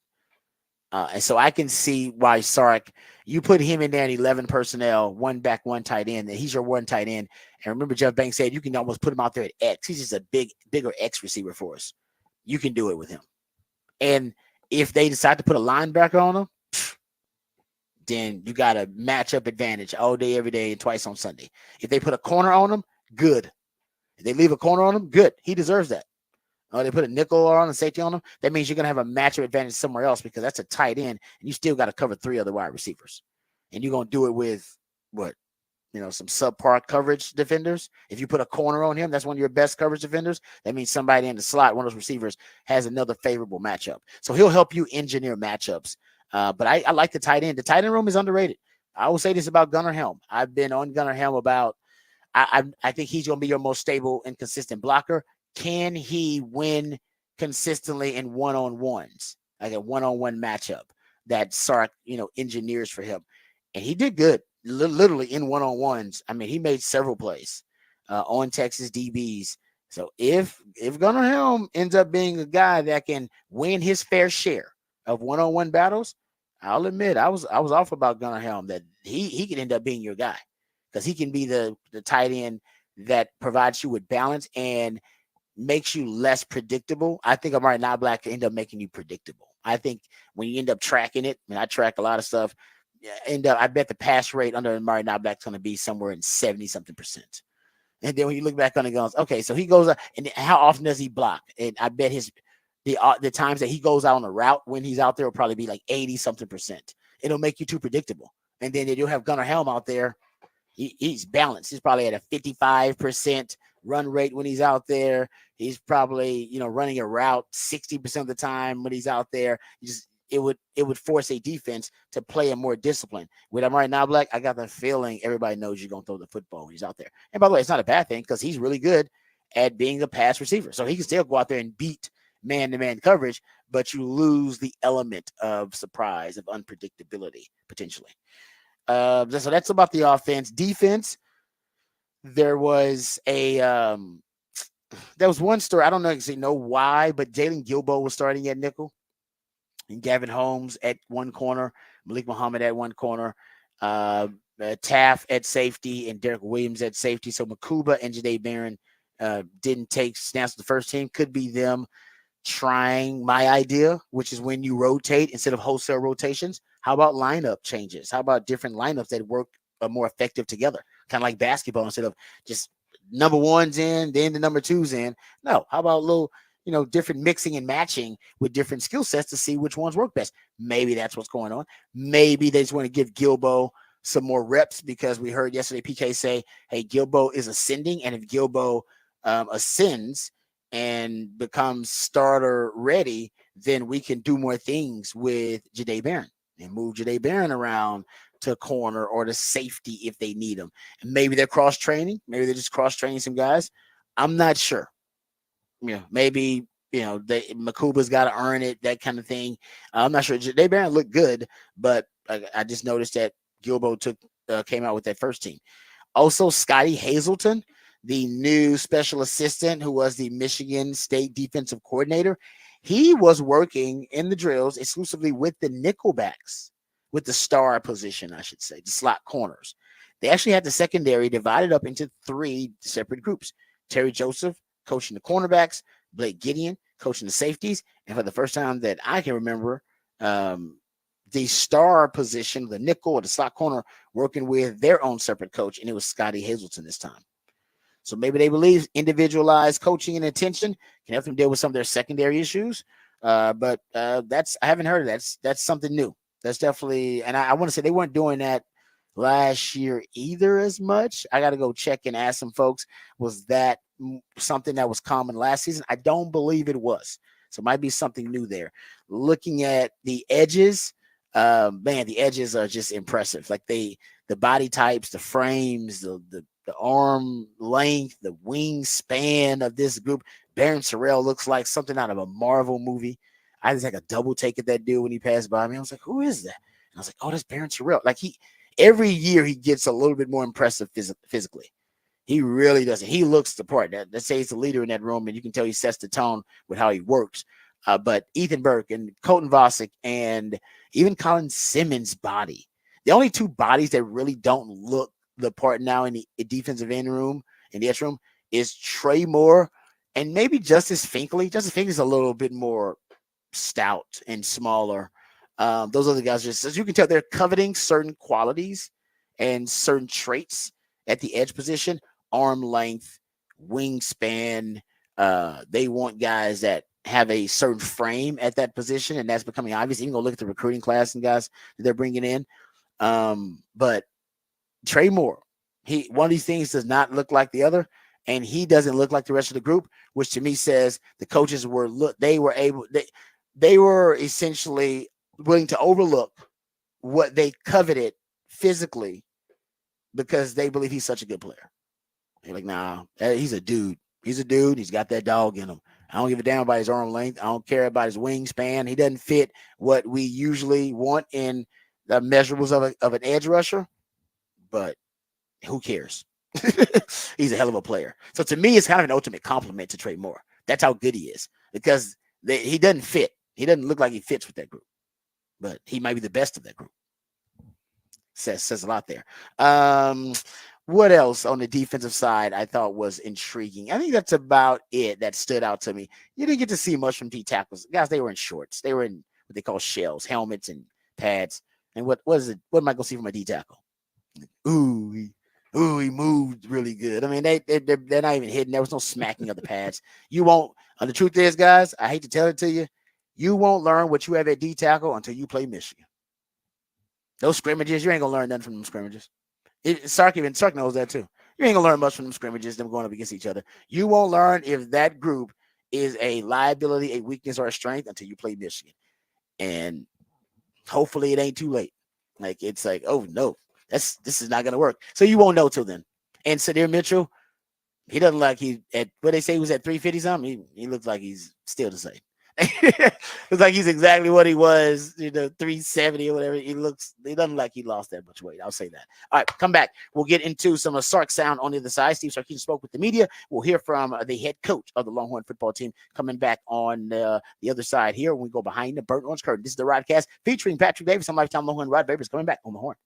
And so I can see why Sark, you put him in there in 11 personnel, one back, one tight end, and he's your one tight end. And remember, Jeff Banks said you can almost put him out there at X. He's just a bigger X receiver for us. You can do it with him. And if they decide to put a linebacker on him, then you got a matchup advantage all day, every day, and twice on Sunday. If they put a corner on him, good. If they leave a corner on him, good. He deserves that. They put a nickel on a safety on him. That means you're going to have a matchup advantage somewhere else because that's a tight end, and you still got to cover 3 other wide receivers. And you're going to do it with some subpar coverage defenders. If you put a corner on him, that's one of your best coverage defenders. That means somebody in the slot, one of those receivers, has another favorable matchup. So he'll help you engineer matchups. But I like the tight end. The tight end room is underrated. I will say this about Gunnar Helm. I've been on Gunnar Helm about. I think he's going to be your most stable and consistent blocker. Can he win consistently in one-on-ones, like a one-on-one matchup that Sark, engineers for him? And he did good, literally in one-on-ones. I mean, he made several plays on Texas DBs. So if Gunnar Helm ends up being a guy that can win his fair share of one-on-one battles, I'll admit I was off about Gunnar Helm that he could end up being your guy because he can be the tight end that provides you with balance and makes you less predictable. I think Amari Niblack can end up making you predictable. I think when you end up tracking it, I track a lot of stuff. I bet the pass rate under Amari Niblack is going to be somewhere in 70-something%. And then when you look back on it, goes, okay, so he goes out, and how often does he block? And I bet the times that he goes out on a route when he's out there will probably be like 80-something%. It'll make you too predictable. And then you'll have Gunnar Helm out there. He's balanced. He's probably at a 55% run rate when he's out there. He's probably, running a route 60% of the time when he's out there. It would force a defense to play a more discipline. With Amari Niblack, I got the feeling everybody knows you're going to throw the football when he's out there. And by the way, it's not a bad thing because he's really good at being a pass receiver. So he can still go out there and beat man-to-man coverage, but you lose the element of surprise, of unpredictability, potentially. So that's about the offense. Defense, there was one story. I don't know why, but Jalen Gilbo was starting at nickel, and Gavin Holmes at one corner, Malik Muhammad at one corner, Taft at safety, and Derek Williams at safety. So Makuba and Jadae Barron didn't take snaps to the first team. Could be them trying my idea, which is when you rotate instead of wholesale rotations. How about lineup changes? How about different lineups that work more effective together? Kind of like basketball, instead of just number ones in, then the number twos in. No, how about a little, different mixing and matching with different skill sets to see which ones work best? Maybe that's what's going on. Maybe they just want to give Gilbo some more reps because we heard yesterday PK say, hey, Gilbo is ascending. And if Gilbo ascends and becomes starter ready, then we can do more things with Jadae Barron and move Jadae Barron around to corner or to safety if they need them. And maybe they're cross-training. Maybe they're just cross-training some guys. I'm not sure. Maybe, Makuba's got to earn it, that kind of thing. I'm not sure. Jadae Barron looked good, but I just noticed that Gilbo came out with that first team. Also, Scotty Hazelton, the new special assistant who was the Michigan State defensive coordinator, he was working in the drills exclusively with the nickelbacks, with the star position, I should say, the slot corners. They actually had the secondary divided up into 3 separate groups. Terry Joseph coaching the cornerbacks, Blake Gideon coaching the safeties, and for the first time that I can remember, the star position, the nickel or the slot corner, working with their own separate coach, and it was Scotty Hazelton this time. So maybe they believe individualized coaching and attention can help them deal with some of their secondary issues. But that's I haven't heard of that. That's something new. That's definitely, and I want to say they weren't doing that last year either as much. I got to go check and ask some folks. Was that something that was common last season? I don't believe it was. So it might be something new there. Looking at the edges, man, the edges are just impressive. Like the body types, the frames, the arm length, the wingspan of this group. Baron Terrell looks like something out of a Marvel movie. I just had a double take at that dude when he passed by me. I was like, who is that? And I was like, oh, that's Baron Terrell. Like every year he gets a little bit more impressive physically. He really does. He looks the part. Let's say he's the leader in that room, and you can tell he sets the tone with how he works. But Ethan Burke and Colton Vosick and even Colin Simmons' body, the only two bodies that really don't look the part now in the defensive end room, in the edge room, is Trey Moore and maybe Justice Finkley. Justice Finkley's a little bit more stout and smaller. Those other guys, just as you can tell, they're coveting certain qualities and certain traits at the edge position: arm length, wingspan. They want guys that have a certain frame at that position, and that's becoming obvious. You can go look at the recruiting class and guys that they're bringing in. But Trey Moore, one of these things does not look like the other, and he doesn't look like the rest of the group, which to me says the coaches they were essentially willing to overlook what they coveted physically because they believe he's such a good player. They're like, nah, he's a dude. He's a dude. He's got that dog in him. I don't give a damn about his arm length. I don't care about his wingspan. He doesn't fit what we usually want in the measurables of an edge rusher, but who cares? He's a hell of a player. So to me, it's kind of an ultimate compliment to Trey Moore. That's how good he is because he doesn't fit. He doesn't look like he fits with that group, but he might be the best of that group. Says a lot there. What else on the defensive side I thought was intriguing? I think that's about it that stood out to me. You didn't get to see much from D tackles. Guys, they were in shorts. They were in what they call shells, helmets and pads. And what is it? What am I going to see from a D tackle? Ooh, he moved really good. I mean, they're not even hidden. There was no smacking of the pads. You won't. And the truth is, guys, I hate to tell it to you, you won't learn what you have at D tackle until you play Michigan. Those scrimmages, you ain't gonna learn nothing from them scrimmages. Sark knows that too. You ain't gonna learn much from them scrimmages, them going up against each other. You won't learn if that group is a liability, a weakness, or a strength until you play Michigan. And hopefully it ain't too late. Like it's like, oh no, this is not gonna work. So you won't know till then. And Sadir Mitchell, he doesn't like he at what they say he was at 350 something. He looks like he's still the same. It's like he's exactly what he was, 370 or whatever. He doesn't like he lost that much weight. I'll say that. All right, come back. We'll get into some of Sark sound on the other side. Steve Sarkisian spoke with the media. We'll hear from the head coach of the Longhorn football team coming back on the other side here when we go behind the burnt orange curtain. This is the Rodcast featuring Patrick Davis on Lifetime Longhorn. Rod Babers coming back on the horn.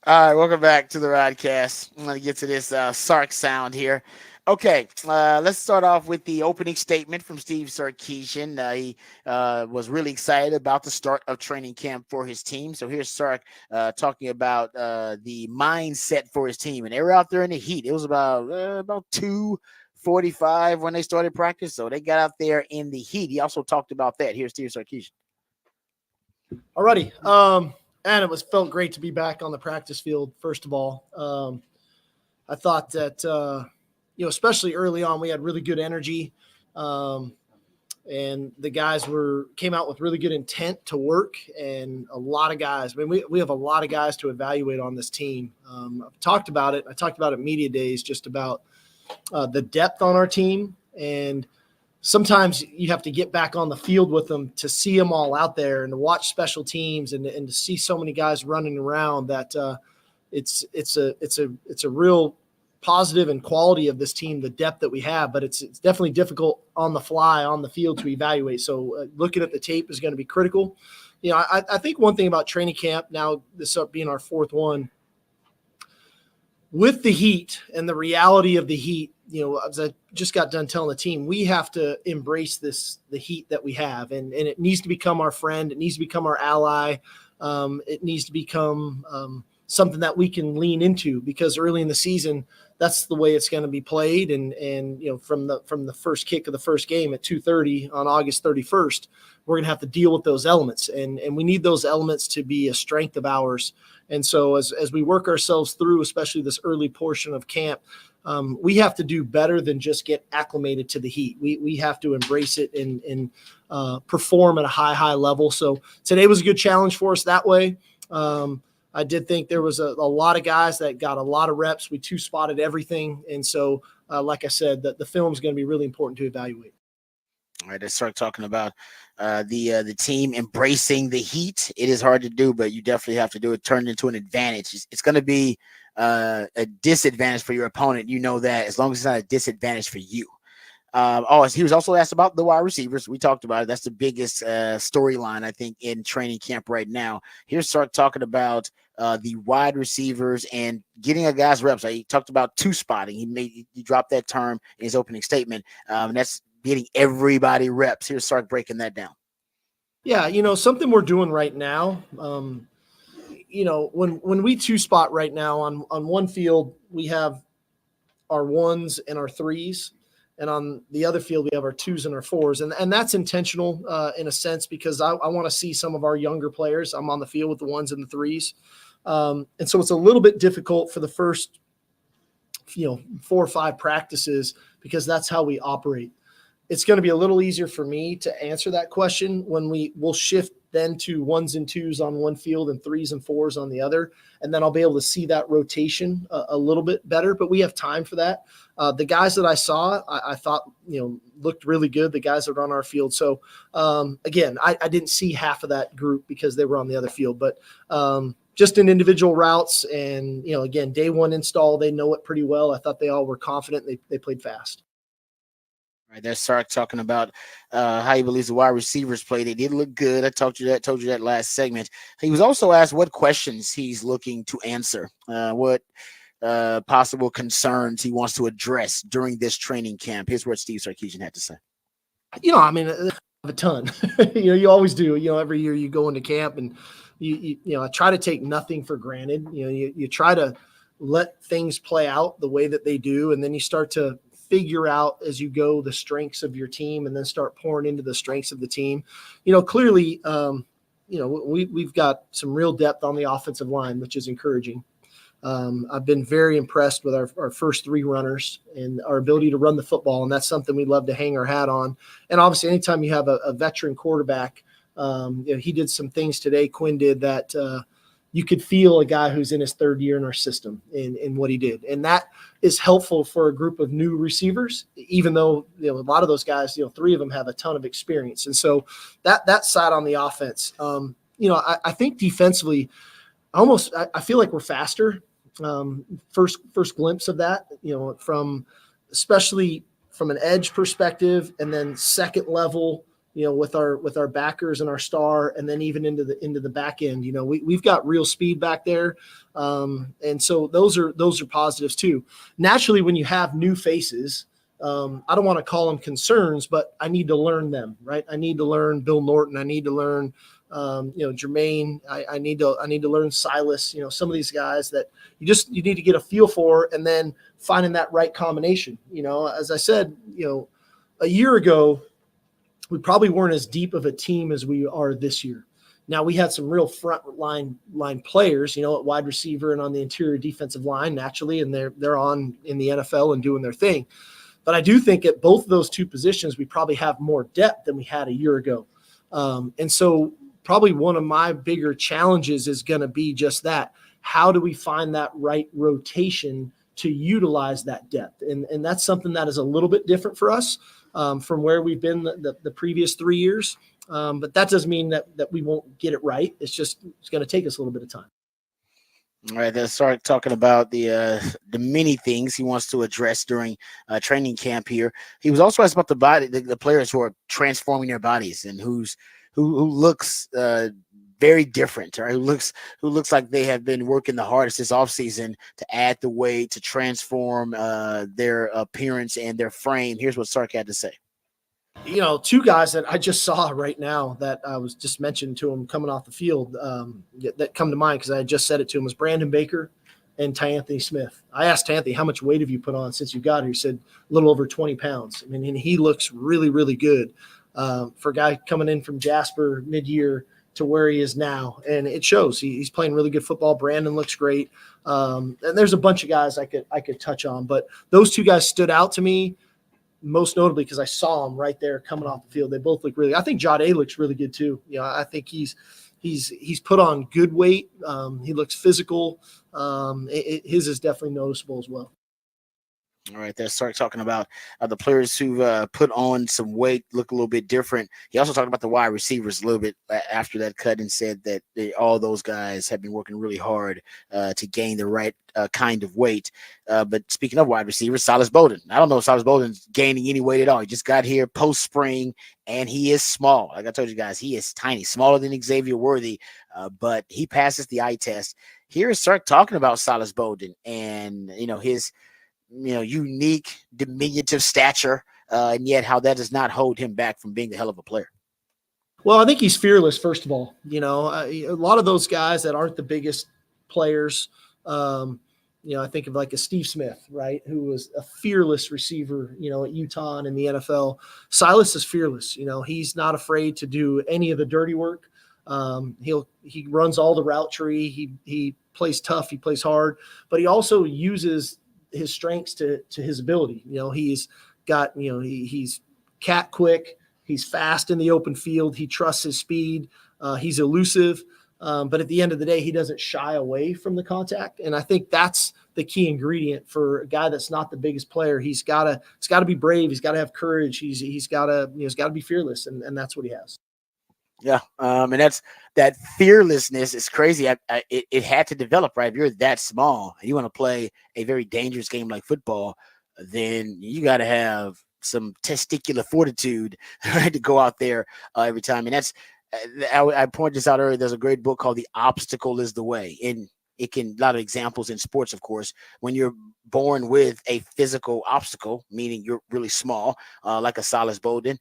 All right, welcome back to the Rodcast. I'm going to get to this Sark sound here. Okay, let's start off with the opening statement from Steve Sarkisian. He was really excited about the start of training camp for his team. So here's Sark talking about the mindset for his team, and they were out there in the heat. It was about 2:45 when they started practice, so they got out there in the heat. He also talked about that. Here's Steve Sarkisian. Alrighty. And it felt great to be back on the practice field. First of all, I thought that, especially early on, we had really good energy. And the guys came out with really good intent to work, and a lot of guys. I mean, we have a lot of guys to evaluate on this team. I've talked about it. I talked about it media days, just about the depth on our team, and sometimes you have to get back on the field with them to see them all out there and to watch special teams and to see so many guys running around that it's a real positive and quality of this team, the depth that we have, but it's definitely difficult on the fly on the field to evaluate. So looking at the tape is going to be critical. I think one thing about training camp now, this being our fourth one, with the heat and the reality of the heat, as I just got done telling the team, we have to embrace the heat that we have, and it needs to become our friend. It needs to become our ally. It needs to become something that we can lean into, because early in the season, that's the way it's going to be played. And from the first kick of the first game at 2:30 on August 31st, we're going to have to deal with those elements, and we need those elements to be a strength of ours. And so as we work ourselves through, especially this early portion of camp, we have to do better than just get acclimated to the heat. We have to embrace it and perform at a high level. So today was a good challenge for us that way. I did think there was a lot of guys that got a lot of reps. We two-spotted everything. And so, like I said, the film is going to be really important to evaluate. All right, let's start talking about the team embracing the heat. It is hard to do, but you definitely have to do it. Turn it into an advantage. It's going to be a disadvantage for your opponent. You know that, as long as it's not a disadvantage for you. He was also asked about the wide receivers. We talked about it. That's the biggest storyline, I think, in training camp right now. Here's Sark talking about the wide receivers and getting a guy's reps. He talked about two-spotting. He dropped that term in his opening statement. And that's getting everybody reps. Here's Sark breaking that down. Yeah, something we're doing right now. When we two-spot right now on one field, we have our ones and our threes. And on the other field, we have our twos and our fours. And that's intentional in a sense, because I want to see some of our younger players. I'm on the field with the ones and the threes. And so it's a little bit difficult for the first, 4 or 5 practices, because that's how we operate. It's going to be a little easier for me to answer that question when we'll shift then to ones and twos on one field and threes and fours on the other. And then I'll be able to see that rotation a little bit better, but we have time for that. The guys that I saw, I thought, looked really good. The guys that are on our field. So again, I didn't see half of that group because they were on the other field, but just in individual routes. And, again, day one install, they know it pretty well. I thought they all were confident. They played fast. Right, that's Sark talking about how he believes the wide receivers played. They did look good. I told you that last segment. He was also asked what questions he's looking to answer, what possible concerns he wants to address during this training camp. Here's what Steve Sarkisian had to say. A ton. You always do. Every year you go into camp and I try to take nothing for granted. You try to let things play out the way that they do, and then you start to figure out as you go the strengths of your team, and then start pouring into the strengths of the team. Clearly, we've got some real depth on the offensive line, which is encouraging. I've been very impressed with our first 3 runners and our ability to run the football, and that's something we love to hang our hat on. And obviously, anytime you have a veteran quarterback, he did some things today, Quinn did, that you could feel a guy who's in his 3rd year in our system in what he did. And that is helpful for a group of new receivers, even though, a lot of those guys, 3 of them have a ton of experience. And so that side on the offense, I think defensively, I feel like we're faster. First glimpse of that, especially from an edge perspective, and then second level with our backers and our star, and then even into the back end. We've got real speed back there, and so those are positives too. Naturally, when you have new faces, I don't want to call them concerns, but I need to learn them, right? I need to learn Bill Norton. I need to learn, Jermaine. I need to learn Silas. Some of these guys that you need to get a feel for, and then finding that right combination. As I said, a year ago, we probably weren't as deep of a team as we are this year. Now, we had some real front line players, at wide receiver and on the interior defensive line, naturally, and they're on in the NFL and doing their thing. But I do think at both of those two positions, we probably have more depth than we had a year ago. And so probably one of my bigger challenges is going to be just that. How do we find that right rotation to utilize that depth? And that's something that is a little bit different for us from where we've been the previous 3 years. But that doesn't mean that we won't get it right. It's going to take us a little bit of time. All right, let's start talking about the many things he wants to address during training camp here. He was also asked about the players who are transforming their bodies and who looks very different, right? Who looks like they have been working the hardest this offseason to add the weight, to transform their appearance and their frame. Here's what Sark had to say. Two guys that I just saw right now that I was just mentioning to him coming off the field that come to mind because I just said it to him was Brandon Baker and T'Anthony Smith. I asked T'Anthony, how much weight have you put on since you got here? He said a little over 20 pounds. I mean, and he looks really, really good for a guy coming in from Jasper mid-year to where he is now. And it shows. He's playing really good football. Brandon looks great. And there's a bunch of guys I could touch on. But those two guys stood out to me most notably because I saw him right there coming off the field. They both look really – I think Jade looks really good too. I think he's put on good weight. He looks physical. His is definitely noticeable as well. All right, let's start talking about the players who've put on some weight, look a little bit different. He also talked about the wide receivers a little bit after that cut and said that all those guys have been working really hard to gain the right kind of weight. But speaking of wide receivers, Silas Bowden. I don't know if Silas Bowden's gaining any weight at all. He just got here post-spring, and he is small. Like I told you guys, he is tiny, smaller than Xavier Worthy, but he passes the eye test. Here is Sark talking about Silas Bowden and, his – unique, diminutive stature, and yet how that does not hold him back from being a hell of a player. Well, I think he's fearless, first of all. A lot of those guys that aren't the biggest players, I think of like a Steve Smith, right, who was a fearless receiver, at Utah and in the NFL. Silas is fearless. He's not afraid to do any of the dirty work. He runs all the route tree. He plays tough. He plays hard, but he also uses his strengths to his ability. He's got, he's cat quick. He's fast in the open field. He trusts his speed. He's elusive. But at the end of the day, he doesn't shy away from the contact. And I think that's the key ingredient for a guy that's not the biggest player. He's got to be brave. He's got to have courage. He's got to be fearless. And that's what he has. Yeah. And that fearlessness is crazy. It had to develop, right? If you're that small and you want to play a very dangerous game like football, then you got to have some testicular fortitude, right, to go out there every time. And that's, I pointed this out earlier. There's a great book called The Obstacle is the Way. And a lot of examples in sports, of course, when you're born with a physical obstacle, meaning you're really small, like a Silas Bowden,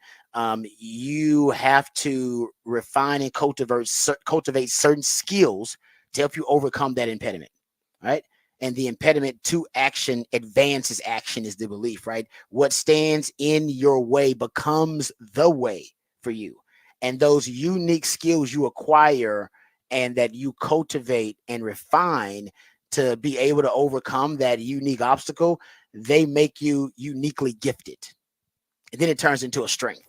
you have to refine and cultivate certain skills to help you overcome that impediment, right? And the impediment to action advances action is the belief, right? What stands in your way becomes the way for you. And those unique skills you acquire and that you cultivate and refine to be able to overcome that unique obstacle, they make you uniquely gifted. And then it turns into a strength.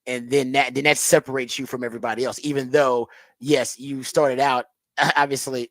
And then that separates you from everybody else, even though, yes, you started out, obviously,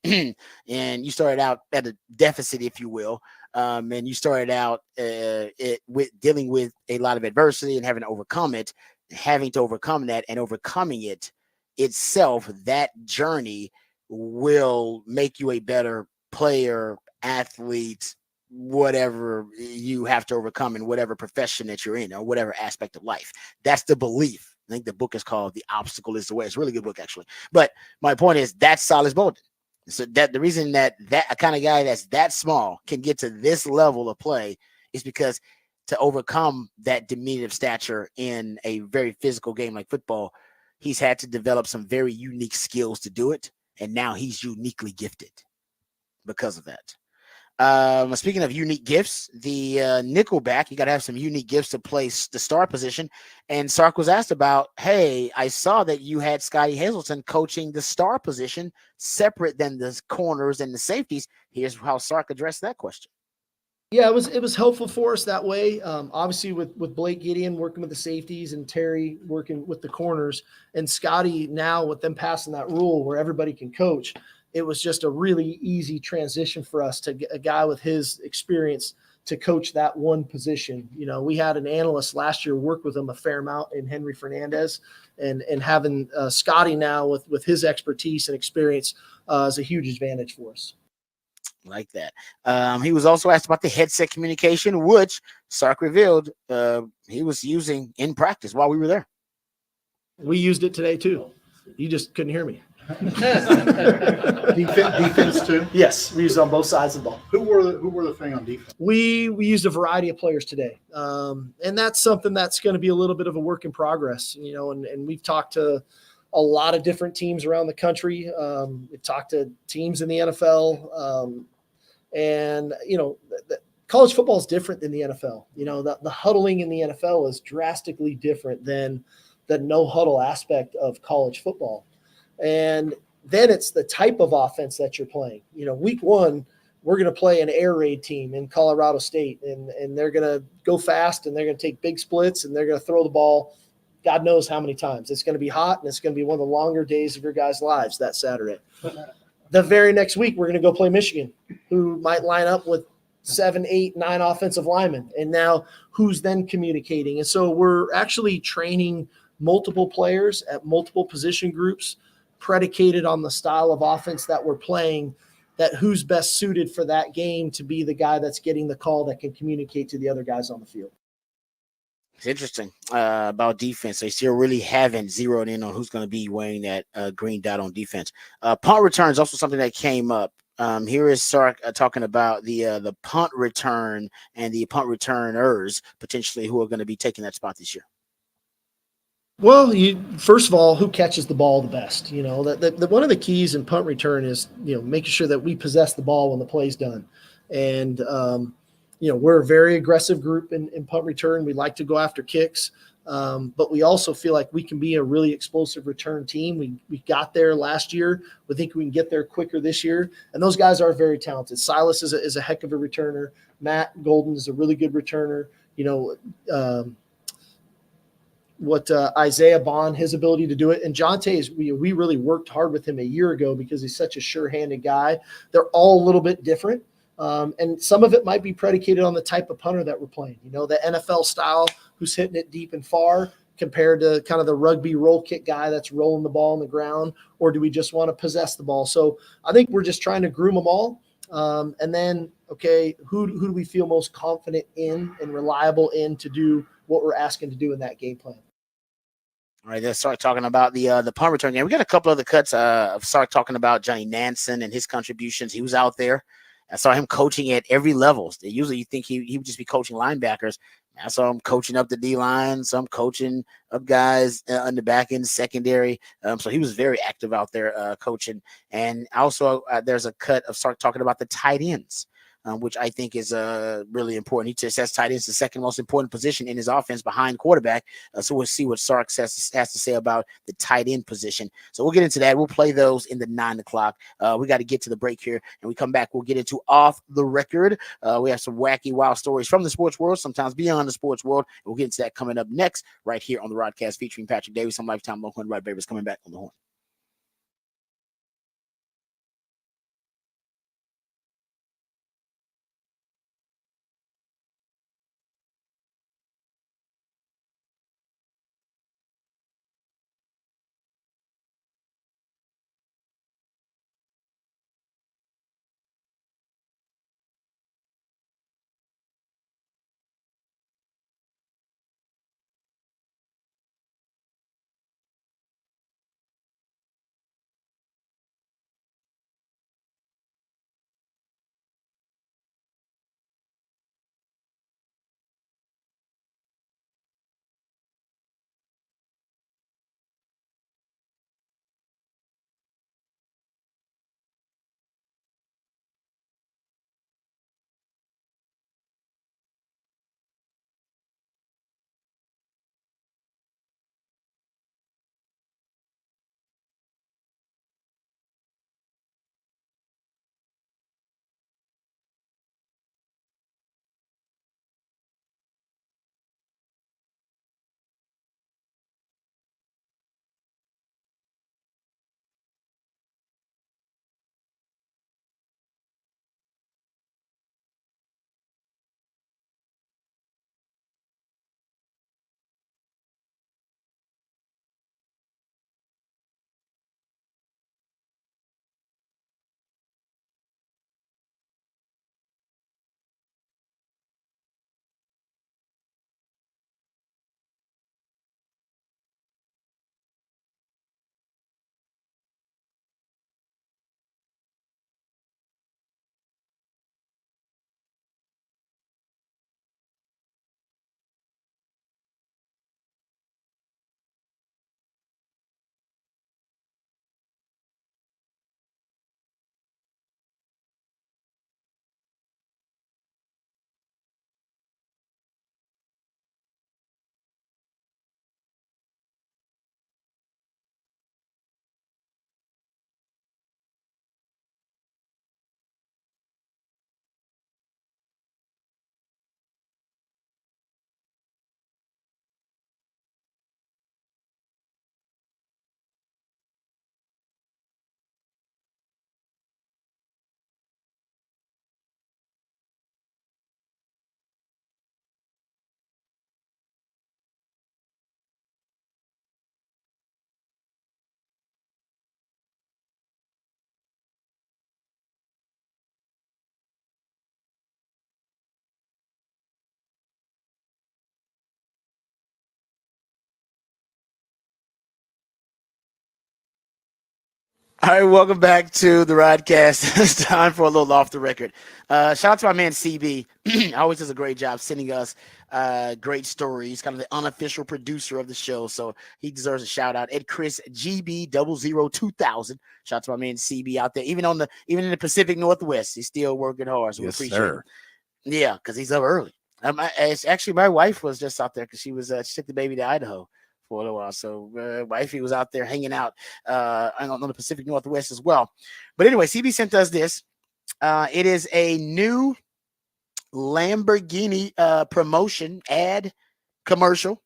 and you started out at a deficit, if you will, and you started out with dealing with a lot of adversity and having to overcome it, having to overcome that and overcoming it itself, that journey will make you a better player, athlete, whatever you have to overcome in whatever profession that you're in or whatever aspect of life. That's the belief. I think the book is called The Obstacle is the Way. It's a really good book, actually. But my point is that's Silas Bolden. So that the reason that a kind of guy that's that small can get to this level of play is because to overcome that diminutive stature in a very physical game like football, he's had to develop some very unique skills to do it. And now he's uniquely gifted because of that. Speaking of unique gifts, the nickelback, you got to have some unique gifts to place the star position. And Sark was asked about, hey, I saw that you had Scotty Hazelton coaching the star position separate than the corners and the safeties. Here's how Sark addressed that question. Yeah, it was helpful for us that way. Obviously, with Blake Gideon working with the safeties and Terry working with the corners, and Scotty now with them passing that rule where everybody can coach, it was just a really easy transition for us to get a guy with his experience to coach that one position. You know, we had an analyst last year work with him a fair amount in Henry Fernandez, and having Scotty now with his expertise and experience is a huge advantage for us. Like that. He was also asked about the headset communication, which Sark revealed he was using in practice while we were there. We used it today too. You just couldn't hear me. Defense too. Yes, we used it on both sides of the ball. Who were the thing on defense? We used a variety of players today, and that's something that's going to be a little bit of a work in progress. You know, and we've talked to a lot of different teams around the country. We've talked to teams in the NFL, and you know, college football is different than the NFL. You know, the huddling in the NFL is drastically different than the no huddle aspect of college football. And then it's the type of offense that you're playing. You know, week one, we're going to play an air raid team in Colorado State, and they're going to go fast, and they're going to take big splits, and they're going to throw the ball God knows how many times. It's going to be hot, and it's going to be one of the longer days of your guys' lives that Saturday. The very next week, we're going to go play Michigan, who might line up with 7, 8, 9 offensive linemen. And now who's then communicating? And so we're actually training multiple players at multiple position groups predicated on the style of offense that we're playing, that who's best suited for that game to be the guy that's getting the call that can communicate to the other guys on the field. It's interesting about defense. They still really haven't zeroed in on who's going to be wearing that green dot on defense. Punt return is also something that came up. Here is Sark talking about the punt return and the punt returners potentially who are going to be taking that spot this year. Well, first of all, who catches the ball the best? You know, that one of the keys in punt return is, you know, making sure that we possess the ball when the play's done. And, you know, we're a very aggressive group in punt return. We like to go after kicks, but we also feel like we can be a really explosive return team. We got there last year. We think we can get there quicker this year. And those guys are very talented. Silas is a heck of a returner. Matt Golden is a really good returner. You know, Isaiah Bond, his ability to do it. And Jonte is, we really worked hard with him a year ago because he's such a sure-handed guy. They're all a little bit different. And some of it might be predicated on the type of punter that we're playing. You know, the NFL style, who's hitting it deep and far, compared to kind of the rugby roll kick guy that's rolling the ball on the ground, or do we just want to possess the ball? So I think we're just trying to groom them all. And then, okay, who do we feel most confident in and reliable in to do what we're asking to do in that game plan? All right, let's start talking about the punt return game. We got a couple other cuts of Sark talking about Johnny Nansen and his contributions. He was out there. I saw him coaching at every level. Usually you think he would just be coaching linebackers. I saw him coaching up the D-line, some coaching up guys on the back end, secondary. So he was very active out there coaching. And also there's a cut of Sark talking about the tight ends. Which I think is really important. He just says tight end is the second most important position in his offense behind quarterback. So we'll see what Sark has to say about the tight end position. So we'll get into that. We'll play those in the 9 o'clock. We got to get to the break here, and we come back. We'll get into off the record. We have some wacky, wild stories from the sports world, sometimes beyond the sports world. We'll get into that coming up next, right here on the Rodcast featuring Patrick Davis. I'm Lifetime Local and Rod Babers coming back on the horn. All right, welcome back to the Rodcast. It's time for a little off the record. Shout out to my man CB. Always does a great job sending us great stories. Kind of the unofficial producer of the show, so he deserves a shout out. Ed Chris GB002000. Shout out to my man CB out there, even in the Pacific Northwest. He's still working hard, so we appreciate him. Yeah, because he's up early. Actually, my wife was just out there because she took the baby to Idaho for a little while. So wifey was out there hanging out on the Pacific Northwest as well. But anyway, CB sent us this. It is a new Lamborghini promotion ad commercial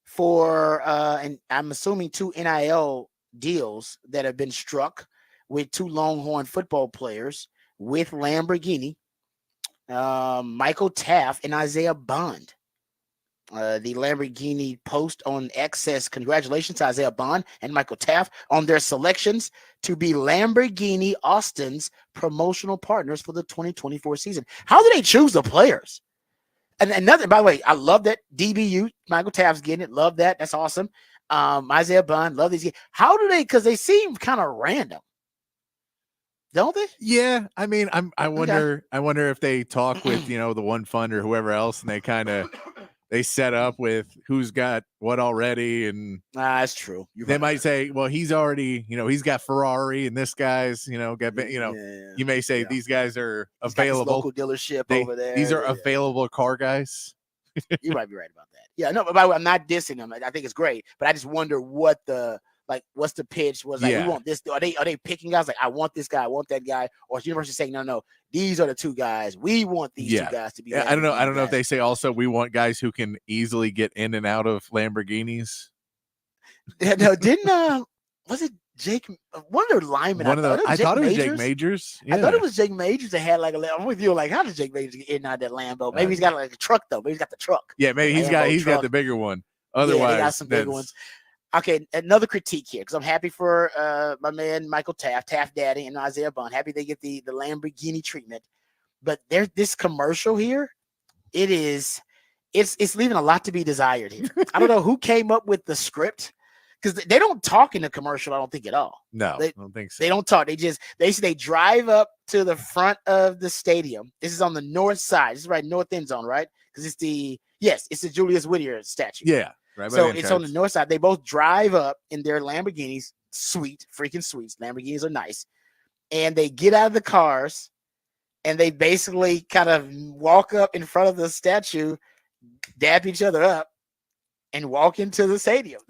for, and I'm assuming 2 NIL deals that have been struck with 2 Longhorn football players with Lamborghini, Michael Taft and Isaiah Bond. The Lamborghini post on X says, congratulations to Isaiah Bond and Michael Taft on their selections to be Lamborghini Austin's promotional partners for the 2024 season. How do they choose the players? And another, by the way, I love that DBU, Michael Taft's getting it. Love that. That's awesome. Isaiah Bond, love these. How do they, because they seem kind of random. Don't they? Yeah, I mean, I wonder if they talk with the One Fund or whoever else, and they set up with who's got what already, and that's true. They might say, well, he's already, he's got Ferrari, and this guy's, you may say these guys are available. Local dealership over there. These are available car guys. You might be right about that. Yeah, no, but by the way, I'm not dissing them. I think it's great, but I just wonder what's the pitch was like. We want this. Are they picking guys like, I want this guy, I want that guy, or is the university saying no, these are the 2 guys we want these 2 guys to be? I don't know if they say also we want guys who can easily get in and out of Lamborghinis. Yeah, no, didn't was it Jake? One of their linemen. I thought it was Jake Majors. Yeah. I thought it was Jake Majors that had like a. I'm with you. Like, how did Jake Majors get in and out of that Lambo? Maybe he's got like a truck though. Maybe he's got the truck. Yeah, maybe he's got the bigger one. Otherwise, he got some big ones. Okay, another critique here because I'm happy for my man Michael Taft Daddy, and Isaiah Bond. Happy they get the Lamborghini treatment, but there's this commercial here. It's leaving a lot to be desired here. I don't know who came up with the script because they don't talk in the commercial. I don't think at all. No, I don't think so. They don't talk. They drive up to the front of the stadium. This is on the north side. This is right north end zone, right? Because it's the Julius Whittier statue. Yeah. Right, so it's on the north side. They both drive up in their Lamborghinis. Freaking sweet. Lamborghinis are nice. And they get out of the cars and they basically kind of walk up in front of the statue, dap each other up, and walk into the stadium.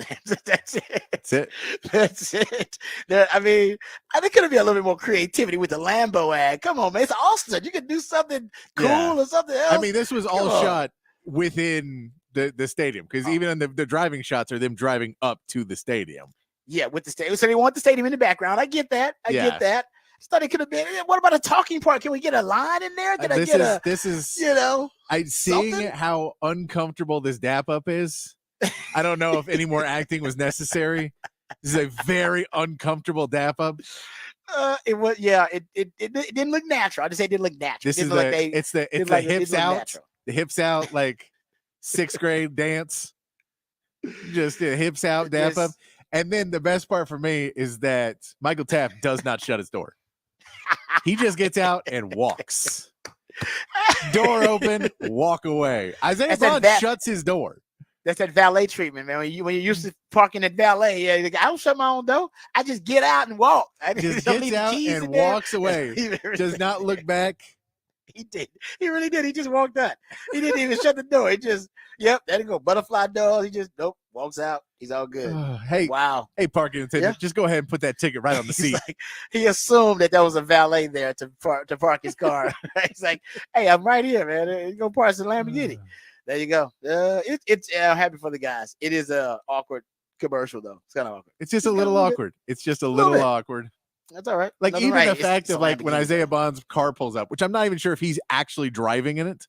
That's it. That's it. I mean, I think could be a little bit more creativity with the Lambo ad. Come on, man. It's Austin. You could do something cool or something else. I mean, this was all shot within the stadium, because even in the driving shots are them driving up to the stadium. Yeah, with the stadium. So they want the stadium in the background. I get that. I get that. I just thought it could have been. What about a talking part? Can we get a line in there? This is I'm seeing how uncomfortable this dap up is. I don't know if any more acting was necessary. This is a very uncomfortable dap up. It was. Yeah. It didn't look natural. I just say it didn't look natural. This is the hips out. Natural. The hips out like 6th grade dance. Just the hips out dap up. And then the best part for me is that Michael Taft does not shut his door. He just gets out and walks. Door open, walk away. Isaiah Bond shuts his door. That's that valet treatment, man. When you're used to parking at valet, I don't shut my own door. I just get out and walk. I just gets out and walks away. Does not look back. He did. He really did. He just walked out. He didn't even shut the door. He just, there you go. Butterfly door. He just, walks out. He's all good. Hey, wow. Hey, parking attendant, just go ahead and put that ticket right on the seat. He assumed that there was a valet there to park his car. He's like, hey, I'm right here, man. You go park the Lamborghini. There you go. I'm happy for the guys. It is a awkward commercial, though. It's kind of awkward. It's just a little awkward. It's just a little awkward. That's all right. Like, even the fact of like when Isaiah Bond's car pulls up, which I'm not even sure if he's actually driving in it.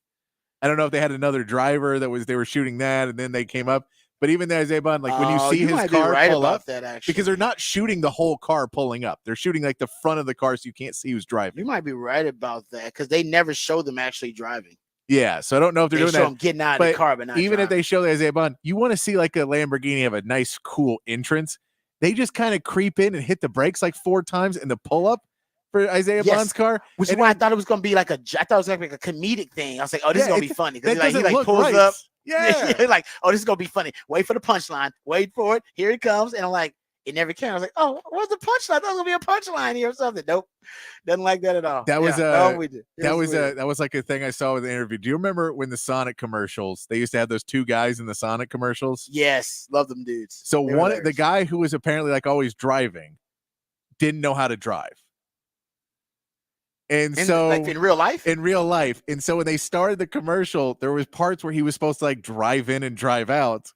I don't know if they had another driver they were shooting that and then they came up. But even the Isaiah Bond, like when you see his car pull up, because they're not shooting the whole car pulling up. They're shooting like the front of the car so you can't see who's driving. You might be right about that because they never show them actually driving. Yeah, so I don't know if they're doing that. Getting out of the car, but not even driving. If they show the Isaiah Bond, you want to see like a Lamborghini have a nice, cool entrance. they just kind of creep in and hit the brakes like 4 times in the pull up for Isaiah Yes. Bond's car. Which is And why I thought it was gonna be like I thought it was like a comedic thing. I was like, oh, this is Yeah, gonna be funny because that he doesn't look pulls right. up. Yeah. Like, oh, this is gonna be funny. Wait for the punchline. Wait for it. Here it comes. And I'm like, it never came. I was like, oh, where's the punchline? I thought there was gonna be a punchline here or something. Nope, doesn't like that at all. That was weird. that was like a thing I saw with the interview. Do you remember when the Sonic commercials? They used to have those 2 guys in the Sonic commercials. Yes, love them dudes. So the guy who was apparently like always driving didn't know how to drive. And so like in real life, and so when they started the commercial, there was parts where he was supposed to like drive in and drive out,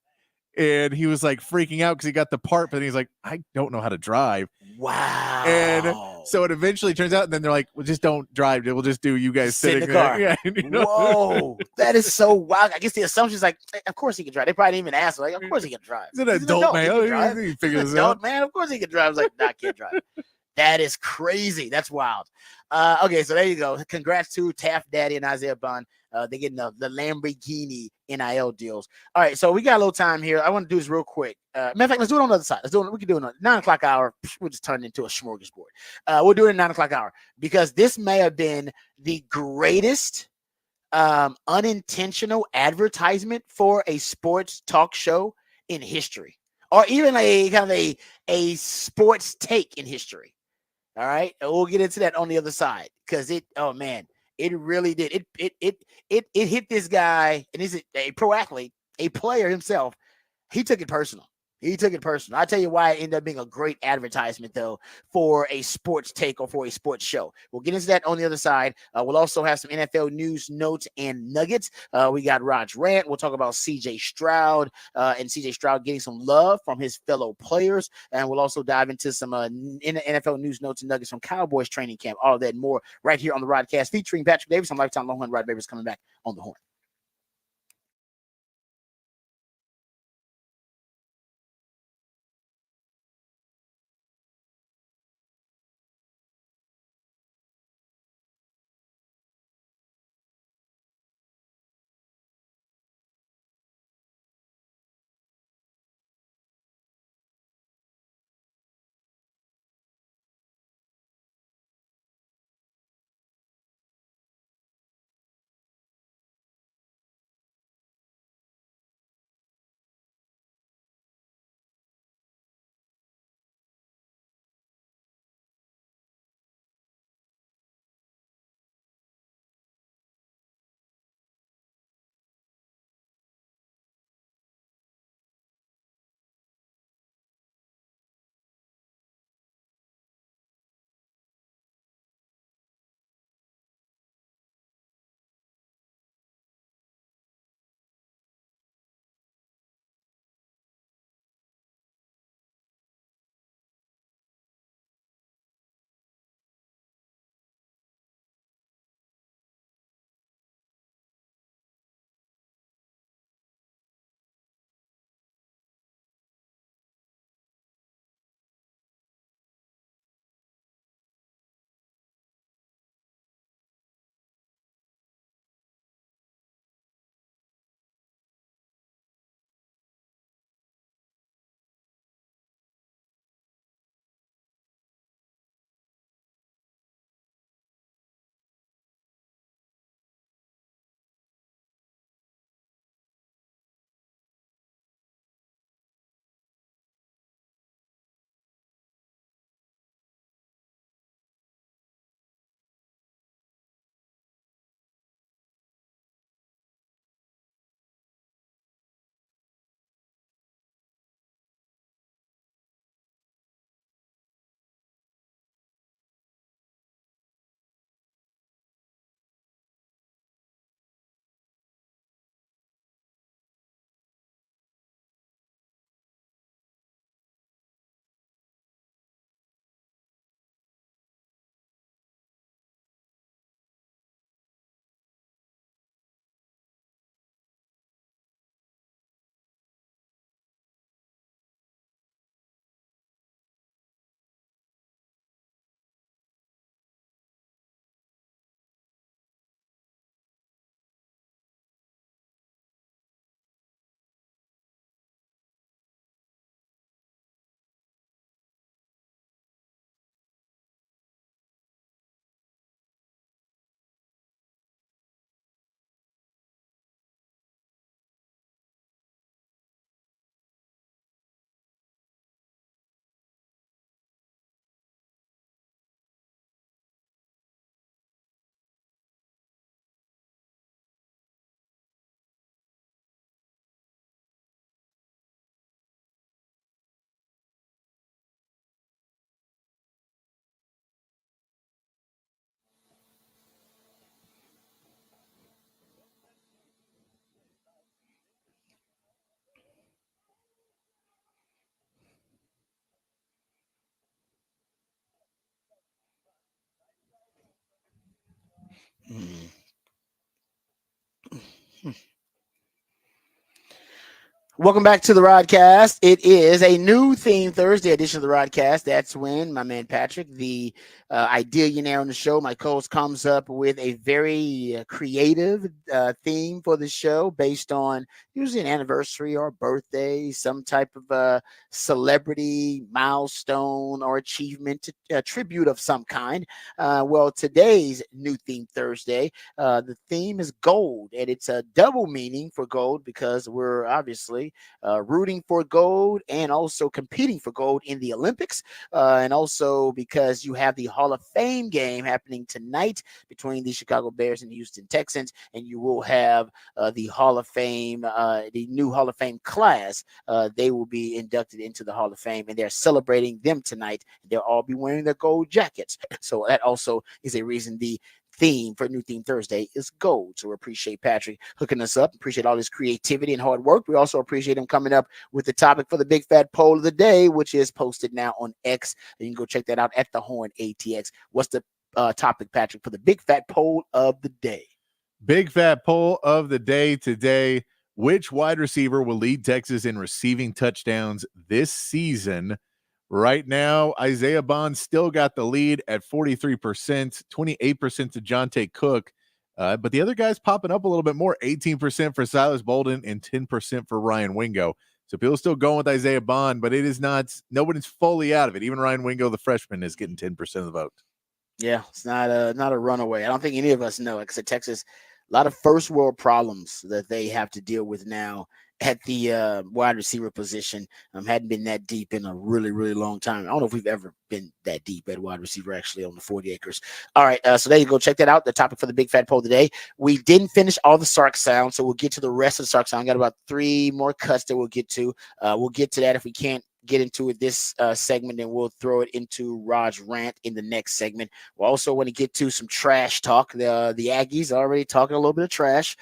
and he was like freaking out because he got the part, but then he's like, I don't know how to drive. Wow. And so it eventually turns out, and then they're like, well, just don't drive. We'll just do you guys sit sitting in the car. there. Yeah, you know? Whoa, that is so wild. I guess the assumption is like, of course he can drive. They probably didn't even ask. Like, of course he can drive. He's an adult man. He can drive. He figure He's this an out. adult man. Of course he can drive. I was like, nah, I can't drive. That is crazy. That's wild. Okay, so there you go. Congrats to Taft Daddy and Isaiah Bond. They're getting the Lamborghini NIL deals. All right, so we got a little time here. I want to do this real quick. Matter of fact, let's do it on the other side. We can do it on 9 o'clock hour. We'll just turn it into a smorgasbord. We'll do it at 9 o'clock hour because this may have been the greatest unintentional advertisement for a sports talk show in history, or even a kind of a sports take in history. All right, and we'll get into that on the other side because it really did. It hit this guy, and he's a pro athlete, a player himself. He took it personal. I'll tell you why it ended up being a great advertisement, though, for a sports take or for a sports show. We'll get into that on the other side. We'll also have some NFL news, notes, and nuggets. We got Rod's rant. We'll talk about C.J. Stroud and C.J. Stroud getting some love from his fellow players. And we'll also dive into some NFL news, notes, and nuggets from Cowboys training camp. All of that and more right here on the Rodcast featuring Patrick Davis. I'm Lifetime Longhorn Rod Babers coming back on the Horn. Mm. Welcome back to the Rodcast. It is a new theme Thursday edition of the Rodcast. That's when my man Patrick, the ideallionaire on the show, my co-host, comes up with a very creative theme for the show based on usually an anniversary or birthday, some type of celebrity milestone or achievement, a tribute of some kind. Well, today's new theme Thursday, the theme is gold, and it's a double meaning for gold because we're obviously rooting for gold and also competing for gold in the Olympics. And also because you have the Hall of Fame game happening tonight between the Chicago Bears and the Houston Texans. And you will have the Hall of Fame, the new Hall of Fame class. They will be inducted into the Hall of Fame, and they're celebrating them tonight. They'll all be wearing their gold jackets. So that also is a reason the theme for New Theme Thursday is gold. So we appreciate Patrick hooking us up. Appreciate all his creativity and hard work. We also appreciate him coming up with the topic for the big fat poll of the day, which is posted now on X. You can go check that out at the Horn ATX. What's the topic, Patrick, for the big fat poll of the day? Big fat poll of the day today. Which wide receiver will lead Texas in receiving touchdowns this season? Right now, Isaiah Bond still got the lead at 43%, 28% to Jonte Cook. But the other guys popping up a little bit more, 18% for Silas Bolden and 10% for Ryan Wingo. So people still going with Isaiah Bond, but it is not, nobody's fully out of it. Even Ryan Wingo, the freshman, is getting 10% of the vote. Yeah, it's not a runaway. I don't think any of us know. Like I said, Texas, a lot of first world problems that they have to deal with now at the wide receiver position. Hadn't been that deep in a really, really long time. I don't know if we've ever been that deep at wide receiver actually on the 40 acres. All right, so there you go. Check that out. The topic for the big fat poll today. We didn't finish all the Sark sounds, so we'll get to the rest of the Sark sound. Got about 3 more cuts that we'll get to. We'll get to that if we can't get into it this segment, and we'll throw it into Rod's rant in the next segment. We also want to get to some trash talk. The Aggies are already talking a little bit of trash,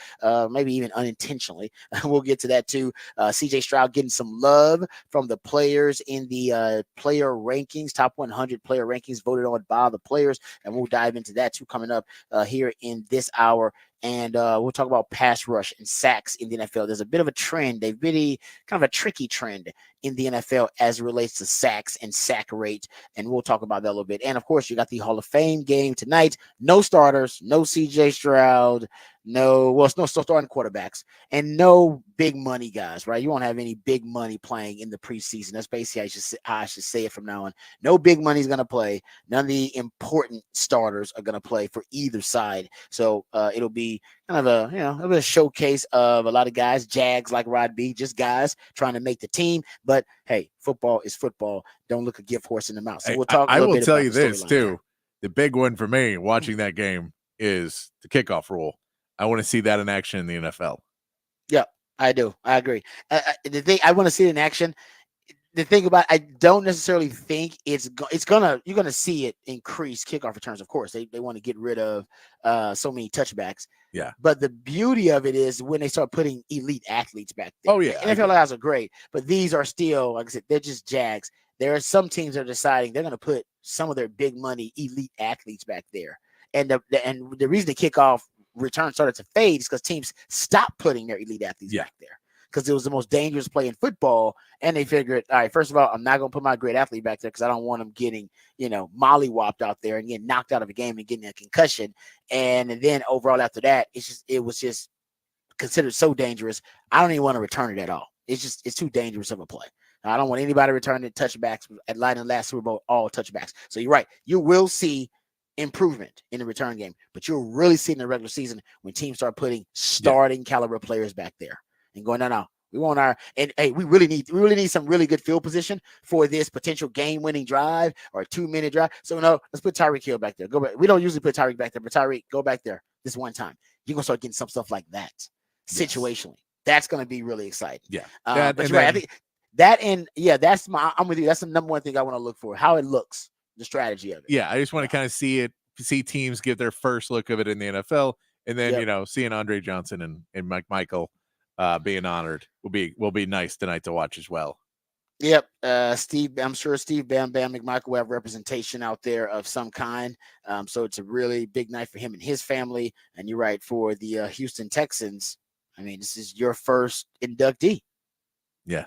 maybe even unintentionally. We'll get to that too. CJ Stroud getting some love from the players in the player rankings, top 100 player rankings voted on by the players, and we'll dive into that too coming up here in this hour. And we'll talk about pass rush and sacks in the NFL. There's a bit of a trend, a really kind of a tricky trend in the NFL as it relates to sacks and sack rate. And we'll talk about that a little bit. And of course, you got the Hall of Fame game tonight. No starters, no CJ Stroud, no starting quarterbacks, and no big money guys, right? You won't have any big money playing in the preseason. That's basically how I should say it from now on. No big money is going to play. None of the important starters are going to play for either side. So it'll be kind of a showcase of a lot of guys, Jags like Rod B, just guys trying to make the team. But hey, football is football. Don't look a gift horse in the mouth. So we'll talk. I will tell about you this too. The big one for me watching that game is the kickoff rule. I want to see that in action in the NFL. Yeah, I do. I agree. The thing I want to see it in action. The thing about I don't necessarily think you're gonna see it increase kickoff returns. Of course, they want to get rid of so many touchbacks. Yeah. But the beauty of it is when they start putting elite athletes back there. Oh yeah, NFL guys are great, but these are still, like I said, they're just Jags. There are some teams that are deciding they're gonna put some of their big money elite athletes back there, and the reason the kickoff return started to fade is because teams stopped putting their elite athletes back there. Because it was the most dangerous play in football. And they figured, all right, first of all, I'm not going to put my great athlete back there because I don't want him getting, mollywopped out there and getting knocked out of a game and getting a concussion. And then overall after that, it was just considered so dangerous. I don't even want to return it at all. It's too dangerous of a play. I don't want anybody returning touchbacks at last Super Bowl, all touchbacks. So you're right. You will see improvement in the return game, but you'll really see in the regular season when teams start putting starting caliber players back there. And going, no, we want we really need some really good field position for this potential game-winning drive or a 2-minute drive. So no, let's put Tyreek Hill back there. Go back. We don't usually put Tyreek back there, but Tyreek, go back there this one time. You're gonna start getting some stuff like that situationally. That's gonna be really exciting. Yeah, but you're right. I think that I'm with you. That's the number one thing I want to look for. How it looks, the strategy of it. Yeah, I just want to kind of see teams give their first look of it in the NFL, and then seeing Andre Johnson and Mike Michael being honored will be nice tonight to watch as well. Yep. Steve, I'm sure Steve Bam Bam McMichael will have representation out there of some kind. So it's a really big night for him and his family. And you're right, for the Houston Texans, I mean, this is your first inductee. Yeah.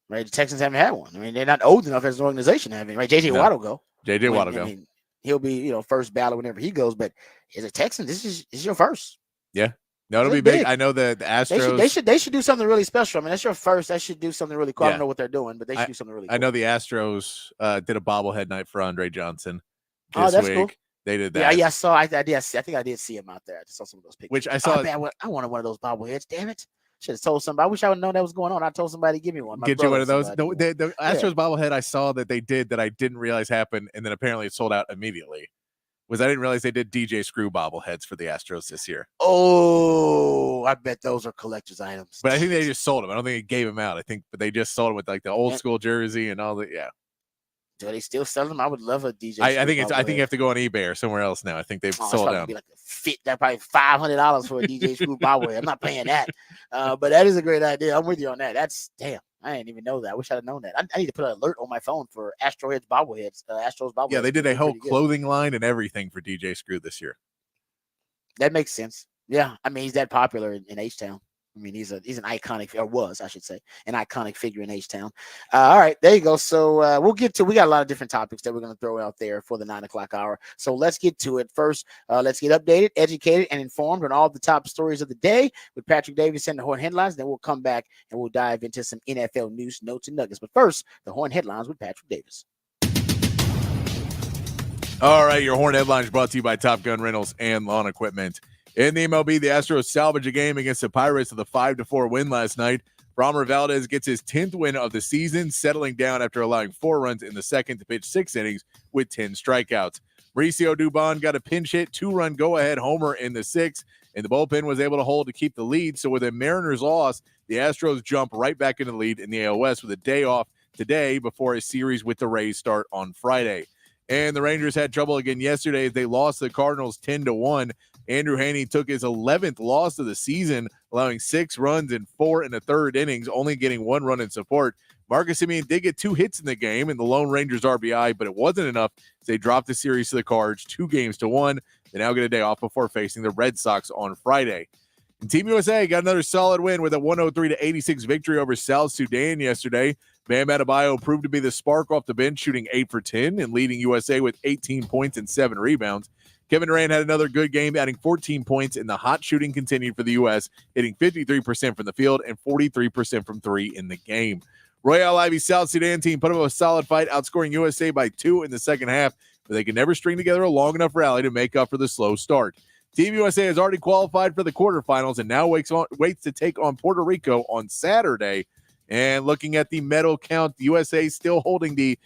Right. The Texans haven't had one. I mean, they're not old enough as an organization to have it. Right. JJ No. Watt will go. JJ Watt will I go. mean, he'll be, first ballot whenever he goes. But as a Texan, this is your first. Yeah. No, it'll It's be big. big. I know the Astros. They should do something really special. I mean, that's your first. They should do something really cool. I Yeah. don't know what they're doing, but they should do something really cool. I know the Astros did a bobblehead night for Andre Johnson Oh, this that's week. cool. They did that. Yeah, I saw. I think I did see him out there. I just saw some of those pictures. Which I saw. Man, I wanted one of those bobbleheads. Damn it! Should have told somebody. I wish I would have known that was going on. I told somebody to give me one. Get you one of those. The Astros bobblehead I saw that they did that I didn't realize happened, and then apparently it sold out immediately. I didn't realize they did DJ Screw bobbleheads for the Astros this year. Oh, I bet those are collector's items. But I think they just sold them. I don't think they gave them out. But they just sold them with like the old school jersey and all that. Yeah. Do they still sell them? I would love a DJ. I think you have to go on eBay or somewhere else now. I think they've sold out. Be like a fit. That probably $500 for a DJ Screw bobblehead. I'm not paying that. But that is a great idea. I'm with you on that. That's damn. I didn't even know that. I wish I'd have known that. I need to put an alert on my phone for Astros bobbleheads. Yeah, they did a whole clothing line and everything for DJ Screw this year. That makes sense. Yeah, I mean he's that popular in H-Town. I mean he's an iconic, or was, I should say, an iconic figure in H-Town. All right, there you go. So we got a lot of different topics that we're going to throw out there for the 9 o'clock hour. So let's get to it. First, let's get updated, educated, and informed on all the top stories of the day with Patrick Davis and the Horn Headlines. Then we'll come back and we'll dive into some NFL news, notes, and nuggets. But first, the Horn Headlines with Patrick Davis. All right, your Horn Headlines brought to you by Top Gun Rentals and Lawn Equipment. In the MLB, the Astros salvage a game against the Pirates with a 5-4 win last night. Framber Valdez gets his 10th win of the season, settling down after allowing 4 runs in the second to pitch 6 innings with 10 strikeouts. Mauricio Dubon got a pinch hit 2-run go-ahead homer in the 6th, and the bullpen was able to hold to keep the lead. So with a Mariners loss, the Astros jump right back into the lead in the AL West with a day off today before a series with the Rays start on Friday. And the Rangers had trouble again yesterday as they lost the Cardinals 10-1. Andrew Haney took his 11th loss of the season, allowing 6 runs in 4 1/3 innings, only getting 1 run in support. Marcus Semien did get 2 hits in the game and the Lone Rangers RBI, but it wasn't enough. They dropped the series to the Cards 2-1. They now get a day off before facing the Red Sox on Friday. And Team USA got another solid win with a 103-86 victory over South Sudan yesterday. Bam Adebayo proved to be the spark off the bench, shooting 8 for 10 and leading USA with 18 points and 7 rebounds. Kevin Durant had another good game, adding 14 points, and the hot shooting continued for the U.S., hitting 53% from the field and 43% from 3 in the game. Royale Ivy's South Sudan team put up a solid fight, outscoring USA by 2 in the second half, but they could never string together a long enough rally to make up for the slow start. Team USA has already qualified for the quarterfinals and now waits to take on Puerto Rico on Saturday. And looking at the medal count, the USA still holding the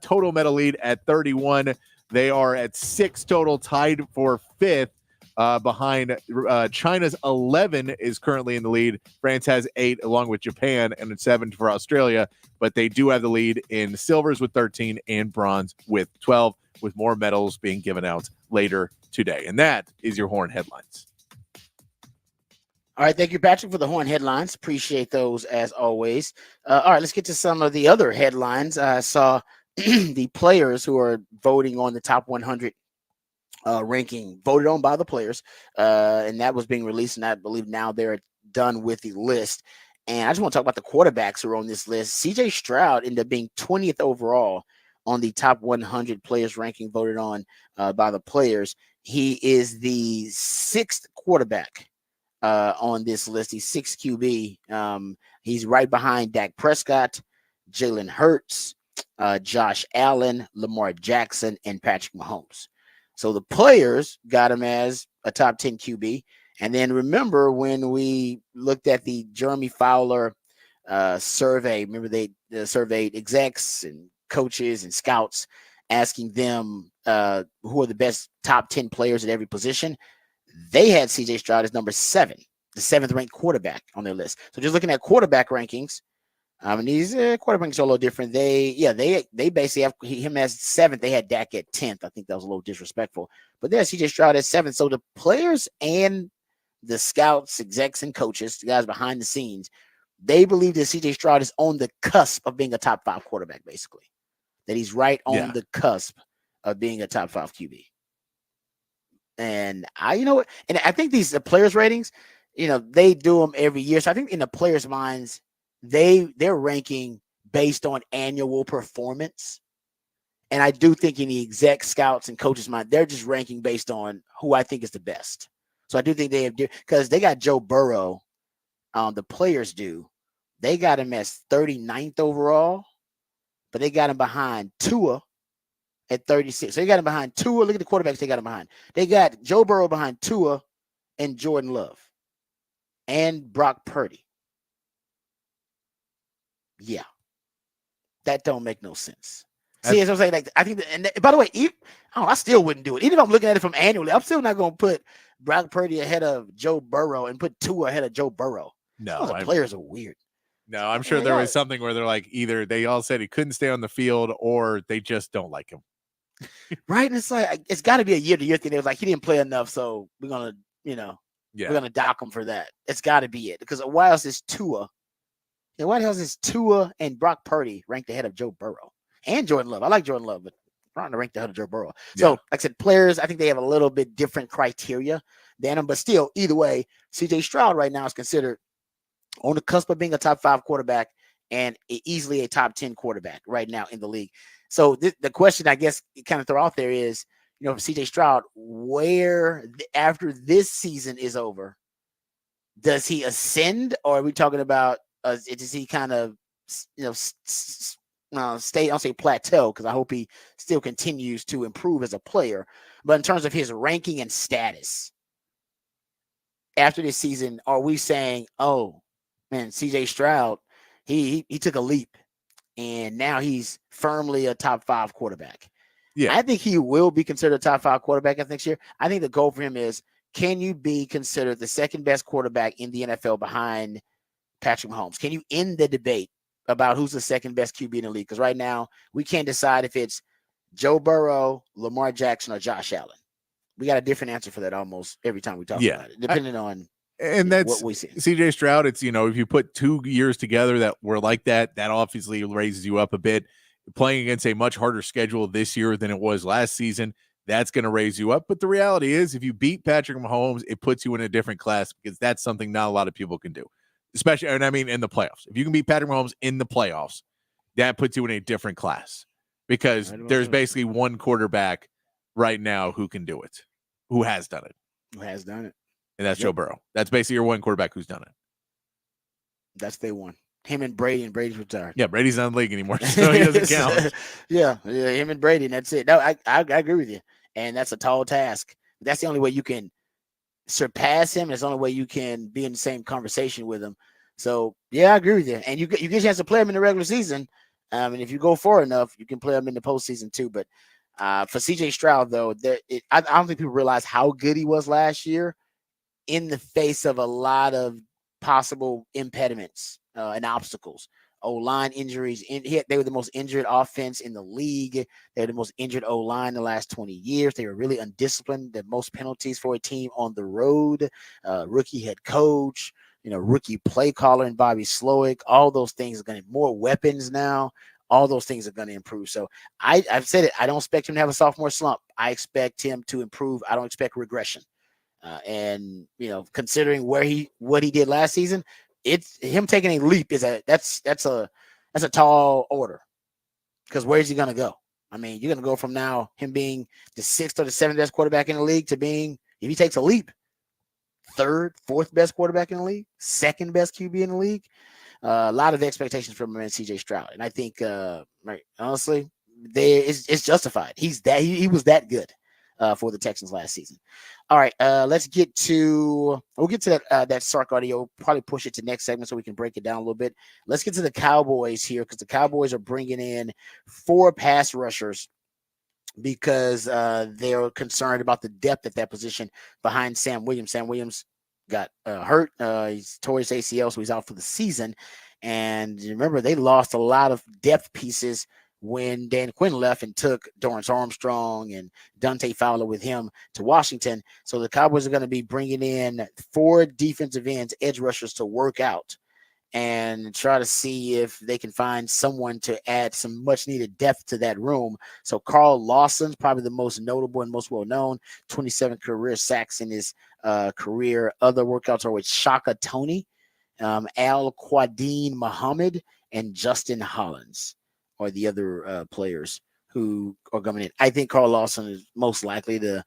total medal lead at 31. They are at 6 total, tied for 5th behind China's 11 is currently in the lead. France has 8 along with Japan, and it's 7 for Australia. But they do have the lead in silvers with 13 and bronze with 12, with more medals being given out later today. And that is your Horn Headlines. All right, thank you, Patrick, for the Horn Headlines. Appreciate those as always. All right, let's get to some of the other headlines. I saw the players who are voting on the top 100 ranking voted on by the players, and that was being released, and I believe now they're done with the list. And I just want to talk about the quarterbacks who are on this list. CJ Stroud ended up being 20th overall on the top 100 players ranking voted on by the players. He is the 6th quarterback on this list. He's 6 QB. He's right behind Dak Prescott, Jalen Hurts, Josh Allen, Lamar Jackson, and Patrick Mahomes. So the players got him as a top 10 QB. And then remember when we looked at the Jeremy Fowler survey, remember they surveyed execs and coaches and scouts, asking them who are the best top 10 players at every position. They had CJ Stroud as number 7, the 7th ranked quarterback on their list. So just looking at quarterback rankings, and these quarterbacks are a little different. They basically have him as 7th. They had Dak at 10th. I think that was a little disrespectful. But there's CJ Stroud at 7th. So the players and the scouts, execs, and coaches, the guys behind the scenes, They believe that CJ Stroud is on the cusp of being a top 5 quarterback, basically. That he's right on the cusp of being a top 5 QB. And and I think the players' ratings, they do them every year. So I think in the players' minds, they're ranking based on annual performance. And I do think in the exec scouts and coaches' mind, they're just ranking based on who I think is the best. So I do think they have, because they got Joe Burrow, the players do. They got him as 39th overall, but they got him behind Tua at 36. So they got him behind Tua. Look at the quarterbacks they got him behind. They got Joe Burrow behind Tua and Jordan Love and Brock Purdy. Yeah. That don't make no sense. See, as I'm saying, I think, and by the way, I still wouldn't do it. Even if I'm looking at it from annually, I'm still not going to put Brock Purdy ahead of Joe Burrow and put Tua ahead of Joe Burrow. No, the players are weird. No, I'm sure there was something where they're like, either they all said he couldn't stay on the field or they just don't like him. Right. And it's like, it's got to be a year-to-year thing. It was like, he didn't play enough, so we're going to, we're going to dock him for that. It's got to be it. Because why else is Tua? And why else is Tua and Brock Purdy ranked ahead of Joe Burrow and Jordan Love? I like Jordan Love, but trying to rank ahead of Joe Burrow. So, like I said, players, I think they have a little bit different criteria than them. But still, either way, CJ Stroud right now is considered on the cusp of being a top 5 quarterback and easily a top 10 quarterback right now in the league. So the question, I guess, you kind of throw out there is, for CJ Stroud, where after this season is over, does he ascend, or are we talking about does he kind of stay? I'll say plateau, because I hope he still continues to improve as a player. But in terms of his ranking and status after this season, are we saying, oh man, CJ Stroud, he took a leap and now he's firmly a top 5 quarterback? Yeah, I think he will be considered a top 5 quarterback next year. I think the goal for him is, can you be considered the second best quarterback in the NFL behind Patrick Mahomes? Can you end the debate about who's the second best QB in the league? Because right now we can't decide if it's Joe Burrow, Lamar Jackson, or Josh Allen. We got a different answer for that almost every time we talk about it, depending on that's what we see. CJ Stroud, it's, if you put 2 years together that were like that obviously raises you up a bit. Playing against a much harder schedule this year than it was last season, that's going to raise you up. But the reality is, if you beat Patrick Mahomes, it puts you in a different class, because that's something not a lot of people can do, especially, and I mean, in the playoffs. If you can beat Patrick Mahomes in the playoffs, that puts you in a different class, because there's basically one quarterback right now who can do it, who has done it. And that's Joe Burrow. That's basically your one quarterback who's done it. That's day one. Him and Brady, and Brady's retired. Yeah, Brady's not in the league anymore, so he doesn't count. yeah, him and Brady, and that's it. No, I agree with you. And that's a tall task. That's the only way you can surpass him. It's the only way you can be in the same conversation with him. So, yeah, I agree with you. And you get a chance to play him in the regular season. And if you go far enough, you can play him in the postseason too. But for CJ Stroud, though, I don't think people realize how good he was last year in the face of a lot of possible impediments and obstacles. O-line injuries. They were the most injured offense in the league. They were the most injured O-line in the last 20 years. They were really undisciplined. The most penalties for a team on the road. Rookie head coach, rookie play caller and Bobby Slowick. All those things are going to more weapons now. All those things are going to improve. So I've said it. I don't expect him to have a sophomore slump. I expect him to improve. I don't expect regression. And considering what he did last season, it's him taking a leap that's a tall order, because where's he going to go? I mean, you're going to go from now him being the 6th or the 7th best quarterback in the league to being, if he takes a leap, 3rd, 4th best quarterback in the league, 2nd best QB in the league. A lot of expectations from him and CJ Stroud, and I think honestly, it's justified. He was that good for the Texans last season. All right, we'll get to that Sark audio. Probably push it to next segment so we can break it down a little bit. Let's get to the Cowboys here, because the Cowboys are bringing in 4 pass rushers because they're concerned about the depth at that position behind Sam Williams. Sam Williams got hurt. He's tore his ACL, so he's out for the season. And remember, they lost a lot of depth pieces when Dan Quinn left and took Dorrance Armstrong and Dante Fowler with him to Washington. So the Cowboys are going to be bringing in 4 defensive ends, edge rushers, to work out. and try to see if they can find someone to add some much needed depth to that room. So Carl Lawson's probably the most notable and most well known. 27 career sacks in his career. Other workouts are with Shaka Tony, Al Quadin Muhammad, and Justin Hollins are the other players who are coming in. I think Carl Lawson is most likely to,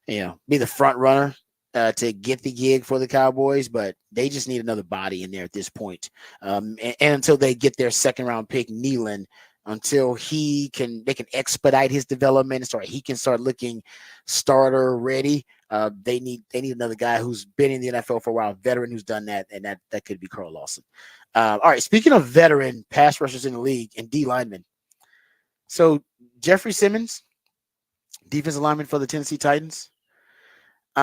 be the front runner to get the gig for the Cowboys, but they just need another body in there at this point. And until they get their second round pick, Nealon, until they can expedite his development, so he can start looking starter ready. They need another guy who's been in the NFL for a while, veteran who's done that, and that could be Carl Lawson. All right, speaking of veteran pass rushers in the league and D linemen, so Jeffrey Simmons, defensive lineman for the Tennessee Titans. We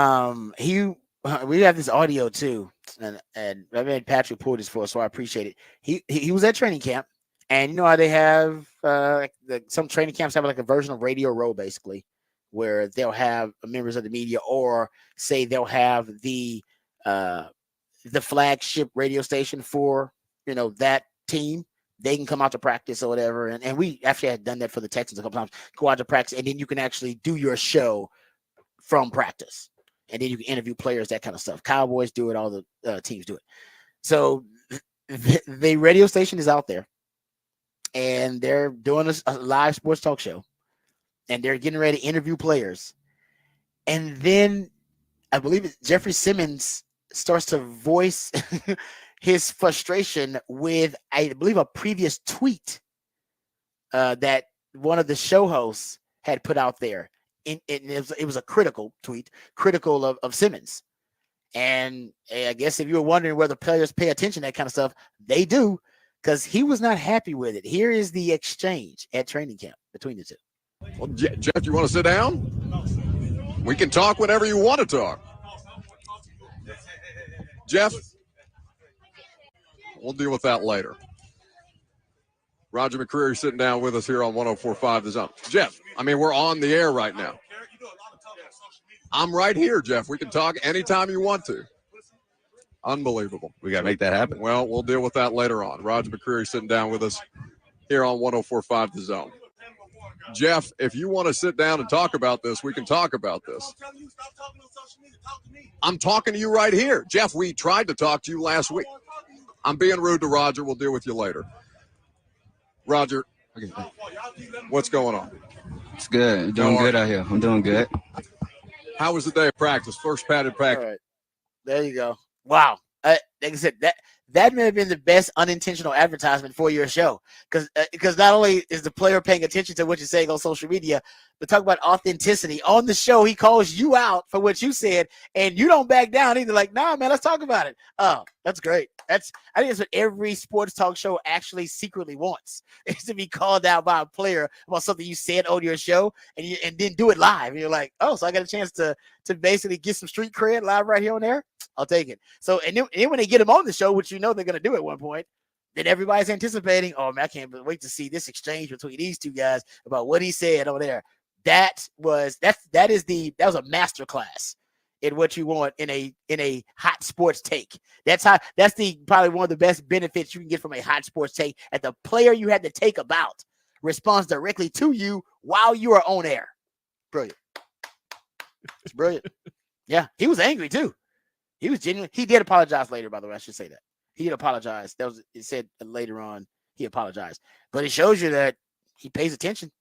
have this audio too, and I mean Patrick pulled this for us, so I appreciate it. He was at training camp, and you know how they have some training camps have like a version of Radio Row, basically, where they'll have members of the media, or say they'll have the flagship radio station for that team. They can come out to practice or whatever, and we actually had done that for the Texans a couple times. Go out to practice, and then you can actually do your show from practice. And then you can interview players, that kind of stuff. Cowboys do it. All the teams do it. So the radio station is out there, and they're doing a live sports talk show, and they're getting ready to interview players. And then I believe Jeffrey Simmons starts to voice his frustration with, I believe, a previous tweet that one of the show hosts had put out there. It was a critical tweet, critical of Simmons. And I guess if you were wondering whether players pay attention to that kind of stuff, they do, because he was not happy with it. Here is the exchange at training camp between the two. Well, Jeff, you want to sit down? We can talk whenever you want to talk. Jeff, we'll deal with that later. Roger McCreary sitting down with us here on 104.5 The Zone. Jeff, I mean, we're on the air right now. I'm right here, Jeff. We can talk anytime you want to. Unbelievable. We got to make that happen. Well, we'll deal with that later on. Roger McCreary sitting down with us here on 104.5 The Zone. Jeff, if you want to sit down and talk about this, we can talk about this. I'm talking to you right here. Jeff, we tried to talk to you last week. I'm being rude to Roger. We'll deal with you later. Roger, what's going on? It's good. I'm doing good out here. I'm doing good. How was the day of practice? First padded practice. All right. There you go. Wow. Like I said, that may have been the best unintentional advertisement for your show, because not only is the player paying attention to what you're saying on social media, but talk about authenticity. On the show, he calls you out for what you said, and you don't back down either. Like, nah, man, let's talk about it. Oh, that's great. I think that's what every sports talk show actually secretly wants, is to be called out by a player about something you said on your show, and then do it live. And you're like, oh, so I got a chance to basically get some street cred live right here on air. I'll take it. So, and then when they get him on the show, which they're going to do at one point, then everybody's anticipating, oh man, I can't wait to see this exchange between these two guys about what he said over there. That was a masterclass in what you want in a hot sports take. That's probably one of the best benefits you can get from a hot sports take. At the player you had to take about responds directly to you while you are on air. Brilliant. It's brilliant. Yeah, he was angry too. He was genuine. He did apologize later, by the way. I should say that. He did apologize. It said later on he apologized. But it shows you that he pays attention.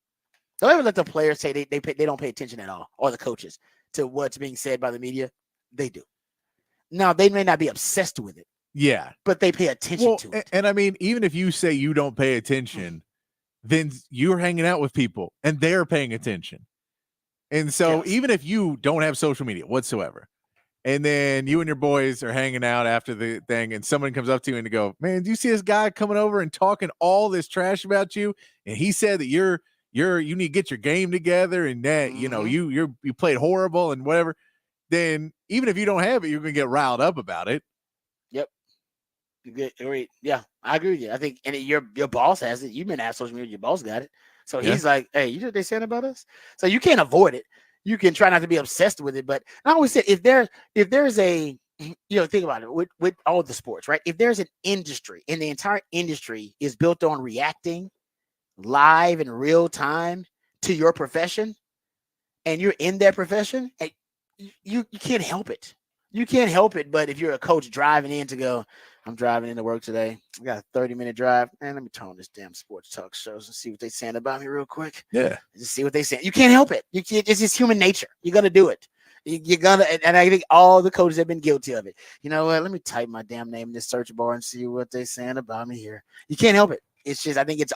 Don't ever let the players say they don't pay attention at all, or the coaches, to what's being said by the media. They do. Now, they may not be obsessed with it. Yeah. But they pay attention to it. And I mean, even if you say you don't pay attention, then you're hanging out with people and they're paying attention. And so even if you don't have social media whatsoever, and then you and your boys are hanging out after the thing, and someone comes up to you and they go, man, do you see this guy coming over and talking all this trash about you? And he said that you need to get your game together, and that, you played horrible and whatever. Then even if you don't have it, you're going to get riled up about it. Yep. Yeah, I agree with you. I think, and your boss has it. You've been at social media, your boss got it. So he's like, hey, you know what they saying about us? So you can't avoid it. You can try not to be obsessed with it. But I always say, if there's a think about it with all the sports, right? If there's an industry and the entire industry is built on reacting live in real time to your profession, and you're in that profession, you can't help it. You can't help it. But if you're a coach driving in to go, I'm driving into work today. I got a 30-minute drive. Man, let me turn on this damn sports talk shows and see what they saying about me real quick. Yeah. Just see what they say. You can't help it. You can't. It's just human nature. You're gonna do it. You're gonna, and I think all the coaches have been guilty of it. You know what? Let me type my damn name in this search bar and see what they're saying about me here. You can't help it. It's just, I think it's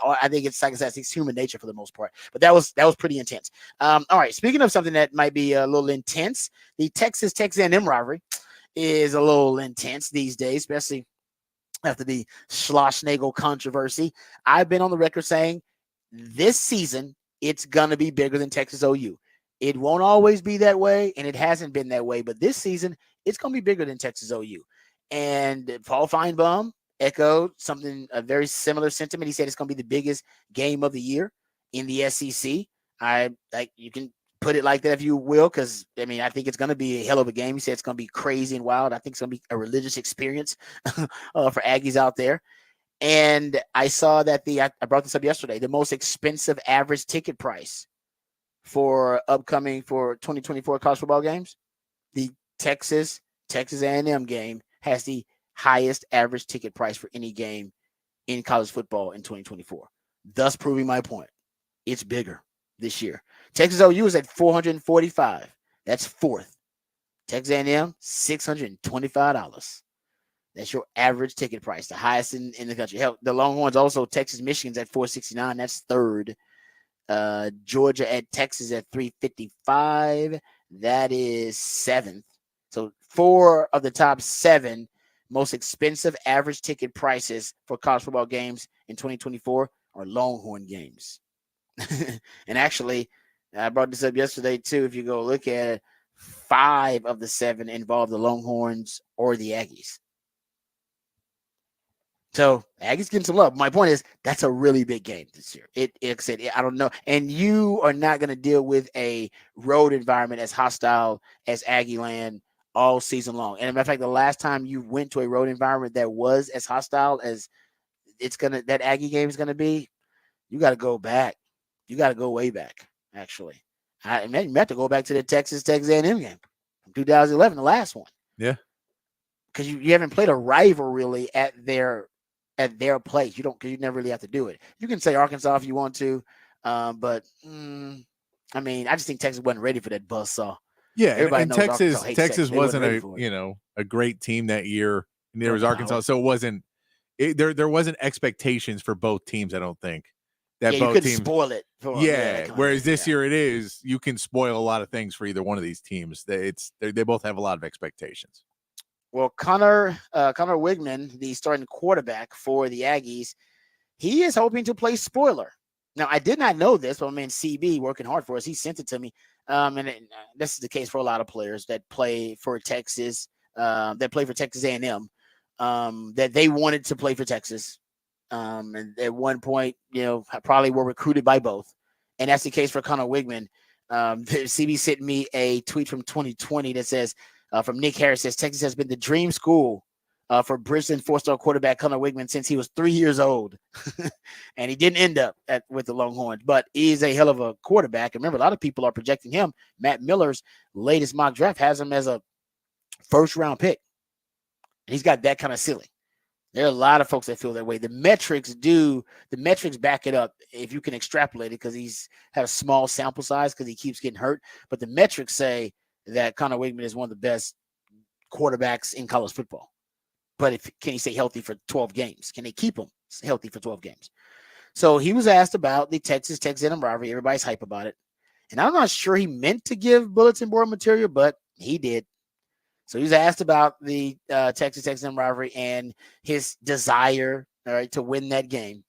like I said, it's human nature for the most part. But that was pretty intense. All right. Speaking of something that might be a little intense, the Texas A&M rivalry is a little intense these days, especially after the Schlossnagel controversy. I've been on the record saying this season it's gonna be bigger than Texas OU. It won't always be that way, and it hasn't been that way. But this season, it's gonna be bigger than Texas OU. And Paul Feinbaum echoed a very similar sentiment. He said it's going to be the biggest game of the year in the SEC. You can put it like that if you will, because I think it's going to be a hell of a game. He said it's going to be crazy and wild. I think it's going to be a religious experience for Aggies out there. And I saw that I brought this up yesterday, the most expensive average ticket price for 2024 college football games, the Texas A&M game has the highest average ticket price for any game in college football in 2024, thus proving my point. It's bigger this year. Texas OU is at $445. That's fourth. Texas A&M, $625. That's your average ticket price, the highest in the country. Hell, the Longhorns also, Texas Michigan's at $469. That's third. Georgia at Texas at $355. That is seventh. So 4 of the top 7 most expensive average ticket prices for college football games in 2024 are Longhorn games. And actually, I brought this up yesterday too. If you go look at it, 5 of the 7 involve the Longhorns or the Aggies. So Aggies getting some love. My point is that's a really big game this year. It said, I don't know. And you are not going to deal with a road environment as hostile as Aggie land all season long. And as a matter of fact, the last time you went to a road environment that was as hostile as that Aggie game is going to be, you got to go back. You got to go way back, actually. You have to go back to the Texas A&M game from 2011, the last one. Yeah. Because you haven't played a rival really at their place. Because you never really have to do it. You can say Arkansas if you want to, but I just think Texas wasn't ready for that buzzsaw. Yeah, and Texas wasn't a great team that year. And there was Arkansas, so it wasn't. There wasn't expectations for both teams. I don't think that you both couldn't teams spoil it. Whereas this year it is, you can spoil a lot of things for either one of these teams. They both have a lot of expectations. Well, Connor Wigman, the starting quarterback for the Aggies, he is hoping to play spoiler. Now, I did not know this, but CB working hard for us. He sent it to me. This is the case for a lot of players that play for Texas, that play for Texas A&M, that they wanted to play for Texas. And at one point, probably were recruited by both. And that's the case for Connor Wigman. CB sent me a tweet from 2020 that says, from Nick Harris, says Texas has been the dream school for Brisbane 4-star quarterback Connor Wigman since he was 3 years old. And he didn't end up with the Longhorns, but he's a hell of a quarterback. And remember, a lot of people are projecting him. Matt Miller's latest mock draft has him as a first-round pick. And he's got that kind of ceiling. There are a lot of folks that feel that way. The metrics back it up if you can extrapolate it, because he's had a small sample size because he keeps getting hurt. But the metrics say that Connor Wigman is one of the best quarterbacks in college football. But can he stay healthy for 12 games? Can they keep him healthy for 12 games? So he was asked about the Texas A&M rivalry. Everybody's hype about it. And I'm not sure he meant to give bulletin board material, but he did. So he was asked about the Texas A&M rivalry and his desire, to win that game.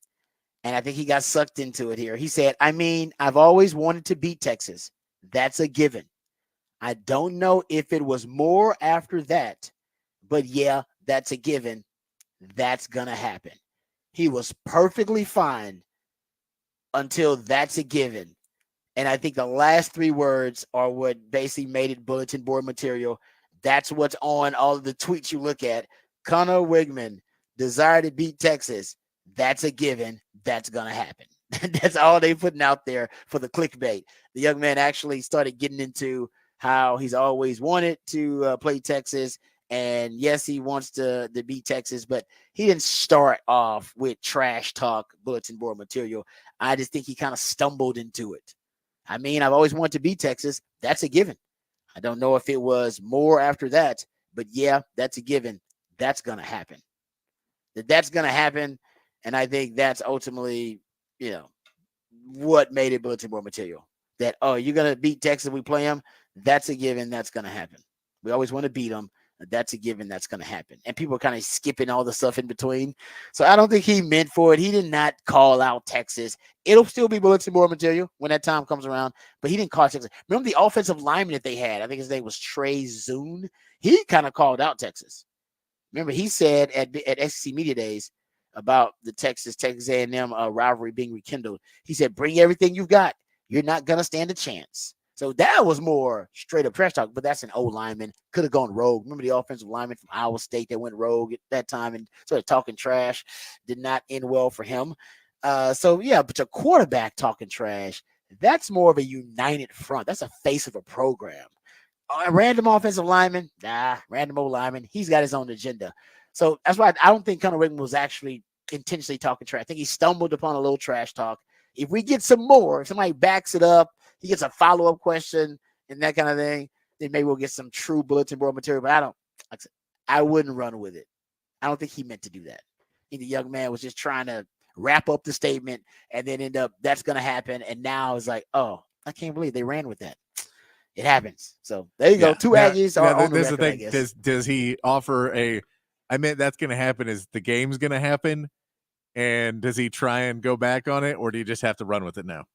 And I think he got sucked into it here. He said, I've always wanted to beat Texas. That's a given. I don't know if it was more after that, but yeah, that's a given. That's going to happen. He was perfectly fine until that's a given. And I think the last 3 words are what basically made it bulletin board material. That's what's on all of the tweets you look at. Connor Wigman, desire to beat Texas. That's a given. That's going to happen. That's all they putting out there for the clickbait. The young man actually started getting into how he's always wanted to play Texas. And yes, he wants to beat Texas, but he didn't start off with trash talk bulletin board material. I just think he kind of stumbled into it. I mean, I've always wanted to beat Texas. That's a given. I don't know if it was more after that, but yeah, that's a given. That's going to happen. That's going to happen. And I think that's ultimately, what made it bulletin board material. That, you're going to beat Texas, we play them. That's a given. That's going to happen. We always want to beat them. That's a given. That's going to happen. And people are kind of skipping all the stuff in between. So I don't think he meant for it. He did not call out Texas. It'll still be bulletin board material when that time comes around, but he didn't call Texas. Remember the offensive lineman that they had? I think his name was Trey Zune. He kind of called out Texas. Remember, he said at SEC Media Days about the Texas A&M rivalry being rekindled. He said, bring everything you've got. You're not going to stand a chance. So that was more straight up trash talk, but that's an old lineman. Could have gone rogue. Remember the offensive lineman from Iowa State that went rogue at that time and started talking trash? Did not end well for him. So, yeah, but your quarterback talking trash, that's more of a united front. That's a face of a program. A random offensive lineman, random old lineman. He's got his own agenda. So that's why I don't think Conor Wigman was actually intentionally talking trash. I think he stumbled upon a little trash talk. If we get some more, if somebody backs it up, he gets a follow-up question and that kind of thing, then maybe we'll get some true bulletin board material. But I wouldn't run with it. I don't think he meant to do that. I think the young man was just trying to wrap up the statement and then end up, that's going to happen. And now it's like, oh, I can't believe they ran with that. It happens. So there you go. Two Aggies are on the record, I guess. Does he offer I meant that's going to happen. Is the game's going to happen? And does he try and go back on it, or do you just have to run with it now?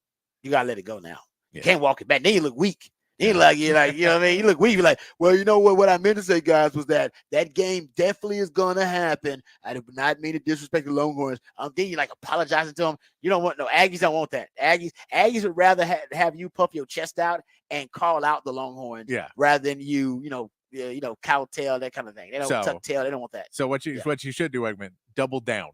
You got to let it go now. You can't walk it back. Then you look weak. Then you're like, you know what I mean? You look weak. You're like, well, you know what I meant to say, guys, was that game definitely is going to happen. I did not mean to disrespect the Longhorns. Then you like apologizing to them. You don't want, no, Aggies don't want that. Aggies would rather have you puff your chest out and call out the Longhorns rather than you cowtail, that kind of thing. They don't tuck tail. They don't want that. So what you should do, Eggman, double down.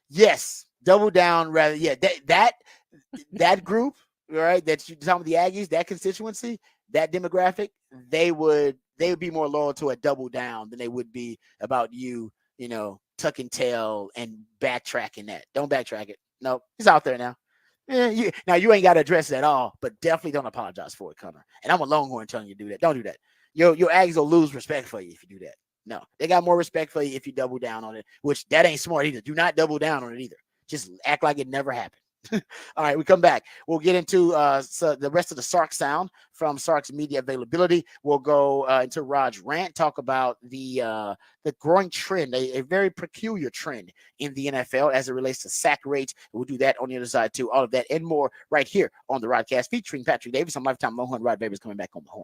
Yes, double down rather. Yeah, that group, right? That you talking about the Aggies, that constituency, that demographic, they would be more loyal to a double down than they would be about you, tucking tail and backtracking that. Don't backtrack it. No, it's out there now. Now you ain't got to address it at all, but definitely don't apologize for it, Connor. And I'm a Longhorn telling you to do that. Don't do that. Your Aggies will lose respect for you if you do that. No, they got more respect for you if you double down on it, which that ain't smart either. Do not double down on it either. Just act like it never happened. All right, we come back. We'll get into the rest of the Sark sound from Sark's media availability. We'll go into Rod's rant, talk about the growing trend, a very peculiar trend in the NFL as it relates to sack rates. We'll do that on the other side too. All of that and more right here on the Rodcast featuring Patrick Davis. I'm Lifetime Longhorn. Rod Babers coming back on the horn.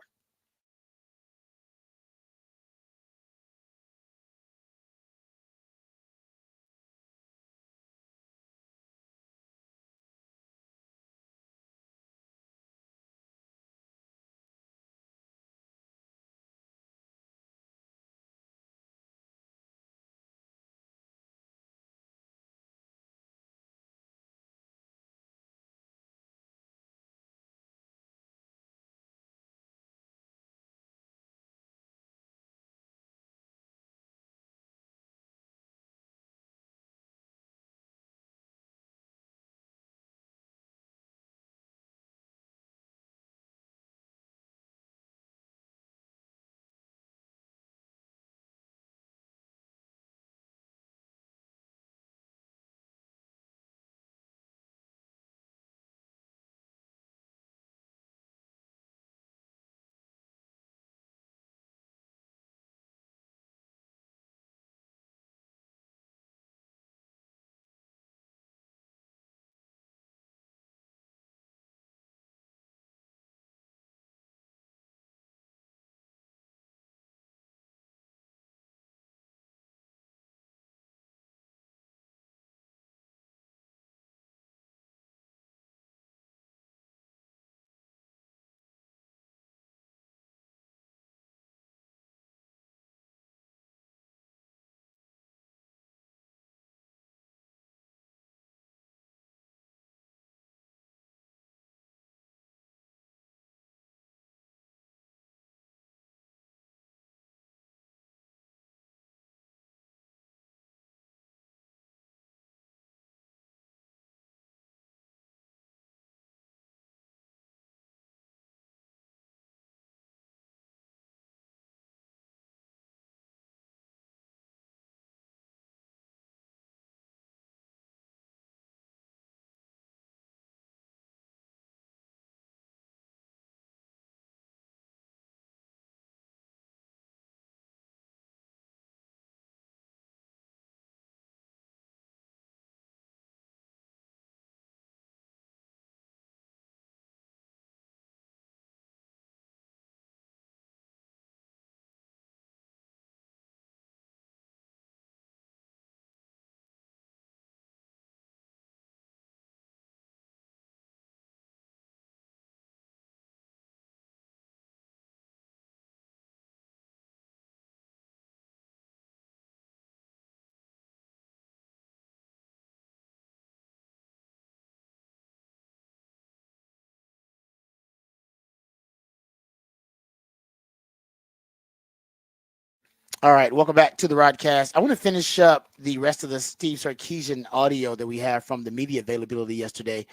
All right, welcome back to the Rodcast. I want to finish up the rest of the Steve Sarkisian audio that we have from the media availability yesterday.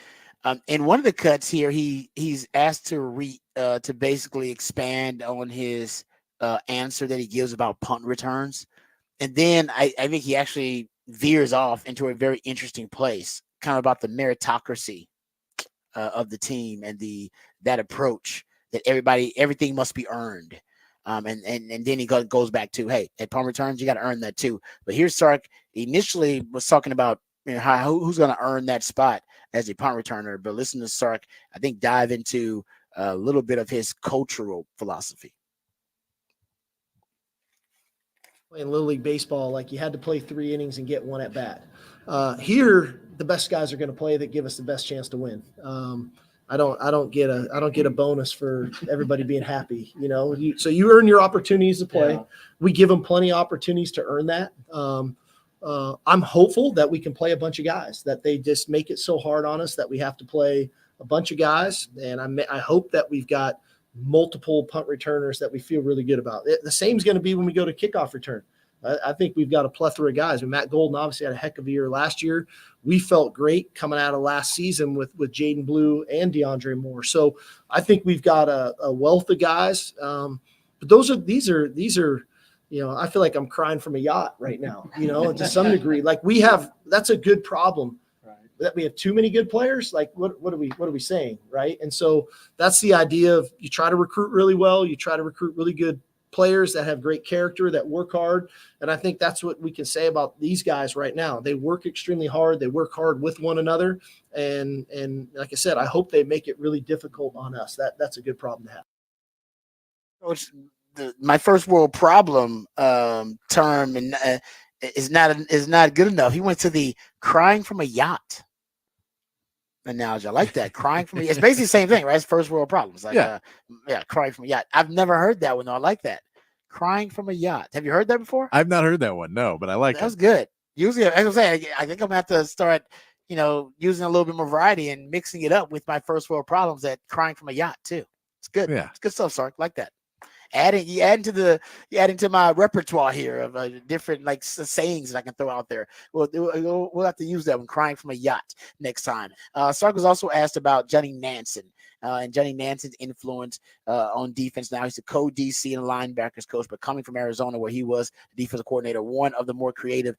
In one of the cuts here, he's asked to basically expand on his answer that he gives about punt returns, and then I think he actually veers off into a very interesting place, kind of about the meritocracy of the team and that approach that everything must be earned. And then he goes back to, hey, at punt returns, you got to earn that too. But here's Sark initially was talking about who's going to earn that spot as a punt returner. But listen to Sark, I think, dive into a little bit of his cultural philosophy. In Little League Baseball, like you had to play 3 innings and get 1 at bat. Here, the best guys are going to play that give us the best chance to win. I don't get a bonus for everybody being happy, so you earn your opportunities to play. Yeah. We give them plenty of opportunities to earn that. I'm hopeful that we can play a bunch of guys, that they just make it so hard on us that we have to play a bunch of guys. And I hope that we've got multiple punt returners that we feel really good about. The same is going to be when we go to kickoff return. I think we've got a plethora of guys. Matt Golden obviously had a heck of a year last year. We felt great coming out of last season with Jaden Blue and DeAndre Moore. So I think we've got a wealth of guys. But these are, I feel like I'm crying from a yacht right now, to some degree. Like that's a good problem. That we have too many good players. Like what are we saying, right? And so that's the idea of, you try to recruit really well, you try to recruit really good players that have great character, that work hard. And I think that's what we can say about these guys right now. They work extremely hard. They work hard with one another. And like I said, I hope they make it really difficult on us. That's a good problem to have. Coach, my first world problem term is not good enough. He went to the crying from a yacht analogy. I like that. Crying from it's basically the same thing, right? It's first world problems. Like crying from a yacht. I've never heard that one though. I like that. Crying from a yacht. Have you heard that before? I've not heard that one, no, but I like that. That was good. Usually, as I'm saying, I think I'm gonna have to start, using a little bit more variety and mixing it up with my first world problems at crying from a yacht too. It's good. Yeah, it's good stuff, Sark. Like that. You add into my repertoire here of different sayings that I can throw out there. We'll have to use that one, crying from a yacht, next time. Sark was also asked about Johnny Nansen and Johnny Nansen's influence on defense. Now he's a co-DC and linebackers coach, but coming from Arizona, where he was the defensive coordinator, one of the more creative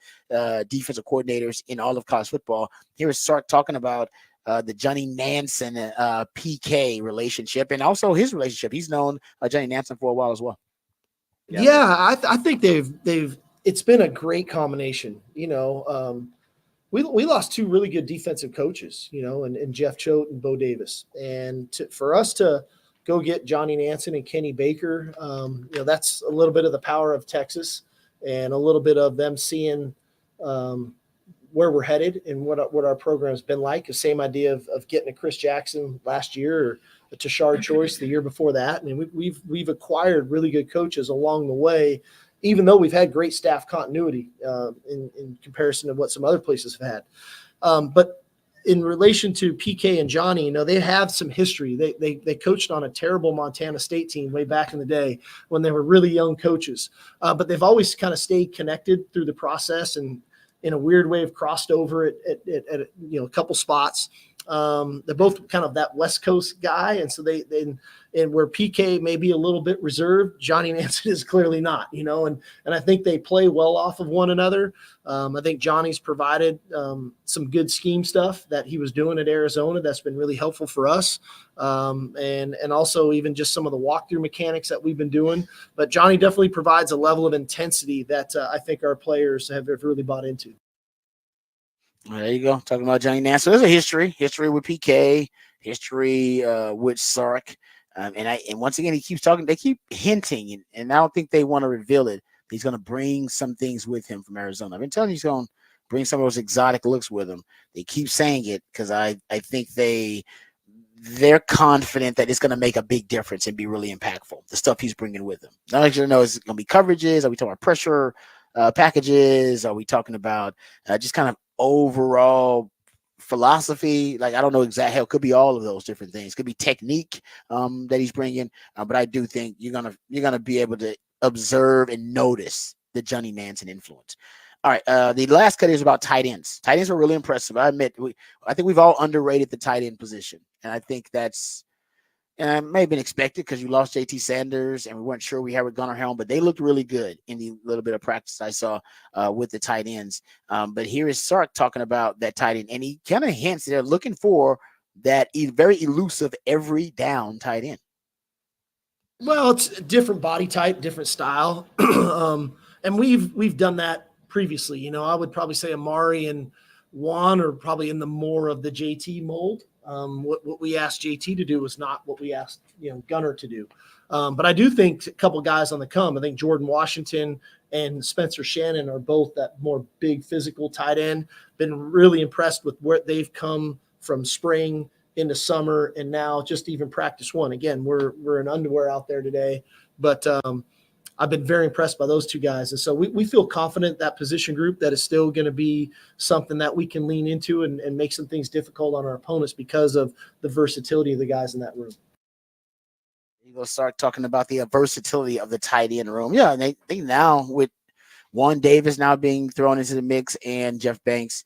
defensive coordinators in all of college football. Here is Sark talking about the Johnny Nansen PK relationship, and also his relationship. He's known Johnny Nansen for a while as well. Yeah, I think it's been a great combination. We lost 2 really good defensive coaches, and Jeff Choate and Bo Davis, and for us to go get Johnny Nansen and Kenny Baker, that's a little bit of the power of Texas, and a little bit of them seeing where we're headed and what our program's been like. The same idea of getting a Chris Jackson last year, or a Tashard Choice the year before that. I mean, we've acquired really good coaches along the way, even though we've had great staff continuity in comparison to what some other places have had. But in relation to PK and Johnny, they have some history. They coached on a terrible Montana State team way back in the day when they were really young coaches. But they've always kind of stayed connected through the process, and in a weird way have crossed over at a couple spots. They're both kind of that West Coast guy. And so and where PK may be a little bit reserved, Johnny Nansen is clearly not, and I think they play well off of one another. I think Johnny's provided some good scheme stuff that he was doing at Arizona. That's been really helpful for us. And also even just some of the walkthrough mechanics that we've been doing, but Johnny definitely provides a level of intensity that I think our players have really bought into. There you go. Talking about Johnny Nansen. There's a history with PK, history with Sark. And once again, he keeps talking. They keep hinting, and I don't think they want to reveal it. He's going to bring some things with him from Arizona. I've been telling you he's going to bring some of those exotic looks with him. They keep saying it because I think they're confident that it's going to make a big difference and be really impactful. The stuff he's bringing with him. Not like you know, is it going to be coverages? Are we talking about pressure packages? Are we talking about just kind of overall philosophy? Like, I don't know exactly how. It could be all of those different things. It could be technique that he's bringing, but I do think you're gonna be able to observe and notice the Johnny Nansen influence. All right. The last cut is about tight ends. Tight ends were really impressive. I admit, I think we've all underrated the tight end position. And I think that's, and it may have been expected because you lost JT Sanders and we weren't sure we had with Gunnar Helm, but they looked really good in the little bit of practice I saw with the tight ends. But here is Sark talking about that tight end, and he kind of hints they're looking for that very elusive every down tight end. Well, it's a different body type, different style. And we've done that previously. You know, I would probably say Amari and Juan are probably in the more of the JT mold. What we asked JT to do was not what we asked, Gunnar to do. But I do think a couple guys on the come. I think Jordan Washington and Spencer Shannon are both that more big physical tight end. Been really impressed with where they've come from spring into summer and now just even practice one. Again, we're in underwear out there today, but I've been very impressed by those two guys. And so we feel confident that position group that is still going to be something that we can lean into and make some things difficult on our opponents because of the versatility of the guys in that room. You go start talking about the versatility of the tight end room. Yeah, and they now with Juan Davis now being thrown into the mix and Jeff Banks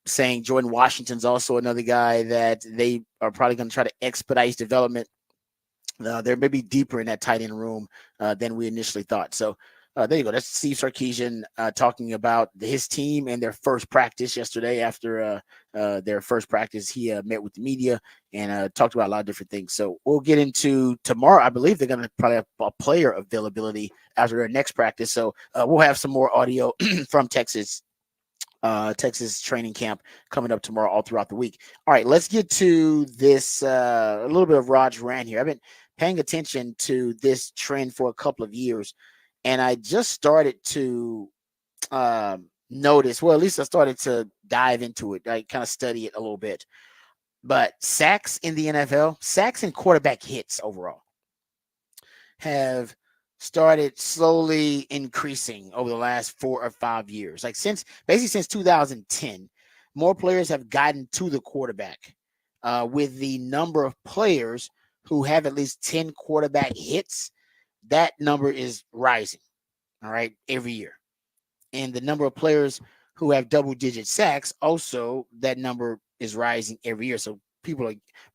saying Jordan Washington's also another guy that they are probably going to try to expedite his development. They're maybe deeper in that tight end room than we initially thought. So there you go. That's Steve Sarkisian talking about his team and their first practice yesterday. After their first practice, he met with the media and talked about a lot of different things. So we'll get into tomorrow. I believe they're going to probably have a player availability after their next practice. So we'll have some more audio from Texas training camp coming up tomorrow all throughout the week. All right, let's get to this a little bit of Rod's rant here. I've been paying attention to this trend for a couple of years, and I just started to notice, well, at least I started to dive into it. I kind of study it a little bit. But sacks in the NFL, sacks and quarterback hits overall have started slowly increasing over the last 4 or 5 years. Like since 2010, more players have gotten to the quarterback with the number of players who have at least 10 quarterback hits. That number is rising, all right, every year. And the number of players who have double-digit sacks, also that number is rising every year. So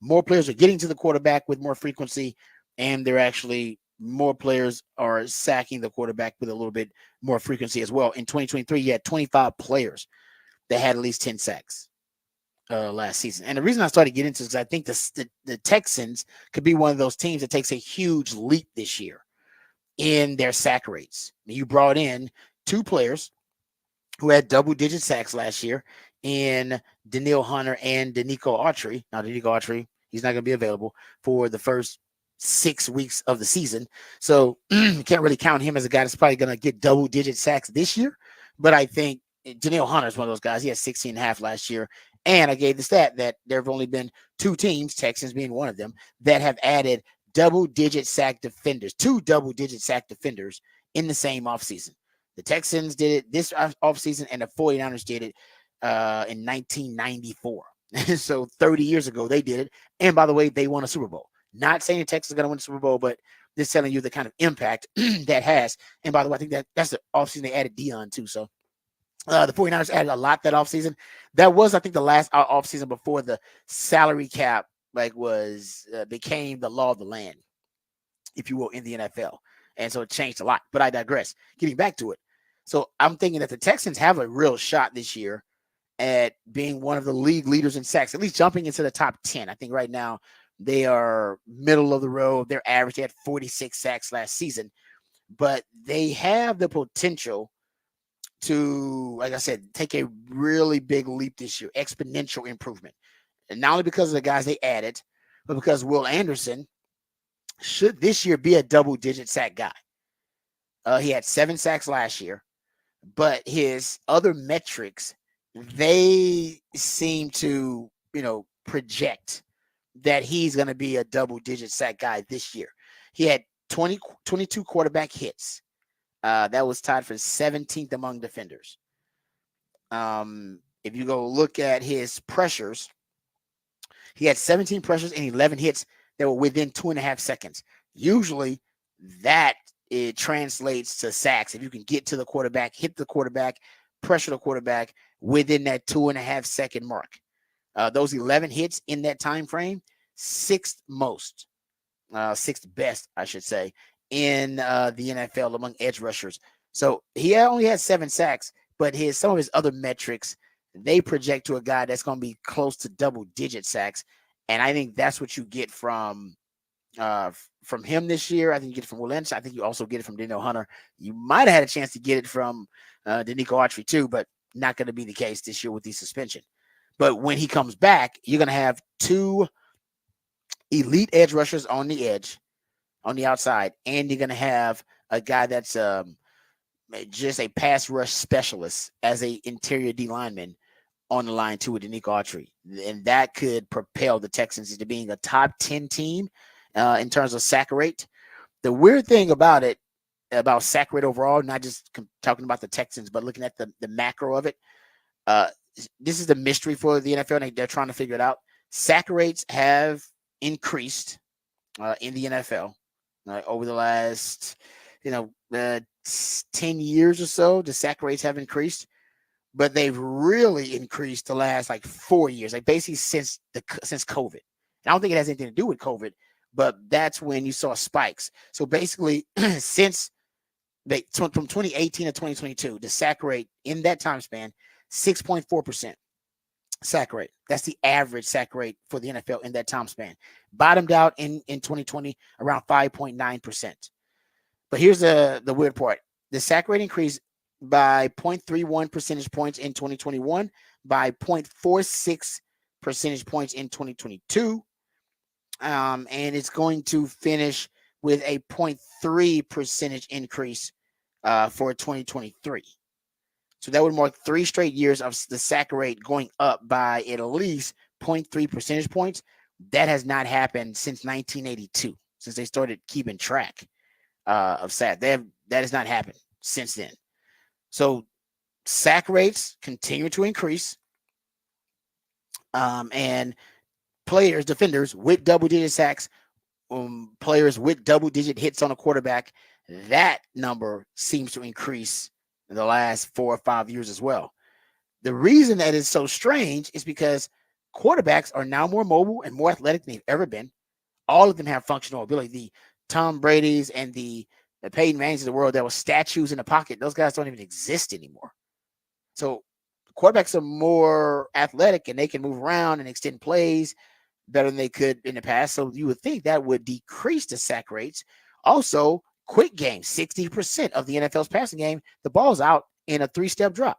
more players are getting to the quarterback with more frequency, and they're actually more players are sacking the quarterback with a little bit more frequency as well. In 2023, you had 25 players that had at least 10 sacks last season. And the reason I started getting into this is I think the Texans could be one of those teams that takes a huge leap this year in their sack rates. You brought in 2 players who had double-digit sacks last year in Danielle Hunter and Danico Autry. Now, Danico Autry, he's not going to be available for the first 6 weeks of the season. So you can't really count him as a guy that's probably going to get double-digit sacks this year. But I think Danielle Hunter is one of those guys. He had 16.5 last year. And I gave the stat that there have only been 2 teams, Texans being one of them, that have added double-digit sack defenders, 2 double-digit sack defenders in the same offseason. The Texans did it this offseason, and the 49ers did it in 1994. So 30 years ago, they did it. And by the way, they won a Super Bowl. Not saying the Texans are going to win the Super Bowl, but just telling you the kind of impact that has. And by the way, I think that's the offseason they added Dion too. So the 49ers added a lot that offseason. That was, I think, the last offseason before the salary cap became the law of the land, if you will, in the NFL. And so it changed a lot. But I digress. Getting back to it. So I'm thinking that the Texans have a real shot this year at being one of the league leaders in sacks, at least jumping into the top 10. I think right now they are middle of the road. Their average, they had 46 sacks last season. But they have the potential to, like I said, take a really big leap this year, exponential improvement. And not only because of the guys they added, but because Will Anderson should this year be a double-digit sack guy. He had 7 sacks last year, but his other metrics, they seem to, project that he's going to be a double-digit sack guy this year. He had 22 quarterback hits. That was tied for 17th among defenders. If you go look at his pressures, he had 17 pressures and 11 hits that were within 2.5 seconds. Usually that it translates to sacks. If you can get to the quarterback, hit the quarterback, pressure the quarterback within that 2.5 second mark. Those 11 hits in that time frame, sixth best, I should say, in the NFL among edge rushers. So he only had 7 sacks, but some of his other metrics, they project to a guy that's going to be close to double-digit sacks, and I think that's what you get from him this year. I think you get it from Will Lynch. I think you also get it from Daniel Hunter. You might have had a chance to get it from Danico Autry too, but not going to be the case this year with the suspension. But when he comes back, you're going to have 2 elite edge rushers on the edge, on the outside, and you're going to have a guy that's just a pass rush specialist as a interior D lineman on the line too with Danico Autry. And that could propel the Texans into being a top 10 team in terms of sack rate. The weird thing about sack rate overall, not just talking about the Texans, but looking at the macro of it, this is the mystery for the NFL, and they're trying to figure it out. Sack rates have increased in the NFL over the last, 10 years or so. The sack rates have increased, but they've really increased the last 4 years, basically since COVID. And I don't think it has anything to do with COVID, but that's when you saw spikes. So basically, since from 2018 to 2022, the sack rate in that time span, 6.4% sack rate. That's the average sack rate for the NFL in that time span. Bottomed out in 2020 around 5.9%. But here's the weird part. The sack rate increased by 0.31 percentage points in 2021, by 0.46 percentage points in 2022. And it's going to finish with a 0.3 percentage increase for 2023. So that would mark 3 straight years of the sack rate going up by at least 0.3 percentage points. That has not happened since 1982, since they started keeping track of sack. That has not happened since then. So sack rates continue to increase. And defenders with double-digit sacks, players with double-digit hits on a quarterback, that number seems to increase in the last 4 or 5 years as well. The reason that is so strange is because quarterbacks are now more mobile and more athletic than they've ever been. All of them have functional ability. The Tom Brady's and the Peyton Mannings of the world that were statues in the pocket, those guys don't even exist anymore. So quarterbacks are more athletic and they can move around and extend plays better than they could in the past. So you would think that would decrease the sack rates. Also, quick game, 60% of the NFL's passing game, the ball's out in a 3-step drop.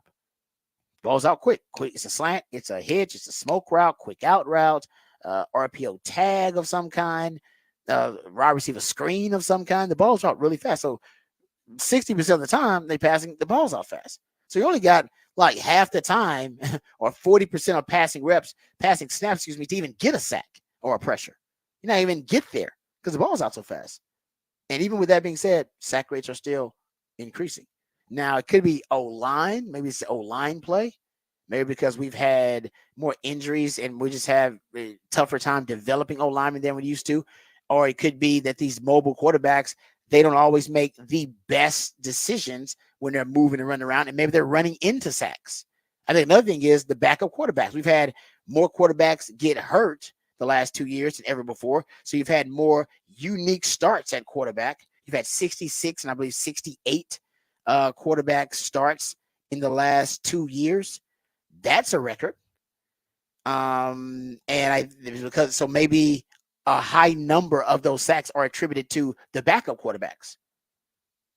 Ball's out quick. It's a slant, it's a hitch, it's a smoke route, quick out route, RPO tag of some kind, wide receiver screen of some kind. The ball's out really fast. So 60% of the time, the ball's out fast. So you only got half the time or 40% of passing snaps, to even get a sack or a pressure. You're not even get there because the ball's out so fast. And even with that being said, sack rates are still increasing. Now, it could be O-line. Maybe it's the O-line play. Maybe because we've had more injuries and we just have a tougher time developing O-linemen than we used to. Or it could be that these mobile quarterbacks, they don't always make the best decisions when they're moving and running around, and maybe they're running into sacks. I think another thing is the backup quarterbacks. We've had more quarterbacks get hurt the last 2 years than ever before. So you've had more unique starts at quarterback. You've had 66 and I believe 68 quarterback starts in the last 2 years. That's a record. So maybe a high number of those sacks are attributed to the backup quarterbacks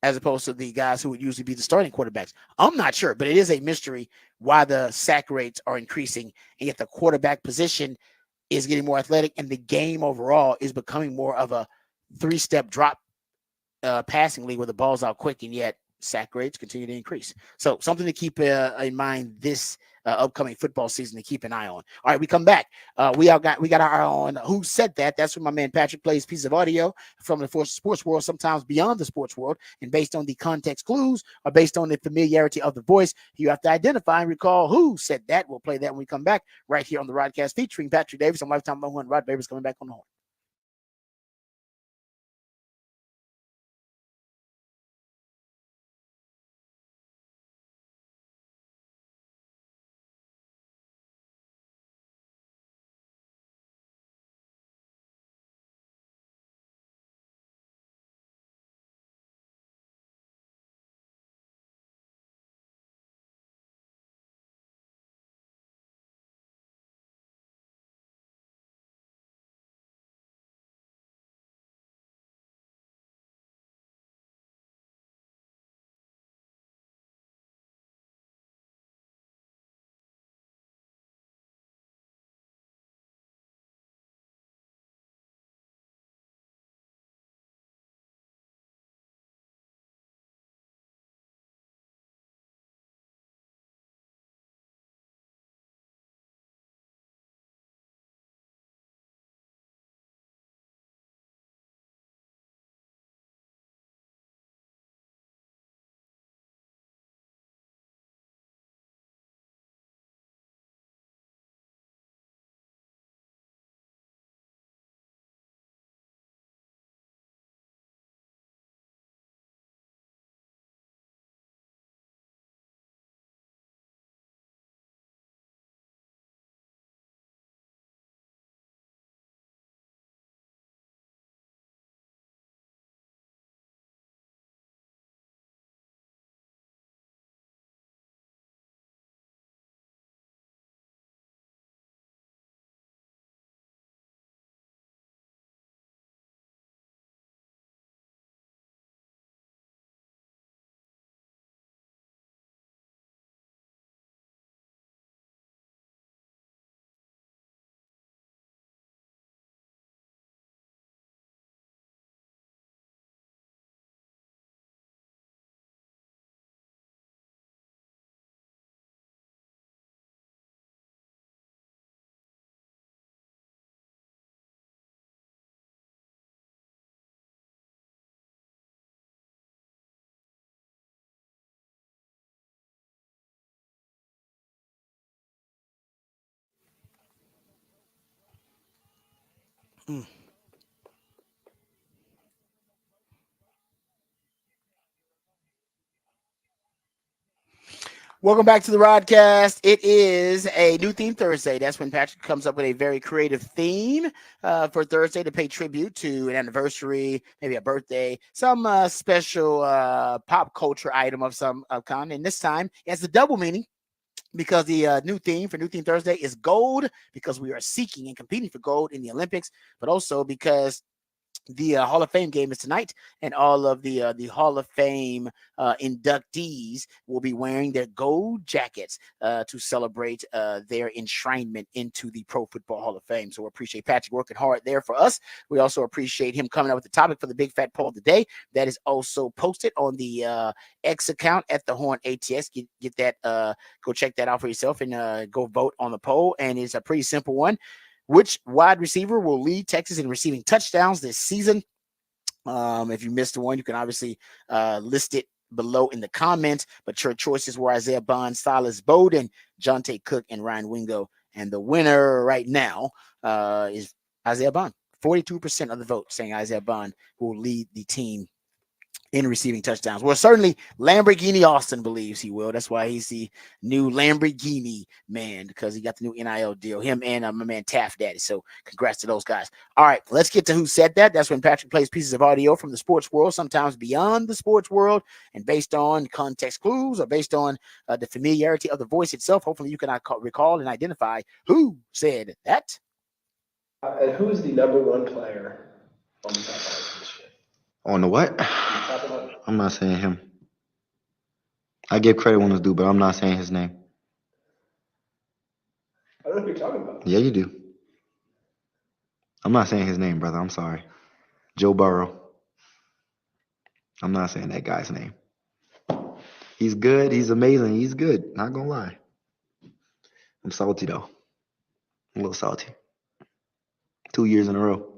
as opposed to the guys who would usually be the starting quarterbacks. I'm not sure, but it is a mystery why the sack rates are increasing, and yet the quarterback position is getting more athletic, and the game overall is becoming more of a 3-step drop passing league where the ball's out quick, and yet sack rates continue to increase. So something to keep in mind this upcoming football season to keep an eye on. All right, we come back. We got our eye on Who Said That. That's when my man Patrick plays pieces of audio from the sports world, sometimes beyond the sports world, and based on the context clues or based on the familiarity of the voice, you have to identify and recall who said that. We'll play that when we come back right here on the Rodcast featuring Patrick Davis on Lifetime No. 1. Rod Babers coming back on the horn. Mm. Welcome back to the Rodcast. It is a new theme Thursday. That's when Patrick comes up with a very creative theme for Thursday to pay tribute to an anniversary, maybe a birthday, some special pop culture item of some kind. And this time, it has a double meaning because the new theme for New Theme Thursday is gold, because we are seeking and competing for gold in the Olympics, but also because the Hall of Fame game is tonight, and all of the Hall of Fame inductees will be wearing their gold jackets to celebrate their enshrinement into the Pro Football Hall of Fame. So we appreciate Patrick working hard there for us. We also appreciate him coming up with the topic for the Big Fat Poll of the Day. That is also posted on the X account at the Horn ATS. Get that, go check that out for yourself, and go vote on the poll. And it's a pretty simple one. Which wide receiver will lead Texas in receiving touchdowns this season? If you missed one, you can obviously list it below in the comments. But your choices were Isaiah Bond, Silas Bowden, Jonte Cook, and Ryan Wingo. And the winner right now is Isaiah Bond. 42% of the vote saying Isaiah Bond will lead the team in receiving touchdowns. Well, certainly Lamborghini Austin believes he will. That's why he's the new Lamborghini man, because he got the new NIL deal. Him and my man Taft Daddy. So congrats to those guys. All right, let's get to Who Said That. That's when Patrick plays pieces of audio from the sports world, sometimes beyond the sports world, and based on context clues or based on the familiarity of the voice itself, hopefully you can recall and identify who said that. And who's the number one player on the top five this year? On the what? I'm not saying him. I give credit when it's due, but I'm not saying his name. I don't know who you're talking about. Yeah, you do. I'm not saying his name, brother. I'm sorry. Joe Burrow. I'm not saying that guy's name. He's good. He's amazing. He's good. Not gonna lie. I'm salty though. I'm a little salty. 2 years in a row.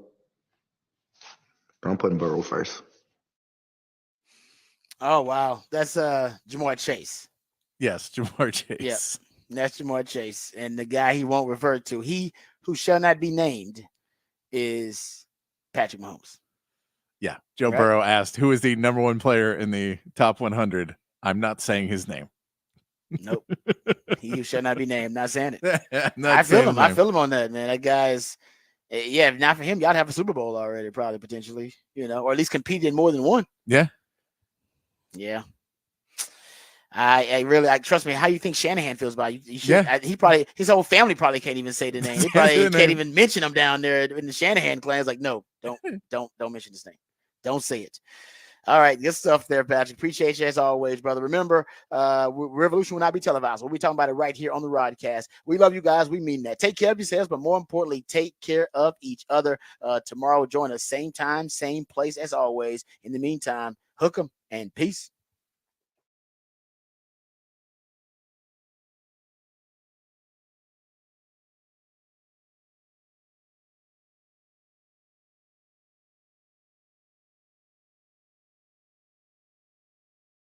But I'm putting Burrow first. Oh, wow. That's Jamar Chase. Yes, Jamar Chase. Yep. That's Jamar Chase. And the guy he won't refer to, he who shall not be named, is Patrick Mahomes. Yeah. Joe Right. Burrow asked, who is the number one player in the top 100? I'm not saying his name. Nope. He who shall not be named. Not saying it. I I feel him. I feel him on that, man. That guy's, yeah, if not for him, y'all have a Super Bowl already, probably, potentially, or at least compete in more than one. Yeah. Yeah. I really trust me. How you think Shanahan feels about it? He probably, his whole family probably can't even say the name. He probably can't even mention him down there in the Shanahan clan. It's like, no, don't mention his name. Don't say it. All right, good stuff there, Patrick. Appreciate you as always, brother. Remember, Revolution will not be televised. We'll be talking about it right here on the Rodcast. We love you guys. We mean that. Take care of yourselves, but more importantly, take care of each other. Tomorrow, join us same time, same place as always. In the meantime, hook 'em and peace.